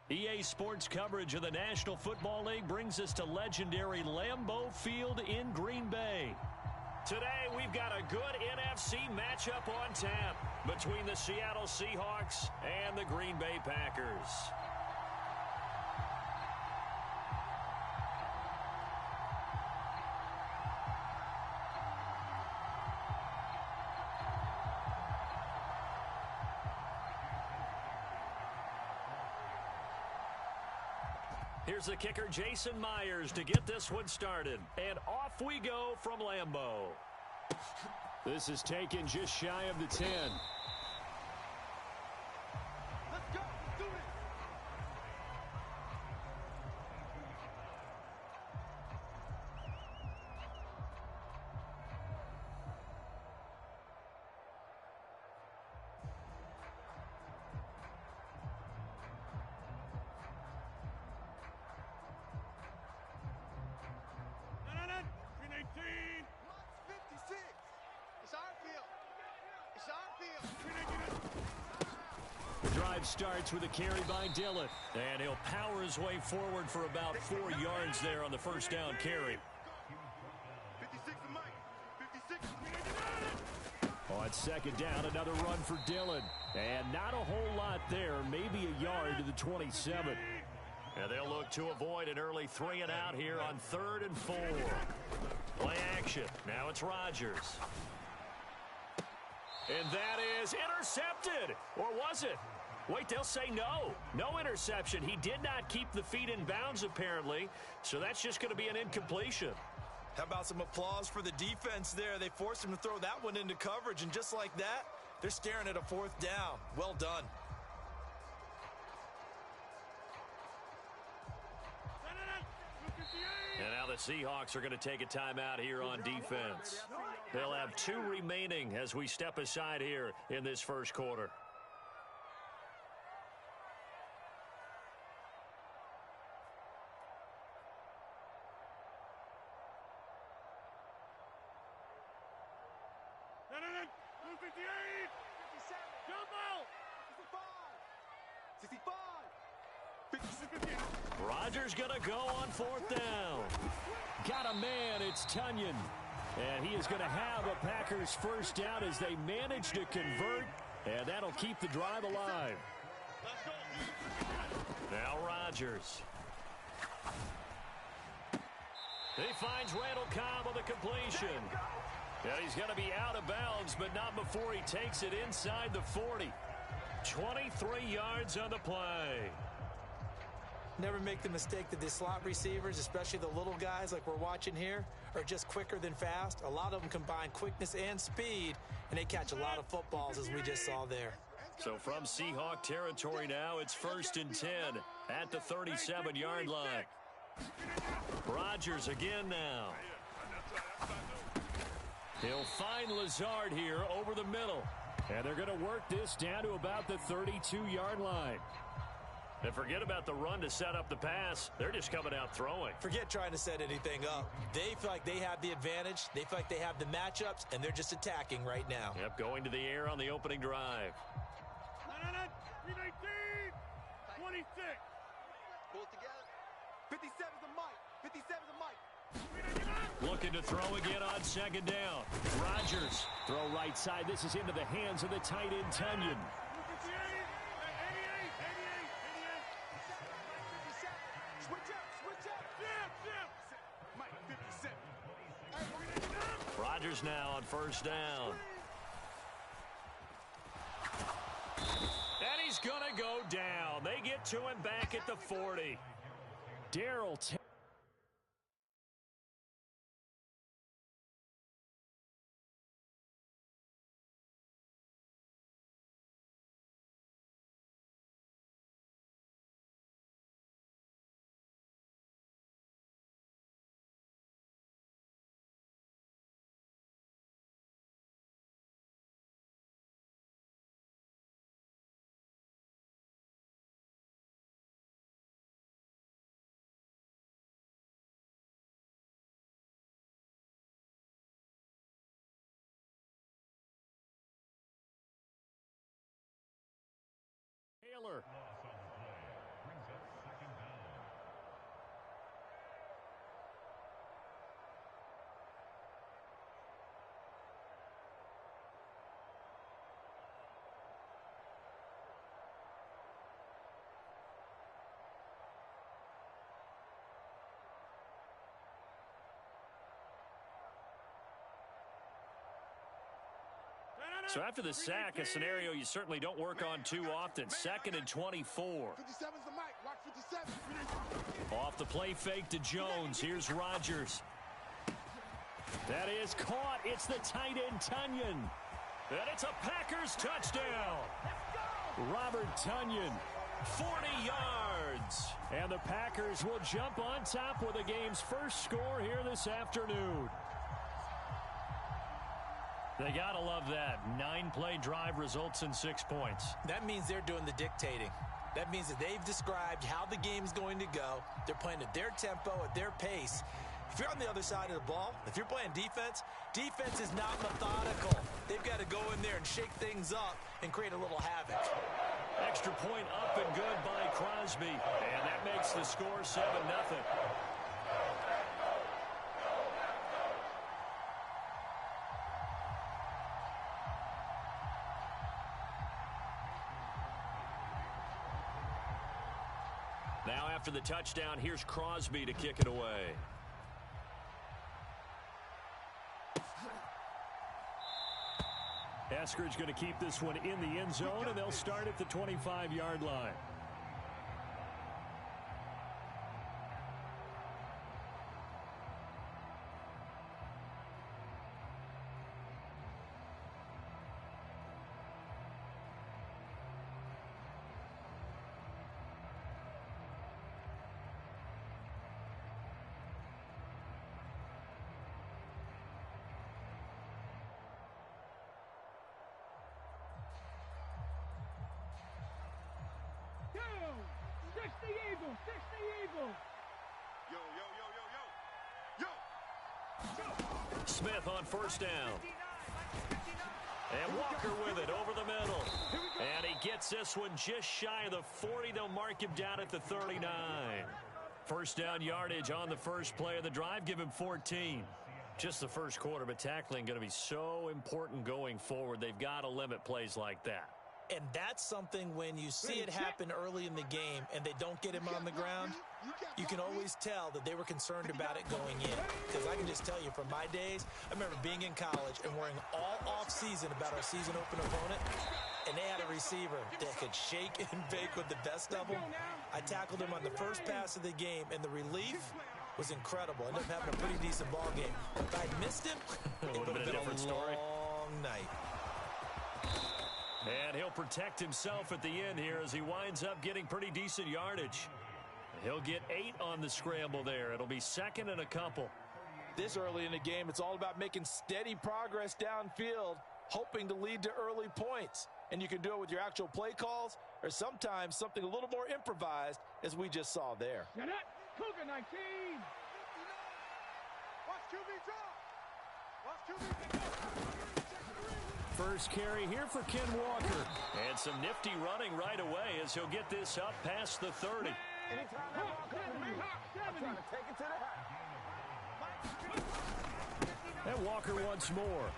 EA Sports coverage of the National Football League brings us to legendary Lambeau Field in Green Bay. Today, we've got a good NFC matchup on tap between the Seattle Seahawks and the Green Bay Packers. Here's the kicker, Jason Myers, to get this one started. And off we go from Lambeau. This is taken just shy of the 10. Let's go. Let's do this. Green 18. 56. It's our field. It's our field. drive starts with a carry by Dillon. And he'll power his way forward for about 4 yards there on the first down carry. 56 to Mike. 56. On second down, another run for Dillon. And not a whole lot there, maybe a yard to the 27. And they'll look to avoid an early 3 and out here on 3rd and 4. Play action. Now it's Rodgers. And that is intercepted. Or was it? Wait, they'll say no. No interception. He did not keep the feet in bounds, apparently. So that's just going to be an incompletion. How about some applause for the defense there? They forced him to throw that one into coverage, and just like that, they're staring at a 4th down. Well done. And now the Seahawks are going to take a timeout here on defense. They'll have 2 remaining as we step aside here in this first quarter. Rodgers going to go on 4th down. Got a man, it's Tunyon. And he is going to have a Packers first down as they manage to convert. And that'll keep the drive alive. Now Rodgers. He finds Randall Cobb on the completion. And he's going to be out of bounds, but not before he takes it inside the 40. 23 yards on the play. Never make the mistake that the slot receivers, especially the little guys like we're watching here, are just quicker than fast. A lot of them combine quickness and speed, and they catch a lot of footballs, as we just saw there. So from Seahawk territory now, it's 1st and 10 at the 37-yard line. Rodgers again now. He'll find Lazard here over the middle. And they're going to work this down to about the 32-yard line. And forget about the run to set up the pass. They're just coming out throwing. Forget trying to set anything up. They feel like they have the advantage. They feel like they have the matchups, and they're just attacking right now. Yep, going to the air on the opening drive. 319, 26. Pull it together. 57's the Mike. 57's the Mike. Looking to throw again on second down. Rodgers, throw right side. This is into the hands of the tight end, Tunyon. Rodgers now on first down. And he's going to go down. They get to him back at the 40. Darrell Taylor. So after the sack, a scenario you certainly don't work on too often. 2nd and 24. 57's the Mike. Watch 57. Off the play fake to Jones. Here's Rodgers. That is caught. It's the tight end, Tunyon. And it's a Packers touchdown. Robert Tunyon, 40 yards. And the Packers will jump on top with the game's first score here this afternoon. They got to love that. 9-play drive results in 6 points. That means they're doing the dictating. That means that they've described how the game's going to go. They're playing at their tempo, at their pace. If you're on the other side of the ball, if you're playing defense, defense is not methodical. They've got to go in there and shake things up and create a little havoc. Extra point up and good by Crosby. And that makes the score 7-0. Now after the touchdown, here's Crosby to kick it away. Eskridge going to keep this one in the end zone, and they'll start at the 25-yard line. Smith on first down. And Walker with it over the middle. And he gets this one just shy of the 40. They'll mark him down at the 39. First down yardage on the first play of the drive. Give him 14. Just the first quarter, but tackling going to be so important going forward. They've got to limit plays like that. And that's something when you see it happen early in the game and they don't get him on the ground, you can always tell that they were concerned about it going in. Because I can just tell you from my days, I remember being in college and worrying all off-season about our season open opponent, and they had a receiver that could shake and bake with the best of them. I tackled him on the first pass of the game, and the relief was incredible. I ended up having a pretty decent ball game. If I'd missed him, it would have been a different story. Long night. And he'll protect himself at the end here as he winds up getting pretty decent yardage. He'll get 8 on the scramble there. It'll be second and a couple. This early in the game, it's all about making steady progress downfield, hoping to lead to early points. And you can do it with your actual play calls or sometimes something a little more improvised, as we just saw there. Cougar 19. Watch QB drop. Watch QB drop. First carry here for Ken Walker. And some nifty running right away as he'll get this up past the 30. And Walker once more.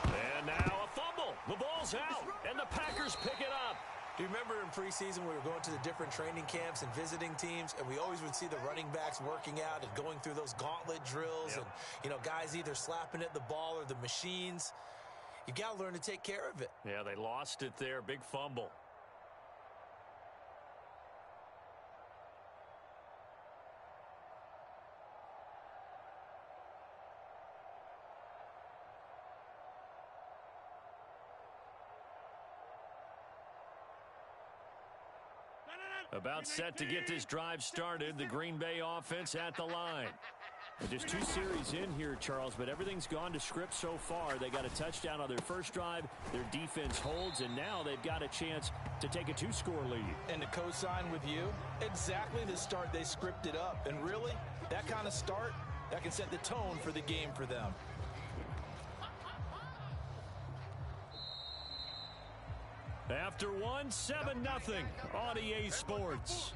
And now a fumble. The ball's out, and the Packers pick it up. Do you remember in preseason we were going to the different training camps and visiting teams, and we always would see the running backs working out and going through those gauntlet drills, and, you know, guys either slapping at the ball or the machines. You got to learn to take care of it. Yeah, they lost it there. Big fumble. About set to get this drive started. The Green Bay offense at the line. Just 2 series in here, Charles, but everything's gone to script so far. They got a touchdown on their first drive. Their defense holds, and now they've got a chance to take a 2-score lead. And to co-sign with you, exactly the start they scripted up. And really, that kind of start, that can set the tone for the game for them. After one, 7-0 on EA Sports.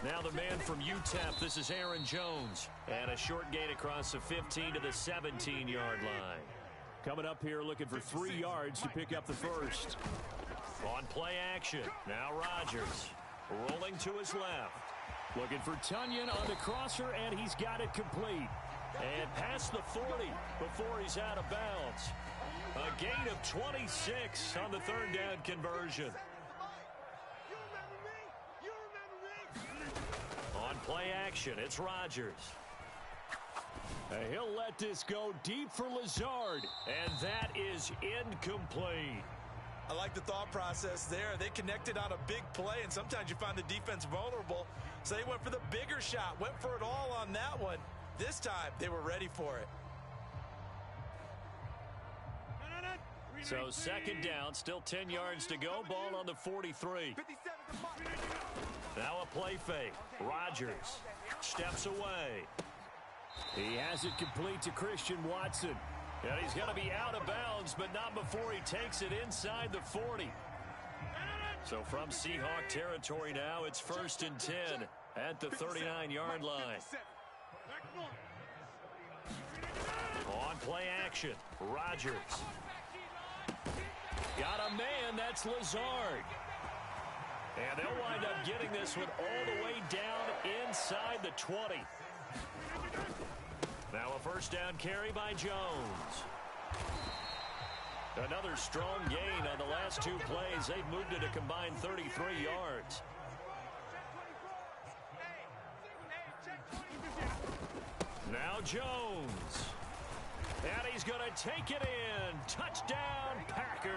Now the man from UTEP, this is Aaron Jones. And a short gain across the 15 to the 17-yard line. Coming up here looking for 3 yards to pick up the first. On play action, now Rodgers. Rolling to his left. Looking for Tunyon on the crosser, and he's got it complete. And past the 40 before he's out of bounds. A gain of 26 on the third down conversion. On play action, it's Rodgers. He'll let this go deep for Lazard, and that is incomplete. I like the thought process there. They connected on a big play, and sometimes you find the defense vulnerable. So they went for the bigger shot, went for it all on that one. This time, they were ready for it. So second down, still 10 yards to go. Ball on the 43. Now a play fake. Rodgers steps away. He has it complete to Christian Watson. And he's going to be out of bounds, but not before he takes it inside the 40. So from Seahawk territory now, it's 1st and 10 at the 39-yard line. On play action, Rodgers. Got a man, that's Lazard. And they'll wind up getting this one all the way down inside the 20. Now a 1st down carry by Jones. Another strong gain on the last 2 plays. They've moved it a combined 33 yards. Now Jones. And he's going to take it in. Touchdown, Packers.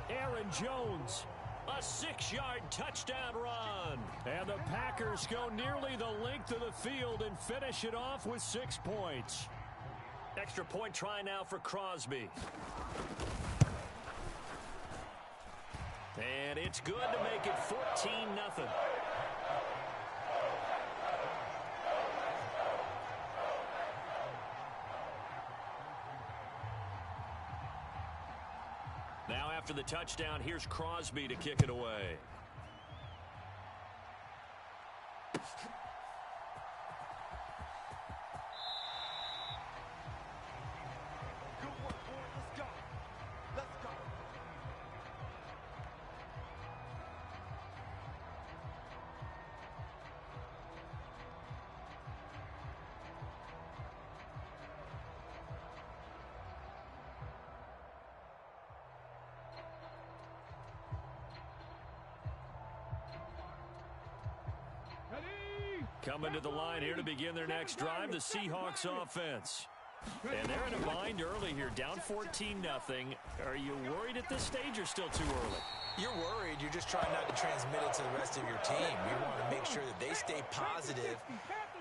Aaron Jones. A 6-yard touchdown run. And the Packers go nearly the length of the field and finish it off with 6 points. Extra point try now for Crosby. And it's good to make it 14-0. Now after the touchdown, here's Crosby to kick it away. Coming to the line here to begin their next drive, the Seahawks offense. And they're in a bind early here, down 14-0. Are you worried at this stage or still too early? You're worried. You're just trying not to transmit it to the rest of your team. You want to make sure that they stay positive.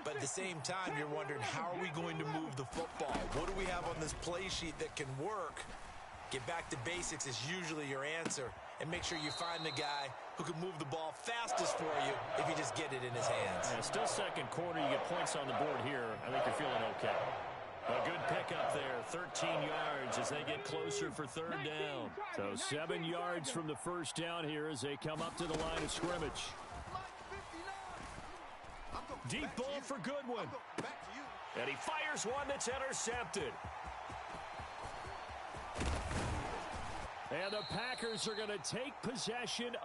But at the same time, you're wondering, how are we going to move the football? What do we have on this play sheet that can work? Get back to basics is usually your answer. And make sure you find the guy who can move the ball fastest for you if you just get it in his hands. Yeah, still second quarter. You get points on the board here. I think you're feeling okay. A good pickup there, 13 yards as they get closer for 3rd down. So 7 yards from the 1st down here as they come up to the line of scrimmage. Deep ball for Goodwin. And he fires one that's intercepted. And the Packers are going to take possession